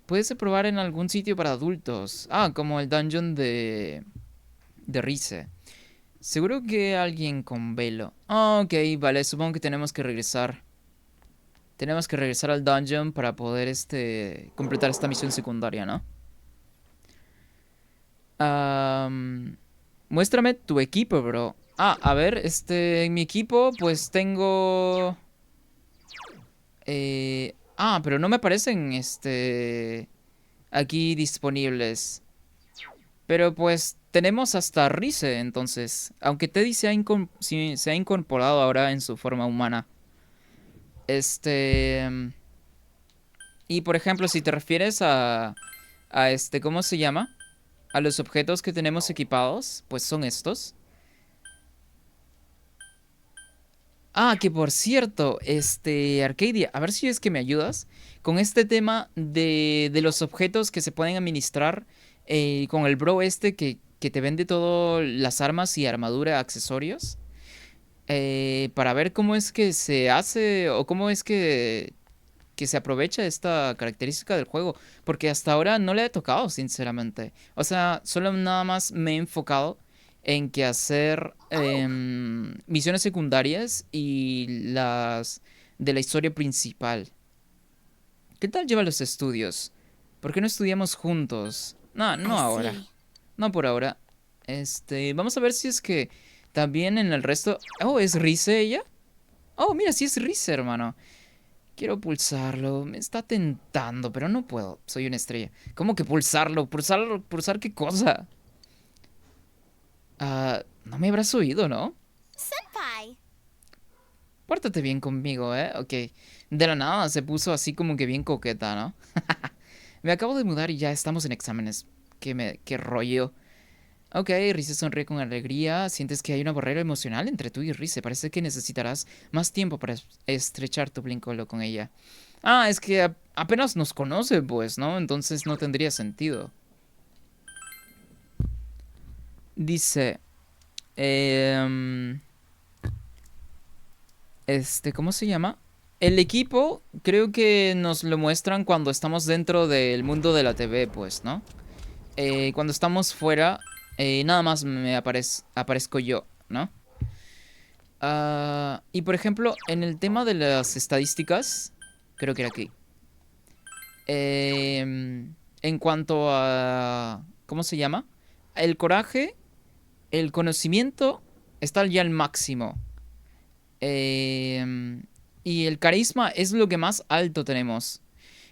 Puedes probar en algún sitio para adultos. Ah, como el dungeon de Rize. Seguro que alguien con velo. Ok, vale, supongo que tenemos que regresar. Tenemos que regresar al dungeon para poder completar esta misión secundaria, ¿no? Muéstrame tu equipo, bro. Ah, a ver, en mi equipo pues tengo... pero no me aparecen, aquí disponibles. Pero pues tenemos hasta Rize, entonces. Aunque Teddy se ha incorporado ahora en su forma humana. Y por ejemplo, si te refieres a ¿cómo se llama? A los objetos que tenemos equipados, pues son estos. Ah, que por cierto, Arcadia, a ver si es que me ayudas con este tema de los objetos que se pueden administrar con el bro que te vende todas las armas y armadura, accesorios. Para ver cómo es que se hace o cómo es que se aprovecha esta característica del juego. Porque hasta ahora no le he tocado, sinceramente. O sea, solo nada más me he enfocado en que hacer misiones secundarias y las de la historia principal. ¿Qué tal lleva los estudios? ¿Por qué no estudiamos juntos? No ahora. No por ahora. Vamos a ver si es que también en el resto... Oh, ¿es Rize ella? Oh, mira, sí es Rize, hermano. Quiero pulsarlo. Me está tentando, pero no puedo. Soy una estrella. ¿Cómo que pulsarlo? ¿Pulsar qué cosa? No me habrás oído, ¿no? Senpai. Pórtate bien conmigo, ¿eh? Ok. De la nada se puso así como que bien coqueta, ¿no? Me acabo de mudar y ya estamos en exámenes. Qué rollo. Ok, Rize sonríe con alegría. Sientes que hay una barrera emocional entre tú y Rize. Parece que necesitarás más tiempo para estrechar tu vínculo con ella. Ah, es que apenas nos conoce, pues, ¿no? Entonces no tendría sentido. Dice... ¿cómo se llama? El equipo creo que nos lo muestran cuando estamos dentro del mundo de la TV, pues, ¿no? Cuando estamos fuera, nada más me aparezco yo, ¿no? Y por ejemplo, en el tema de las estadísticas, creo que era aquí. En cuanto a... ¿Cómo se llama? El coraje, el conocimiento está ya al máximo. Y el carisma es lo que más alto tenemos.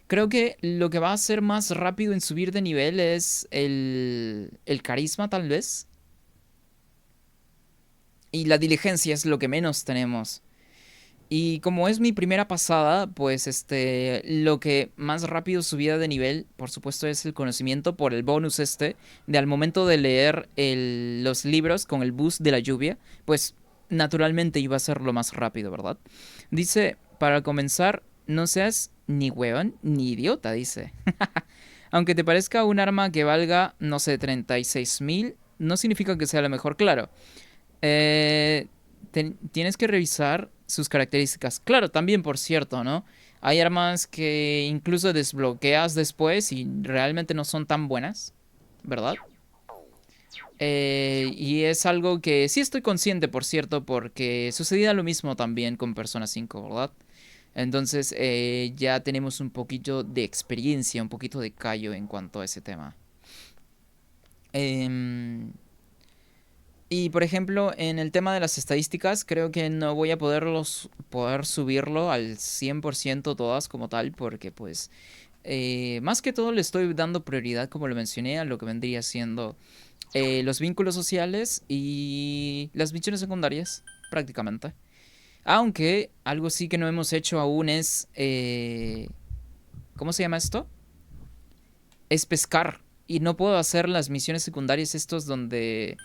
Creo que lo que va a ser más rápido en subir de nivel es el carisma, tal vez. Y la diligencia es lo que menos tenemos. Y como es mi primera pasada, pues lo que más rápido subida de nivel, por supuesto, es el conocimiento por el bonus de al momento de leer los libros con el boost de la lluvia, pues naturalmente iba a ser lo más rápido, ¿verdad? Dice, para comenzar, no seas ni huevón ni idiota, dice. Aunque te parezca un arma que valga, no sé, 36.000, no significa que sea la mejor, claro. Tienes que revisar sus características. Claro, también, por cierto, ¿no? Hay armas que incluso desbloqueas después y realmente no son tan buenas, ¿verdad? Y es algo que sí estoy consciente, por cierto, porque sucedía lo mismo también con Persona 5, ¿verdad? Entonces ya tenemos un poquito de experiencia, un poquito de callo en cuanto a ese tema. Y por ejemplo, en el tema de las estadísticas, creo que no voy a poder subirlo al 100% todas como tal, porque pues más que todo le estoy dando prioridad, como lo mencioné, a lo que vendría siendo los vínculos sociales y las misiones secundarias, prácticamente. Aunque algo sí que no hemos hecho aún es... ¿cómo se llama esto? Es pescar. Y no puedo hacer las misiones secundarias estos donde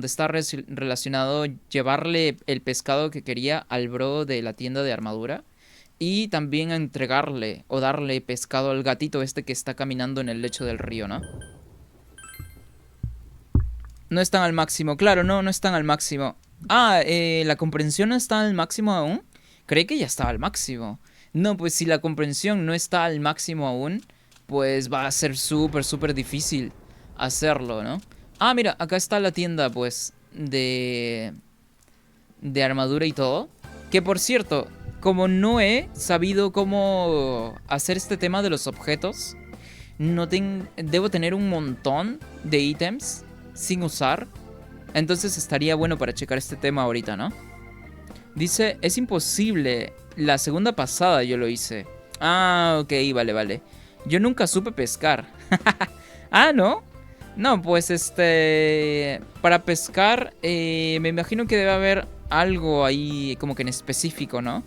está relacionado llevarle el pescado que quería al bro de la tienda de armadura. Y también entregarle o darle pescado al gatito que está caminando en el lecho del río, ¿no? No están al máximo. Claro, no están al máximo. ¿La comprensión no está al máximo aún? Creí que ya estaba al máximo. No, pues si la comprensión no está al máximo aún, pues va a ser súper difícil hacerlo, ¿no? Mira, acá está la tienda, pues, de armadura y todo. Que por cierto, como no he sabido cómo hacer este tema de los objetos, debo tener un montón de ítems sin usar. Entonces estaría bueno para checar este tema ahorita, ¿no? Dice, es imposible. La segunda pasada yo lo hice. Ah, ok, vale. Yo nunca supe pescar. Ah, ¿no? No, pues para pescar, me imagino que debe haber algo ahí como que en específico, ¿no?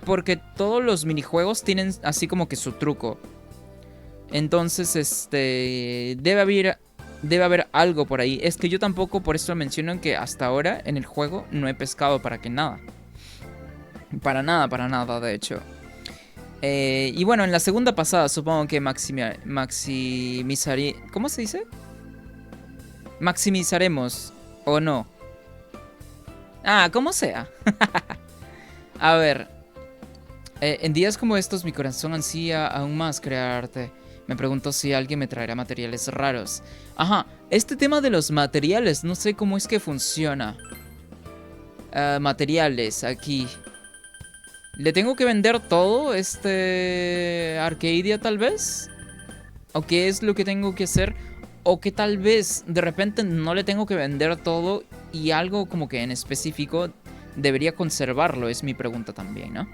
Porque todos los minijuegos tienen así como que su truco. Entonces, debe haber algo por ahí. Es que yo tampoco, por eso menciono que hasta ahora en el juego no he pescado para que nada. Para nada, de hecho. Y bueno, en la segunda pasada supongo que maximizaré... ¿Cómo se dice? Maximizaremos, ¿o no? Ah, como sea. A ver. En días como estos mi corazón ansía aún más crear arte. Me pregunto si alguien me traerá materiales raros. Ajá, este tema de los materiales, no sé cómo es que funciona. Materiales, aquí. ¿Le tengo que vender todo Arcadia tal vez? ¿O qué es lo que tengo que hacer? O que tal vez de repente no le tengo que vender todo y algo como que en específico debería conservarlo, es mi pregunta también, ¿no?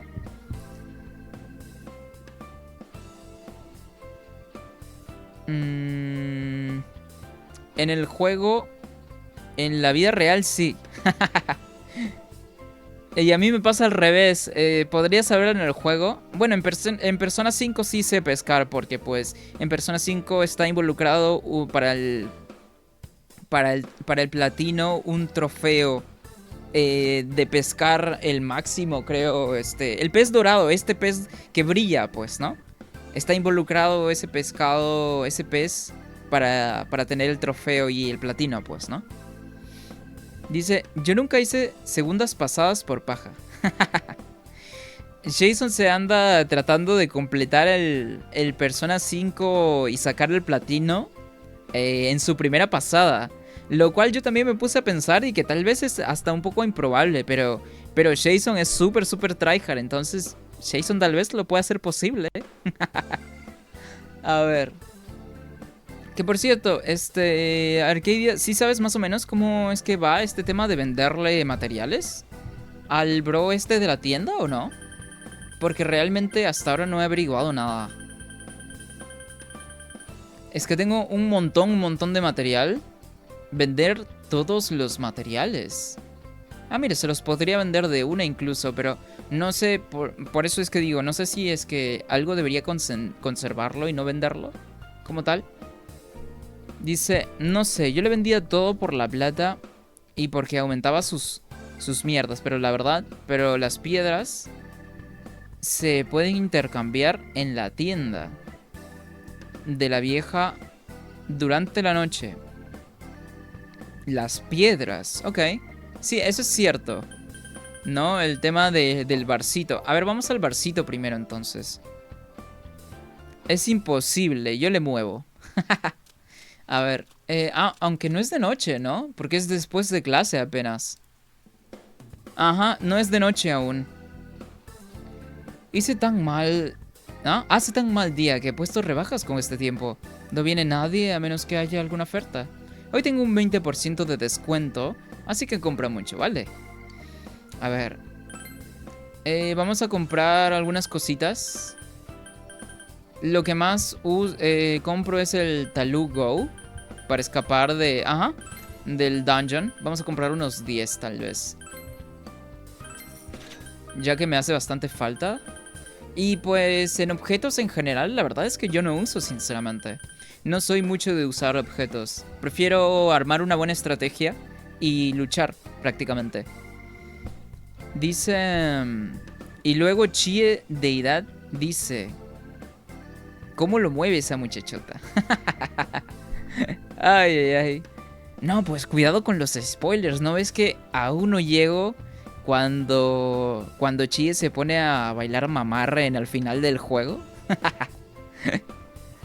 En el juego, en la vida real sí. Y a mí me pasa al revés. ¿Podría saber en el juego? Bueno, en Persona 5 sí sé pescar. Porque pues en Persona 5 está involucrado para el platino un trofeo de pescar el máximo, creo. El pez dorado, este pez que brilla, pues, ¿no? Está involucrado ese pescado, ese pez para tener el trofeo y el platino, pues, ¿no? Dice, yo nunca hice segundas pasadas por paja. Jason se anda tratando de completar el Persona 5 y sacar el platino en su primera pasada. Lo cual yo también me puse a pensar y que tal vez es hasta un poco improbable, pero Jason es súper tryhard, entonces Jason tal vez lo pueda hacer posible. A ver. Que por cierto, Arcadia, ¿sí sabes más o menos cómo es que va este tema de venderle materiales al bro de la tienda o no? Porque realmente hasta ahora no he averiguado nada. Es que tengo un montón de material. Vender todos los materiales. Ah, mire, se los podría vender de una incluso, pero no sé, por eso es que digo, no sé si es que algo debería conservarlo y no venderlo como tal. Dice, no sé, yo le vendía todo por la plata y porque aumentaba sus mierdas, pero la verdad, las piedras se pueden intercambiar en la tienda de la vieja durante la noche. Las piedras, ok. Sí, eso es cierto. No, el tema del barcito. A ver, vamos al barcito primero entonces. Es imposible, yo le muevo. A ver, aunque no es de noche, ¿no? Porque es después de clase apenas. Ajá, no es de noche aún. Hice tan mal... ¿no? Hace tan mal día que he puesto rebajas con este tiempo. No viene nadie a menos que haya alguna oferta. Hoy tengo un 20% de descuento, así que compra mucho, ¿vale? A ver. Vamos a comprar algunas cositas. Lo que más compro es el Taloo Go. Para escapar del dungeon. Vamos a comprar unos 10 tal vez. Ya que me hace bastante falta. Y pues en objetos en general, la verdad es que yo no uso sinceramente. No soy mucho de usar objetos. Prefiero armar una buena estrategia y luchar prácticamente. Dice... Y luego Chie Deidad dice... ¿Cómo lo mueve esa muchachota? Ay. No, pues cuidado con los spoilers. ¿No ves que aún no llego cuando Chie se pone a bailar mamarre en el final del juego?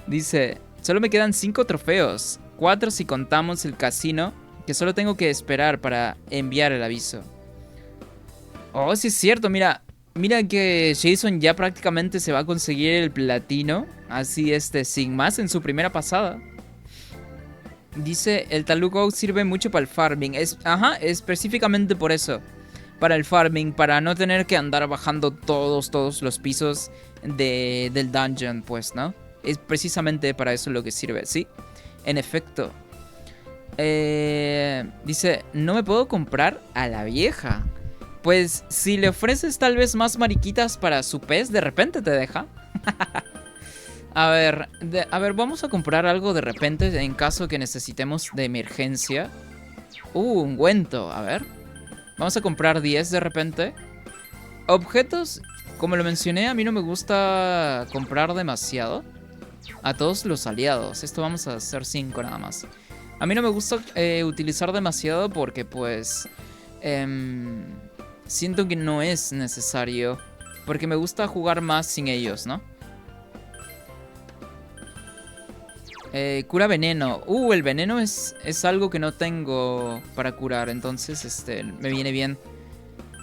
Dice... Solo me quedan 5 trofeos. 4 si contamos el casino, que solo tengo que esperar para enviar el aviso. Oh, sí es cierto, mira que Jason ya prácticamente se va a conseguir el platino. Así sin más en su primera pasada. Dice, el Talugo sirve mucho para el farming. Ajá, específicamente por eso. Para el farming, para no tener que andar bajando todos los pisos del dungeon, pues, ¿no? Es precisamente para eso lo que sirve, ¿sí? En efecto. Dice, no me puedo comprar a la vieja. Pues, si le ofreces tal vez más mariquitas para su pez, de repente te deja. A ver, vamos a comprar algo de repente en caso que necesitemos de emergencia. Ungüento, a ver. Vamos a comprar 10 de repente. Objetos, como lo mencioné, a mí no me gusta comprar demasiado. A todos los aliados. Esto vamos a hacer 5 nada más. A mí no me gusta utilizar demasiado porque pues... siento que no es necesario. Porque me gusta jugar más sin ellos, ¿no? Cura veneno. El veneno es algo que no tengo para curar. Entonces, me viene bien.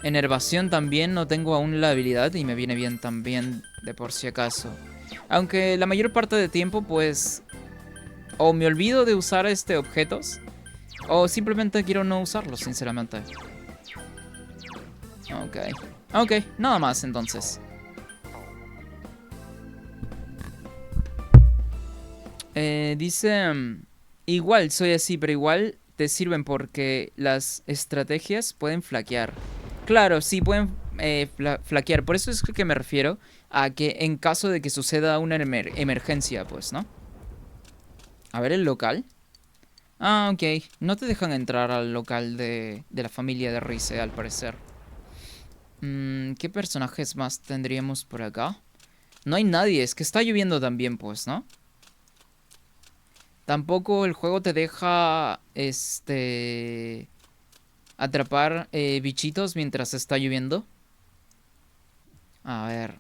Enervación también no tengo aún la habilidad y me viene bien también, de por si acaso. Aunque la mayor parte de tiempo, pues... O me olvido de usar objetos. O simplemente quiero no usarlos, sinceramente. Ok, nada más entonces. Dice, igual soy así, pero igual te sirven porque las estrategias pueden flaquear. Claro, sí, pueden flaquear. Por eso es que me refiero a que en caso de que suceda una emergencia, pues, ¿no? A ver el local. Ok. No te dejan entrar al local de la familia de Rize, al parecer. ¿Qué personajes más tendríamos por acá? No hay nadie, es que está lloviendo también, pues, ¿no? Tampoco el juego te deja, atrapar bichitos mientras está lloviendo. A ver.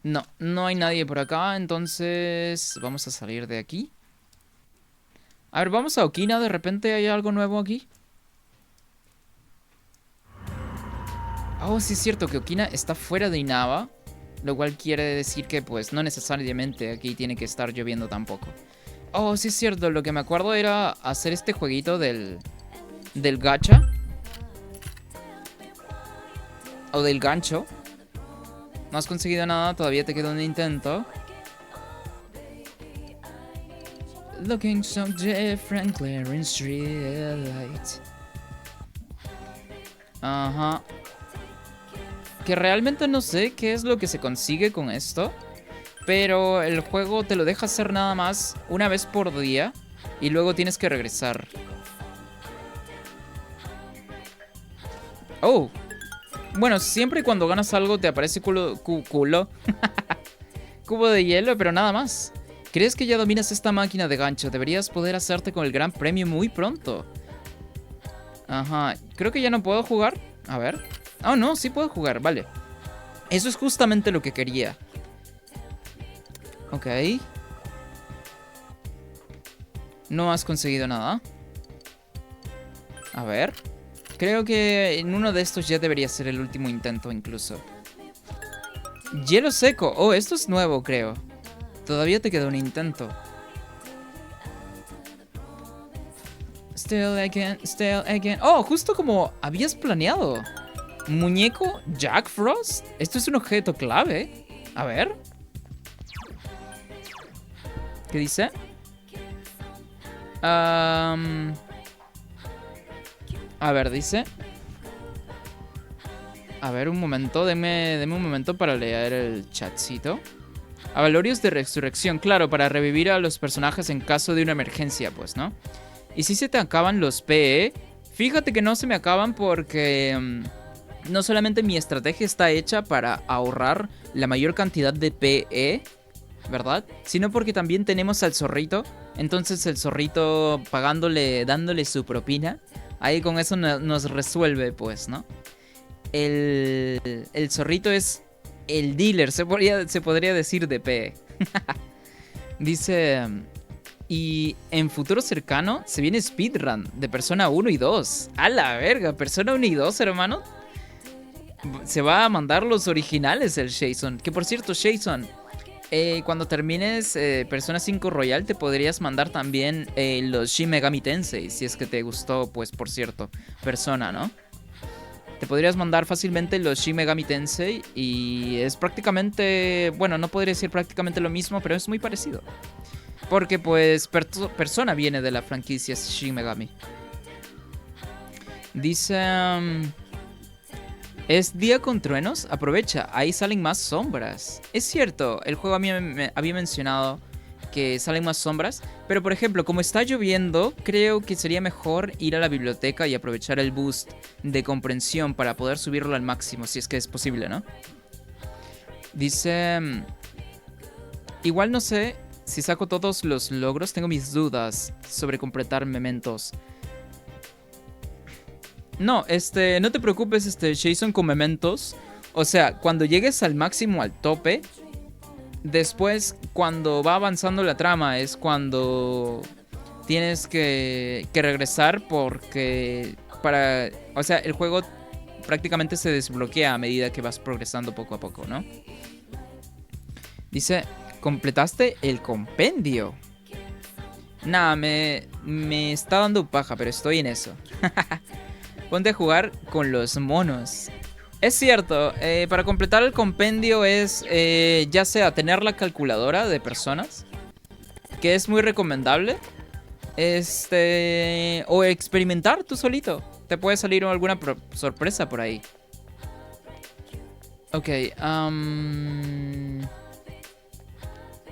No hay nadie por acá, entonces vamos a salir de aquí. A ver, vamos a Okina, de repente hay algo nuevo aquí. Oh, sí es cierto que Okina está fuera de Inaba. Lo cual quiere decir que, pues, no necesariamente aquí tiene que estar lloviendo tampoco. Oh, sí es cierto. Lo que me acuerdo era hacer este jueguito del gacha. O del gancho. No has conseguido nada. Todavía te queda un intento. Looking so different, clearing street light. Ajá. Que realmente no sé qué es lo que se consigue con esto. Pero el juego te lo deja hacer nada más una vez por día. Y luego tienes que regresar. Oh. Bueno, siempre y cuando ganas algo te aparece culo. Cubo de hielo, pero nada más. ¿Crees que ya dominas esta máquina de gancho? Deberías poder hacerte con el gran premio muy pronto. Ajá. Creo que ya no puedo jugar. A ver. Oh, no, sí puedo jugar, vale. Eso es justamente lo que quería. Ok. No has conseguido nada. A ver. Creo que en uno de estos ya debería ser el último intento incluso. Hielo seco. Oh, esto es nuevo, creo. Todavía te queda un intento. Still again. Oh, justo como habías planeado. Muñeco Jack Frost. Esto es un objeto clave. A ver. ¿Qué dice? A ver, dice. A ver, un momento. Deme un momento para leer el chatcito. Avalorios de resurrección. Claro, para revivir a los personajes en caso de una emergencia, pues, ¿no? Y si se te acaban los PE. Fíjate que no se me acaban porque... no solamente mi estrategia está hecha para ahorrar la mayor cantidad de PE, ¿verdad? Sino porque también tenemos al zorrito. Entonces el zorrito dándole su propina. Ahí con eso nos resuelve, pues, ¿no? El zorrito es el dealer, se podría decir de PE. Dice... Y en futuro cercano se viene speedrun de Persona 1 y 2. ¡A la verga! Persona 1 y 2, hermano. Se va a mandar los originales el Jason. Que por cierto, Jason, cuando termines Persona 5 Royal te podrías mandar también los Shin Megami Tensei, si es que te gustó, pues por cierto, Persona, ¿no? Te podrías mandar fácilmente los Shin Megami Tensei y es prácticamente, bueno, no podría decir prácticamente lo mismo, pero es muy parecido. Porque pues Persona viene de la franquicia Shin Megami. Dice... ¿es día con truenos? Aprovecha, ahí salen más sombras. Es cierto, el juego a mí me había mencionado que salen más sombras, pero por ejemplo, como está lloviendo, creo que sería mejor ir a la biblioteca y aprovechar el boost de comprensión para poder subirlo al máximo, si es que es posible, ¿no? Dice... igual no sé si saco todos los logros, tengo mis dudas sobre completar mementos. No, no te preocupes, Jason, con mementos. O sea, cuando llegues al máximo, al tope, después, cuando va avanzando la trama, es cuando tienes que regresar porque o sea, el juego prácticamente se desbloquea a medida que vas progresando poco a poco, ¿no? Dice, completaste el compendio. Nah, me está dando paja, pero estoy en eso. Ponte a jugar con los monos. Es cierto, para completar el compendio es ya sea tener la calculadora de personas, que es muy recomendable, o experimentar tú solito. Te puede salir alguna sorpresa por ahí. Ok,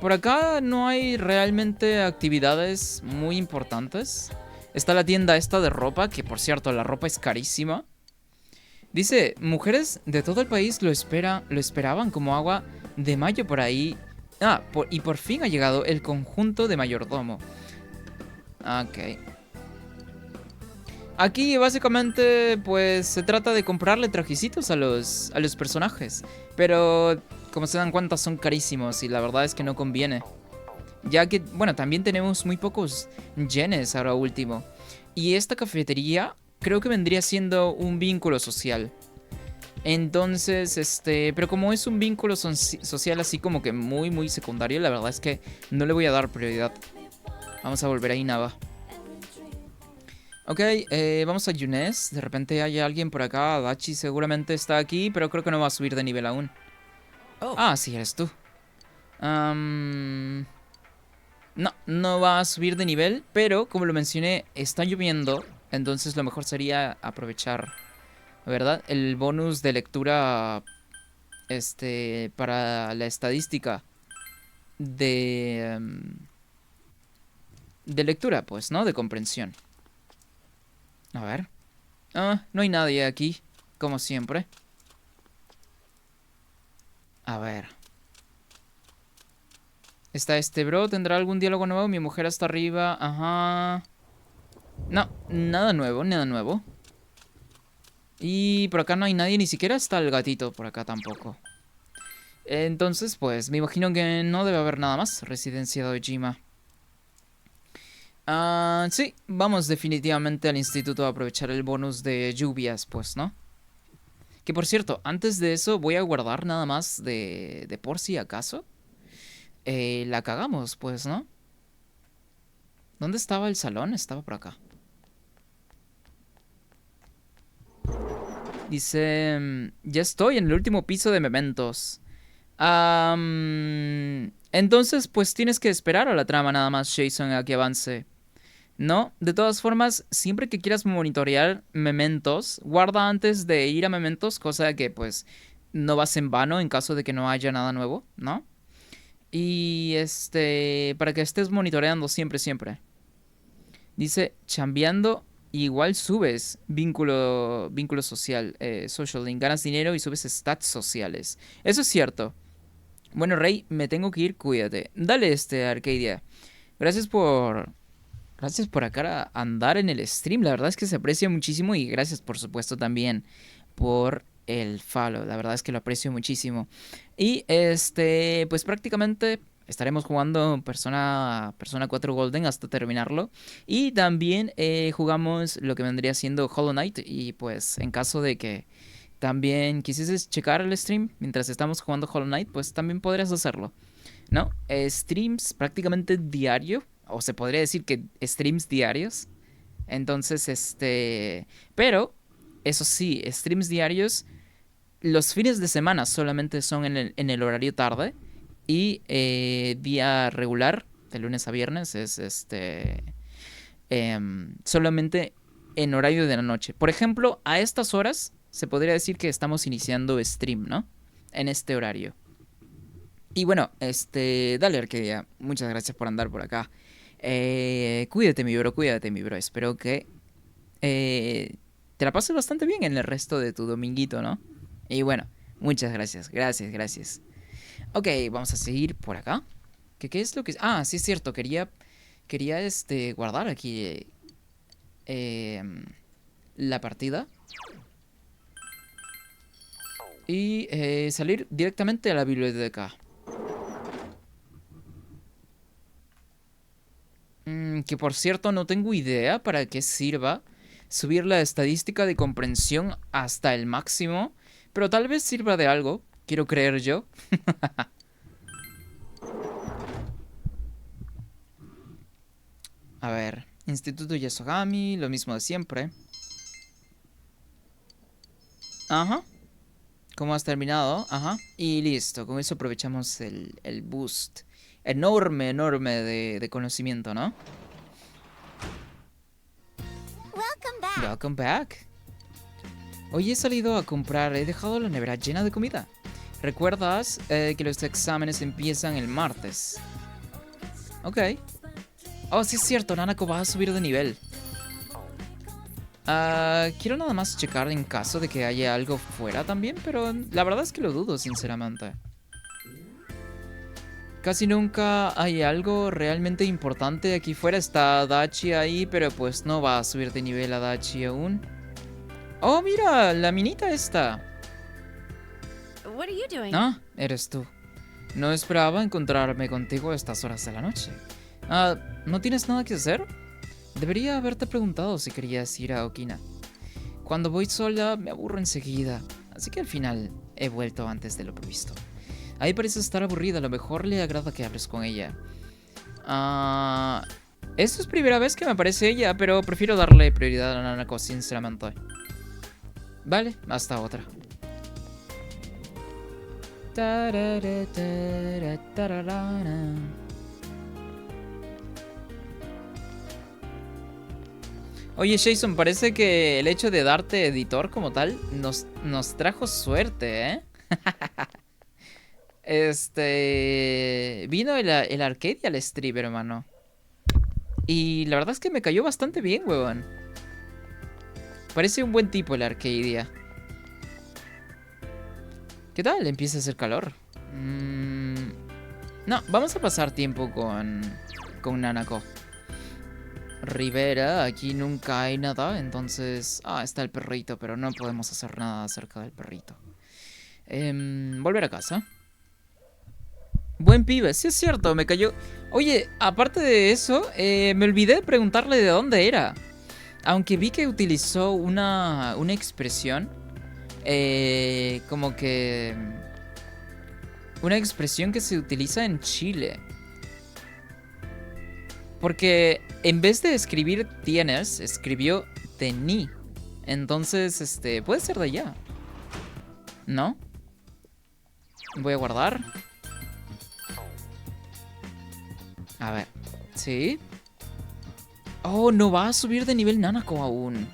por acá no hay realmente actividades muy importantes. Está la tienda esta de ropa, que por cierto, la ropa es carísima. Dice, mujeres de todo el país lo esperaban como agua de mayo por ahí. Y por fin ha llegado el conjunto de mayordomo. Ok. Aquí básicamente pues se trata de comprarle trajecitos a los personajes. Pero como se dan cuenta son carísimos y la verdad es que no conviene. Ya que, bueno, también tenemos muy pocos yenes ahora último. Y esta cafetería creo que vendría siendo un vínculo social. Entonces, pero como es un vínculo social así como que muy, muy secundario, la verdad es que no le voy a dar prioridad. Vamos a volver a Inaba. Ok, vamos a Yunes. De repente hay alguien por acá. Dachi seguramente está aquí, pero creo que no va a subir de nivel aún. Ah, sí, eres tú. No, no va a subir de nivel, pero como lo mencioné, está lloviendo, entonces lo mejor sería aprovechar, ¿verdad? El bonus de lectura, para la estadística de lectura, pues, ¿no? De comprensión. A ver. No hay nadie aquí, como siempre. A ver. Está bro, ¿tendrá algún diálogo nuevo? Mi mujer hasta arriba, ajá. No, nada nuevo, nada nuevo. Y por acá no hay nadie, ni siquiera está el gatito por acá tampoco. Entonces, pues, me imagino que no debe haber nada más. Residencia de Ojima. Sí, vamos definitivamente al instituto a aprovechar el bonus de lluvias, pues, ¿no? Que por cierto, antes de eso voy a guardar nada más de por si acaso. La cagamos, pues, ¿no? ¿Dónde estaba el salón? Estaba por acá. Dice... ya estoy en el último piso de mementos. Entonces, pues tienes que esperar a la trama nada más, Jason, a que avance. ¿No? De todas formas, siempre que quieras monitorear mementos, guarda antes de ir a mementos, cosa que, pues, no vas en vano en caso de que no haya nada nuevo, ¿no? Y para que estés monitoreando siempre, siempre. Dice, chambeando, igual subes vínculo social, social link, ganas dinero y subes stats sociales. Eso es cierto. Bueno, Rey, me tengo que ir, cuídate. Dale, Arcadia. Gracias por acá andar en el stream. La verdad es que se aprecia muchísimo y gracias, por supuesto, también por el follow. La verdad es que lo aprecio muchísimo. Y pues prácticamente estaremos jugando Persona 4 Golden hasta terminarlo. Y también jugamos lo que vendría siendo Hollow Knight. Y pues en caso de que también quisieses checar el stream mientras estamos jugando Hollow Knight, pues también podrías hacerlo. ¿no? Streams prácticamente diario, o se podría decir que streams diarios. Entonces, pero, eso sí, streams diarios, los fines de semana solamente son en el horario tarde. Y día regular, de lunes a viernes, es solamente en horario de la noche. Por ejemplo, a estas horas se podría decir que estamos iniciando stream, ¿no? En este horario. Y bueno, dale, Arcadia, muchas gracias por andar por acá. Cuídate, mi bro. Espero que te la pases bastante bien en el resto de tu dominguito, ¿no? Y bueno, muchas gracias. Ok, vamos a seguir por acá. ¿Qué es lo que...? Ah, sí es cierto, quería guardar aquí la partida. Y salir directamente a la biblioteca. Que por cierto no tengo idea para qué sirva subir la estadística de comprensión hasta el máximo. Pero tal vez sirva de algo, quiero creer yo. A ver, Instituto Yasogami, lo mismo de siempre. Ajá. ¿Cómo has terminado? Ajá. Y listo, con eso aprovechamos el boost enorme de conocimiento, ¿no? Welcome back. Hoy he salido a comprar, he dejado la nevera llena de comida. ¿Recuerdas que los exámenes empiezan el martes? Ok. Oh, sí es cierto, Nanako va a subir de nivel. Quiero nada más checar en caso de que haya algo fuera también, pero la verdad es que lo dudo, sinceramente. Casi nunca hay algo realmente importante aquí fuera. Está Adachi ahí, pero pues no va a subir de nivel Adachi aún. Oh, mira, la minita esta. Ah, eres tú. No esperaba encontrarme contigo a estas horas de la noche. ¿No tienes nada que hacer? Debería haberte preguntado si querías ir a Okina. Cuando voy sola me aburro enseguida, así que al final he vuelto antes de lo previsto. Ahí parece estar aburrida, a lo mejor le agrada que hables con ella. Esto es primera vez que me aparece ella, pero prefiero darle prioridad a Nanako, sinceramente. Vale, hasta otra. Oye, Jason, parece que el hecho de darte editor como tal nos trajo suerte, ¿eh? Vino el Arcadia al stream, hermano. Y la verdad es que me cayó bastante bien, huevón. Parece un buen tipo el Arcadia. ¿Qué tal? Empieza a hacer calor. No, vamos a pasar tiempo con Nanako. Rivera, aquí nunca hay nada, entonces... está el perrito, pero no podemos hacer nada acerca del perrito. Volver a casa. Buen pibe, sí es cierto, me cayó... Oye, aparte de eso, me olvidé de preguntarle de dónde era. Aunque vi que utilizó una expresión... como que... Una expresión que se utiliza en Chile. Porque en vez de escribir tienes, escribió tení. Entonces, puede ser de allá. ¿No? Voy a guardar. A ver. ¿Sí? Oh, no va a subir de nivel Nanako aún.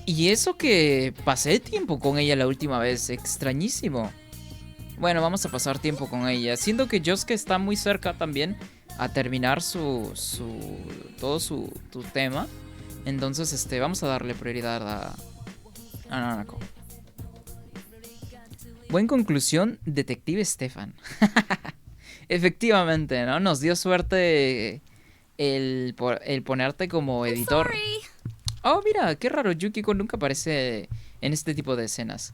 Y eso que pasé tiempo con ella la última vez. Extrañísimo. Bueno, vamos a pasar tiempo con ella. Siendo que Yosuke está muy cerca también a terminar todo su tema. Entonces, vamos a darle prioridad a Nanako. Buena conclusión, Detective Stefan. Efectivamente, ¿no? Nos dio suerte el ponerte como editor. Oh, mira, qué raro. Yukiko nunca aparece en este tipo de escenas.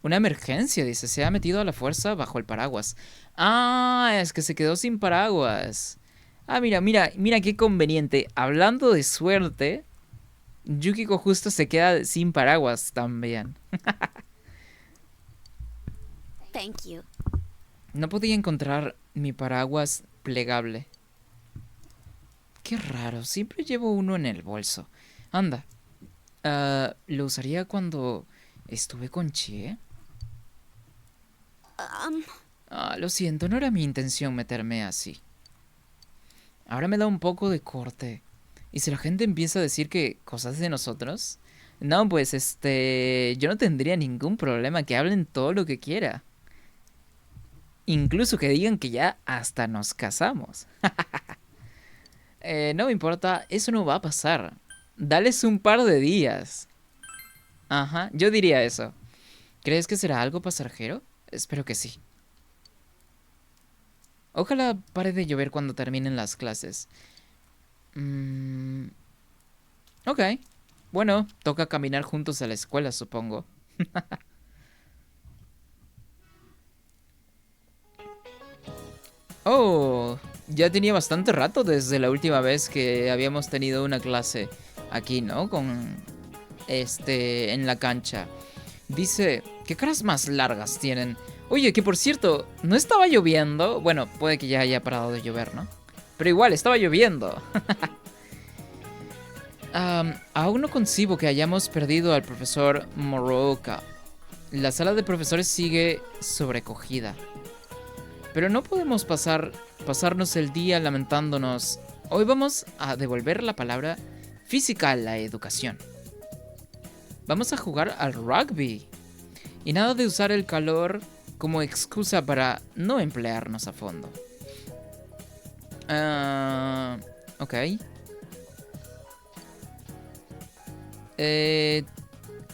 Una emergencia, dice. Se ha metido a la fuerza bajo el paraguas. Es que se quedó sin paraguas. Mira qué conveniente. Hablando de suerte, Yukiko justo se queda sin paraguas también. Thank you. No podía encontrar mi paraguas plegable. Qué raro, siempre llevo uno en el bolso. Anda, ¿lo usaría cuando estuve con Chie? Lo siento, no era mi intención meterme así. Ahora me da un poco de corte. ¿Y si la gente empieza a decir que cosas de nosotros? No, pues yo no tendría ningún problema que hablen todo lo que quiera. Incluso que digan que ya hasta nos casamos. No me importa, eso no va a pasar. Dales un par de días. Ajá, yo diría eso. ¿Crees que será algo pasajero? Espero que sí. Ojalá pare de llover cuando terminen las clases. Ok. Bueno, toca caminar juntos a la escuela, supongo. Oh, ya tenía bastante rato desde la última vez que habíamos tenido una clase aquí, ¿no? En la cancha. Dice, ¿qué caras más largas tienen? Oye, que por cierto, ¿no estaba lloviendo? Bueno, puede que ya haya parado de llover, ¿no? Pero igual, estaba lloviendo. Aún no concibo que hayamos perdido al profesor Moroka. La sala de profesores sigue sobrecogida. Pero no podemos pasarnos el día lamentándonos. Hoy vamos a devolver la palabra física a la educación. Vamos a jugar al rugby. Y nada de usar el calor como excusa para no emplearnos a fondo. Ok.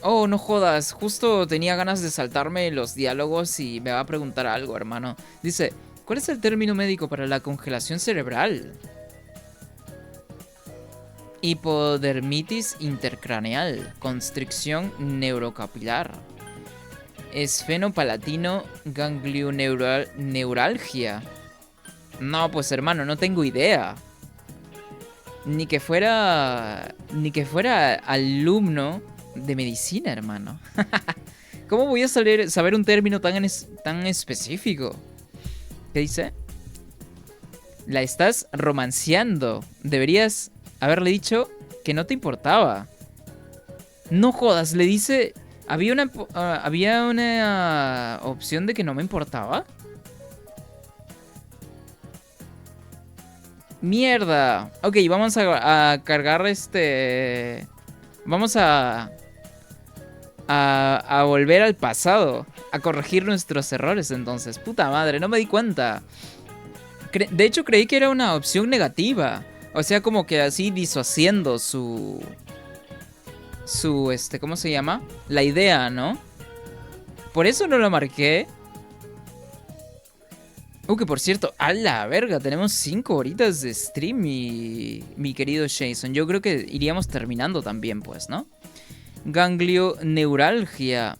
Oh, no jodas. Justo tenía ganas de saltarme los diálogos y me va a preguntar algo, hermano. Dice, ¿cuál es el término médico para la congelación cerebral? Hipodermitis intercraneal. Constricción neurocapilar. Esfenopalatino ganglioneuralgia. No, pues hermano, no tengo idea. Ni que fuera alumno de medicina, hermano. ¿Cómo voy a saber un término tan específico? ¿Qué dice? La estás romanceando. Deberías haberle dicho que no te importaba. No jodas, le dice... ¿Había una opción de que no me importaba? ¡Mierda! Ok, vamos a cargar Vamos a volver al pasado. A corregir nuestros errores, entonces. Puta madre, no me di cuenta. De hecho, creí que era una opción negativa. O sea, como que así disociendo ¿cómo se llama? La idea, ¿no? Por eso no lo marqué. Que por cierto, a la verga, tenemos 5 horitas de stream, mi querido Jason. Yo creo que iríamos terminando también, pues, ¿no? Ganglioneuralgia.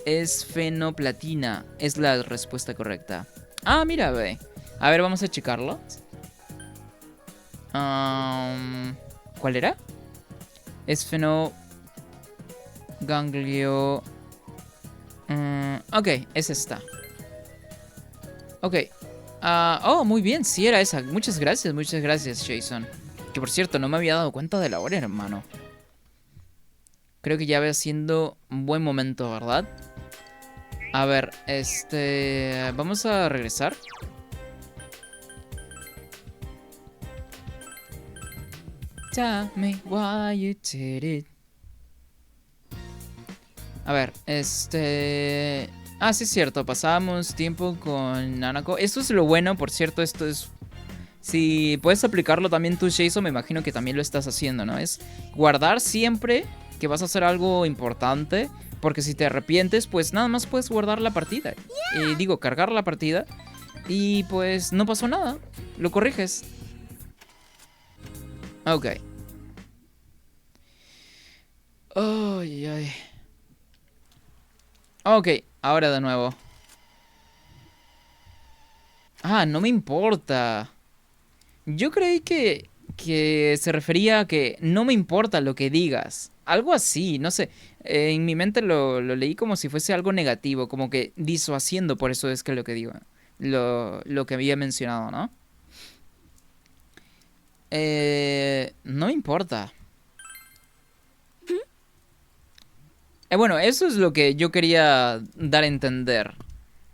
Esfenoplatina. Es la respuesta correcta. Ah, mira, ve. A ver, vamos a checarlo. ¿Cuál era? Ganglio... ok, es esta. Ok. Oh, muy bien, sí era esa. Muchas gracias, Jason. Que por cierto, no me había dado cuenta de la hora, hermano. Creo que ya va siendo un buen momento, ¿verdad? A ver, vamos a regresar. Tell me why you did it. A ver, Ah, sí es cierto, pasábamos tiempo con Nanako. Esto es lo bueno, por cierto, esto es... Si puedes aplicarlo también tú, Jason, me imagino que también lo estás haciendo, ¿no? Es guardar siempre que vas a hacer algo importante, porque si te arrepientes, pues nada más puedes guardar la partida. Cargar la partida, y pues no pasó nada, lo corriges. Ok. Ay, ay. Ok, ahora de nuevo. Ah, no me importa. Yo creí que se refería a que no me importa lo que digas. Algo así, no sé. En mi mente lo leí como si fuese algo negativo, como que disuadiendo, por eso es que lo que digo. Lo que había mencionado, ¿no? No me importa. Bueno, eso es lo que yo quería dar a entender.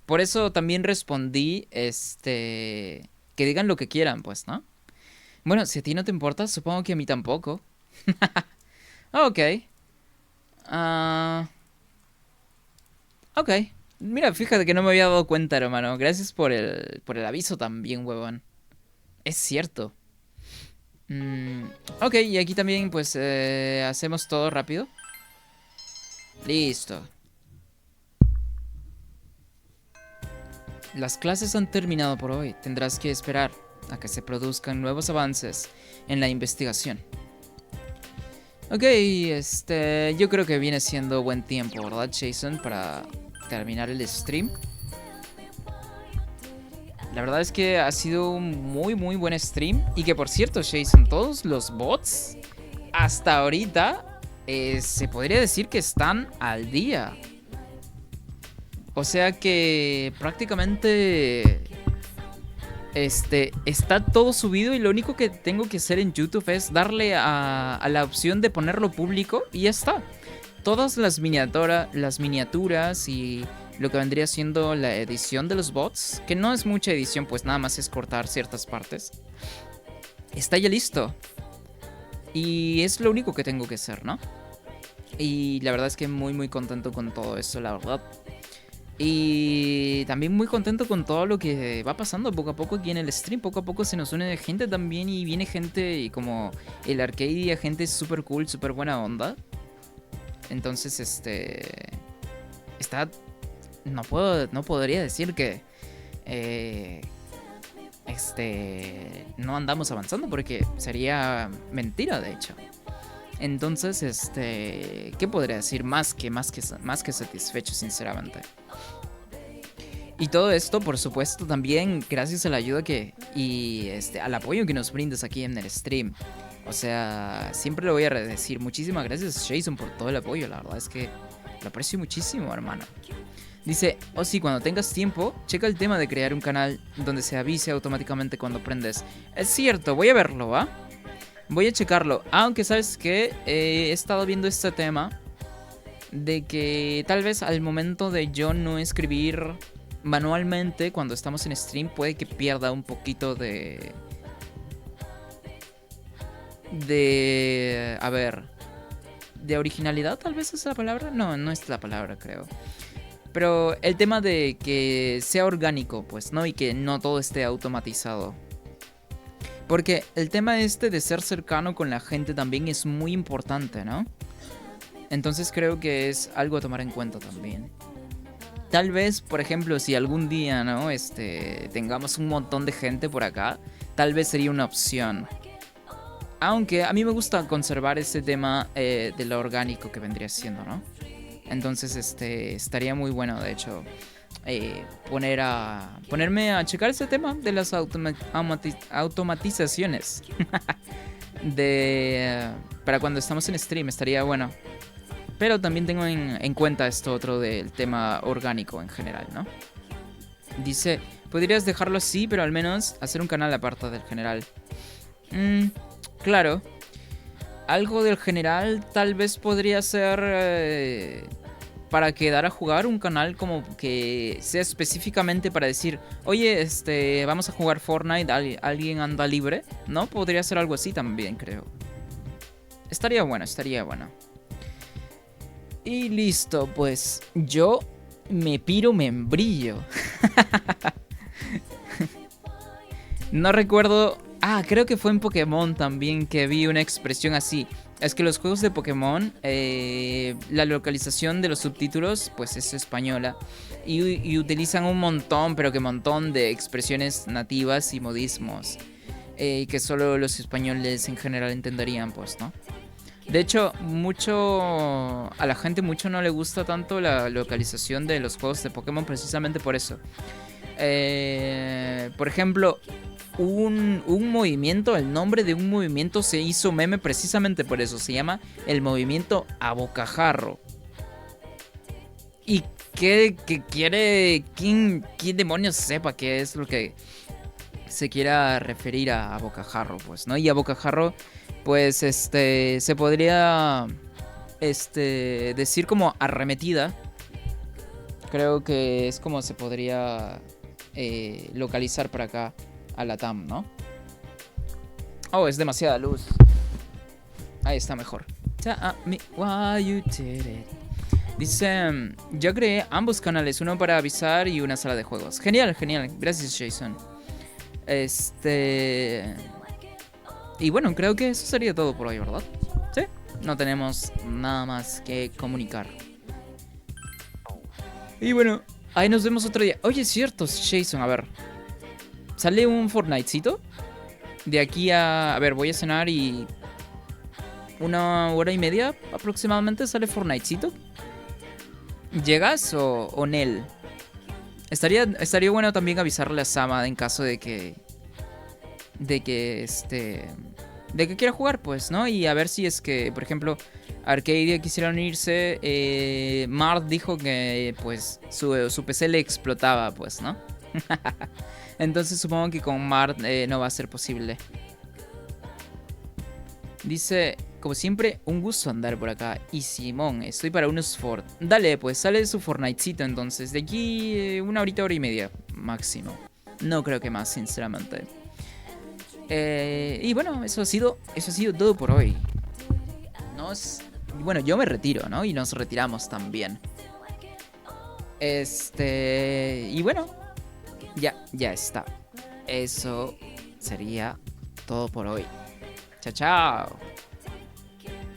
Por eso también respondí, que digan lo que quieran, pues, ¿no? Bueno, si a ti no te importa, supongo que a mí tampoco. Ok. Ok. Mira, fíjate que no me había dado cuenta, hermano. Gracias por el aviso también, huevón. Es cierto. Ok, y aquí también, pues, hacemos todo rápido. Listo. Las clases han terminado por hoy. Tendrás que esperar a que se produzcan nuevos avances en la investigación. Ok, yo creo que viene siendo buen tiempo, ¿verdad, Jason? Para terminar el stream. La verdad es que ha sido un muy buen stream. Y que por cierto, Jason, todos los bots hasta ahorita se podría decir que están al día. O sea que prácticamente está todo subido y lo único que tengo que hacer en YouTube es darle a la opción de ponerlo público y ya está. Todas las miniaturas y lo que vendría siendo la edición de los bots, que no es mucha edición, pues nada más es cortar ciertas partes, está ya listo. Y es lo único que tengo que hacer, ¿no? Y la verdad es que muy contento con todo eso, la verdad. Y también muy contento con todo lo que va pasando poco a poco aquí en el stream. Poco a poco se nos une gente también y viene gente y como el Arcadia, gente súper cool, súper buena onda. Entonces, está... No podría decir que... no andamos avanzando porque sería mentira, de hecho. Entonces, ¿qué podría decir? Más que satisfecho, sinceramente. Y todo esto, por supuesto, también gracias a la ayuda al apoyo que nos brindas aquí en el stream. O sea, siempre lo voy a decir. Muchísimas gracias, Jason, por todo el apoyo. La verdad es que lo aprecio muchísimo, hermano. Dice, sí, cuando tengas tiempo, checa el tema de crear un canal donde se avise automáticamente cuando prendes. Es cierto, voy a verlo, ¿va? Voy a checarlo. Aunque, ¿sabes qué? He estado viendo este tema de que tal vez al momento de yo no escribir manualmente cuando estamos en stream puede que pierda un poquito de originalidad, tal vez es la palabra. No es la palabra, creo. Pero el tema de que sea orgánico, pues, ¿no? Y que no todo esté automatizado. Porque el tema de ser cercano con la gente también es muy importante, ¿no? Entonces creo que es algo a tomar en cuenta también. Tal vez, por ejemplo, si algún día, ¿no? Tengamos un montón de gente por acá, tal vez sería una opción. Aunque a mí me gusta conservar ese tema de lo orgánico que vendría siendo, ¿no? Entonces, estaría muy bueno, de hecho, ponerme a checar ese tema de las automatizaciones. Para cuando estamos en stream, estaría bueno. Pero también tengo en cuenta esto otro del tema orgánico en general, ¿no? Dice, podrías dejarlo así, pero al menos hacer un canal aparte del general. Claro. Algo del general tal vez podría ser para quedar a jugar un canal como que sea específicamente para decir, oye, vamos a jugar Fortnite, alguien anda libre, ¿no? Podría ser algo así también, creo. Estaría bueno. Y listo, pues yo me embrillo. No recuerdo... creo que fue en Pokémon también que vi una expresión así. Es que los juegos de Pokémon, la localización de los subtítulos, pues es española. Y utilizan un montón, pero que montón de expresiones nativas y modismos. Que solo los españoles en general entenderían, pues, ¿no? De hecho, a la gente mucho no le gusta tanto la localización de los juegos de Pokémon precisamente por eso. Por ejemplo, un movimiento, el nombre de un movimiento se hizo meme precisamente por eso. Se llama el movimiento a bocajarro. ¿Y qué quiere? ¿Quién demonios sepa qué es lo que se quiera referir a bocajarro? Pues, ¿no? Y a bocajarro, pues, se podría decir como arremetida. Creo que es como se podría localizar para acá a la TAM, ¿no? Oh, es demasiada luz. Ahí está mejor. Tell me why you did it. Dice, yo creé ambos canales, uno para avisar y una sala de juegos. Genial, genial. Gracias, Jason. Y bueno, creo que eso sería todo por hoy, ¿verdad? Sí. No tenemos nada más que comunicar. Y bueno, ahí nos vemos otro día. Oye, es cierto, Jason, a ver. ¿Sale un Fortnitecito? De aquí a... A ver, voy a cenar y... 1 hora y media aproximadamente sale Fortnitecito. ¿Llegas o Nel? Estaría bueno también avisarle a Sama en caso de que quiera jugar, pues, ¿no? Y a ver si es que, por ejemplo, Arcadia quisiera unirse. Mart dijo que, pues, su PC le explotaba, pues, ¿no? Entonces supongo que con Mart no va a ser posible. Dice, como siempre, un gusto andar por acá. Y Simón, estoy para unos Ford. Dale, pues sale su Fortnitecito entonces. De aquí 1 horita, 1 hora y media máximo. No creo que más, sinceramente. Y bueno, eso ha sido todo por hoy. Bueno, yo me retiro, ¿no? Y nos retiramos también. Y bueno, ya está. Eso sería todo por hoy. Chao, chao.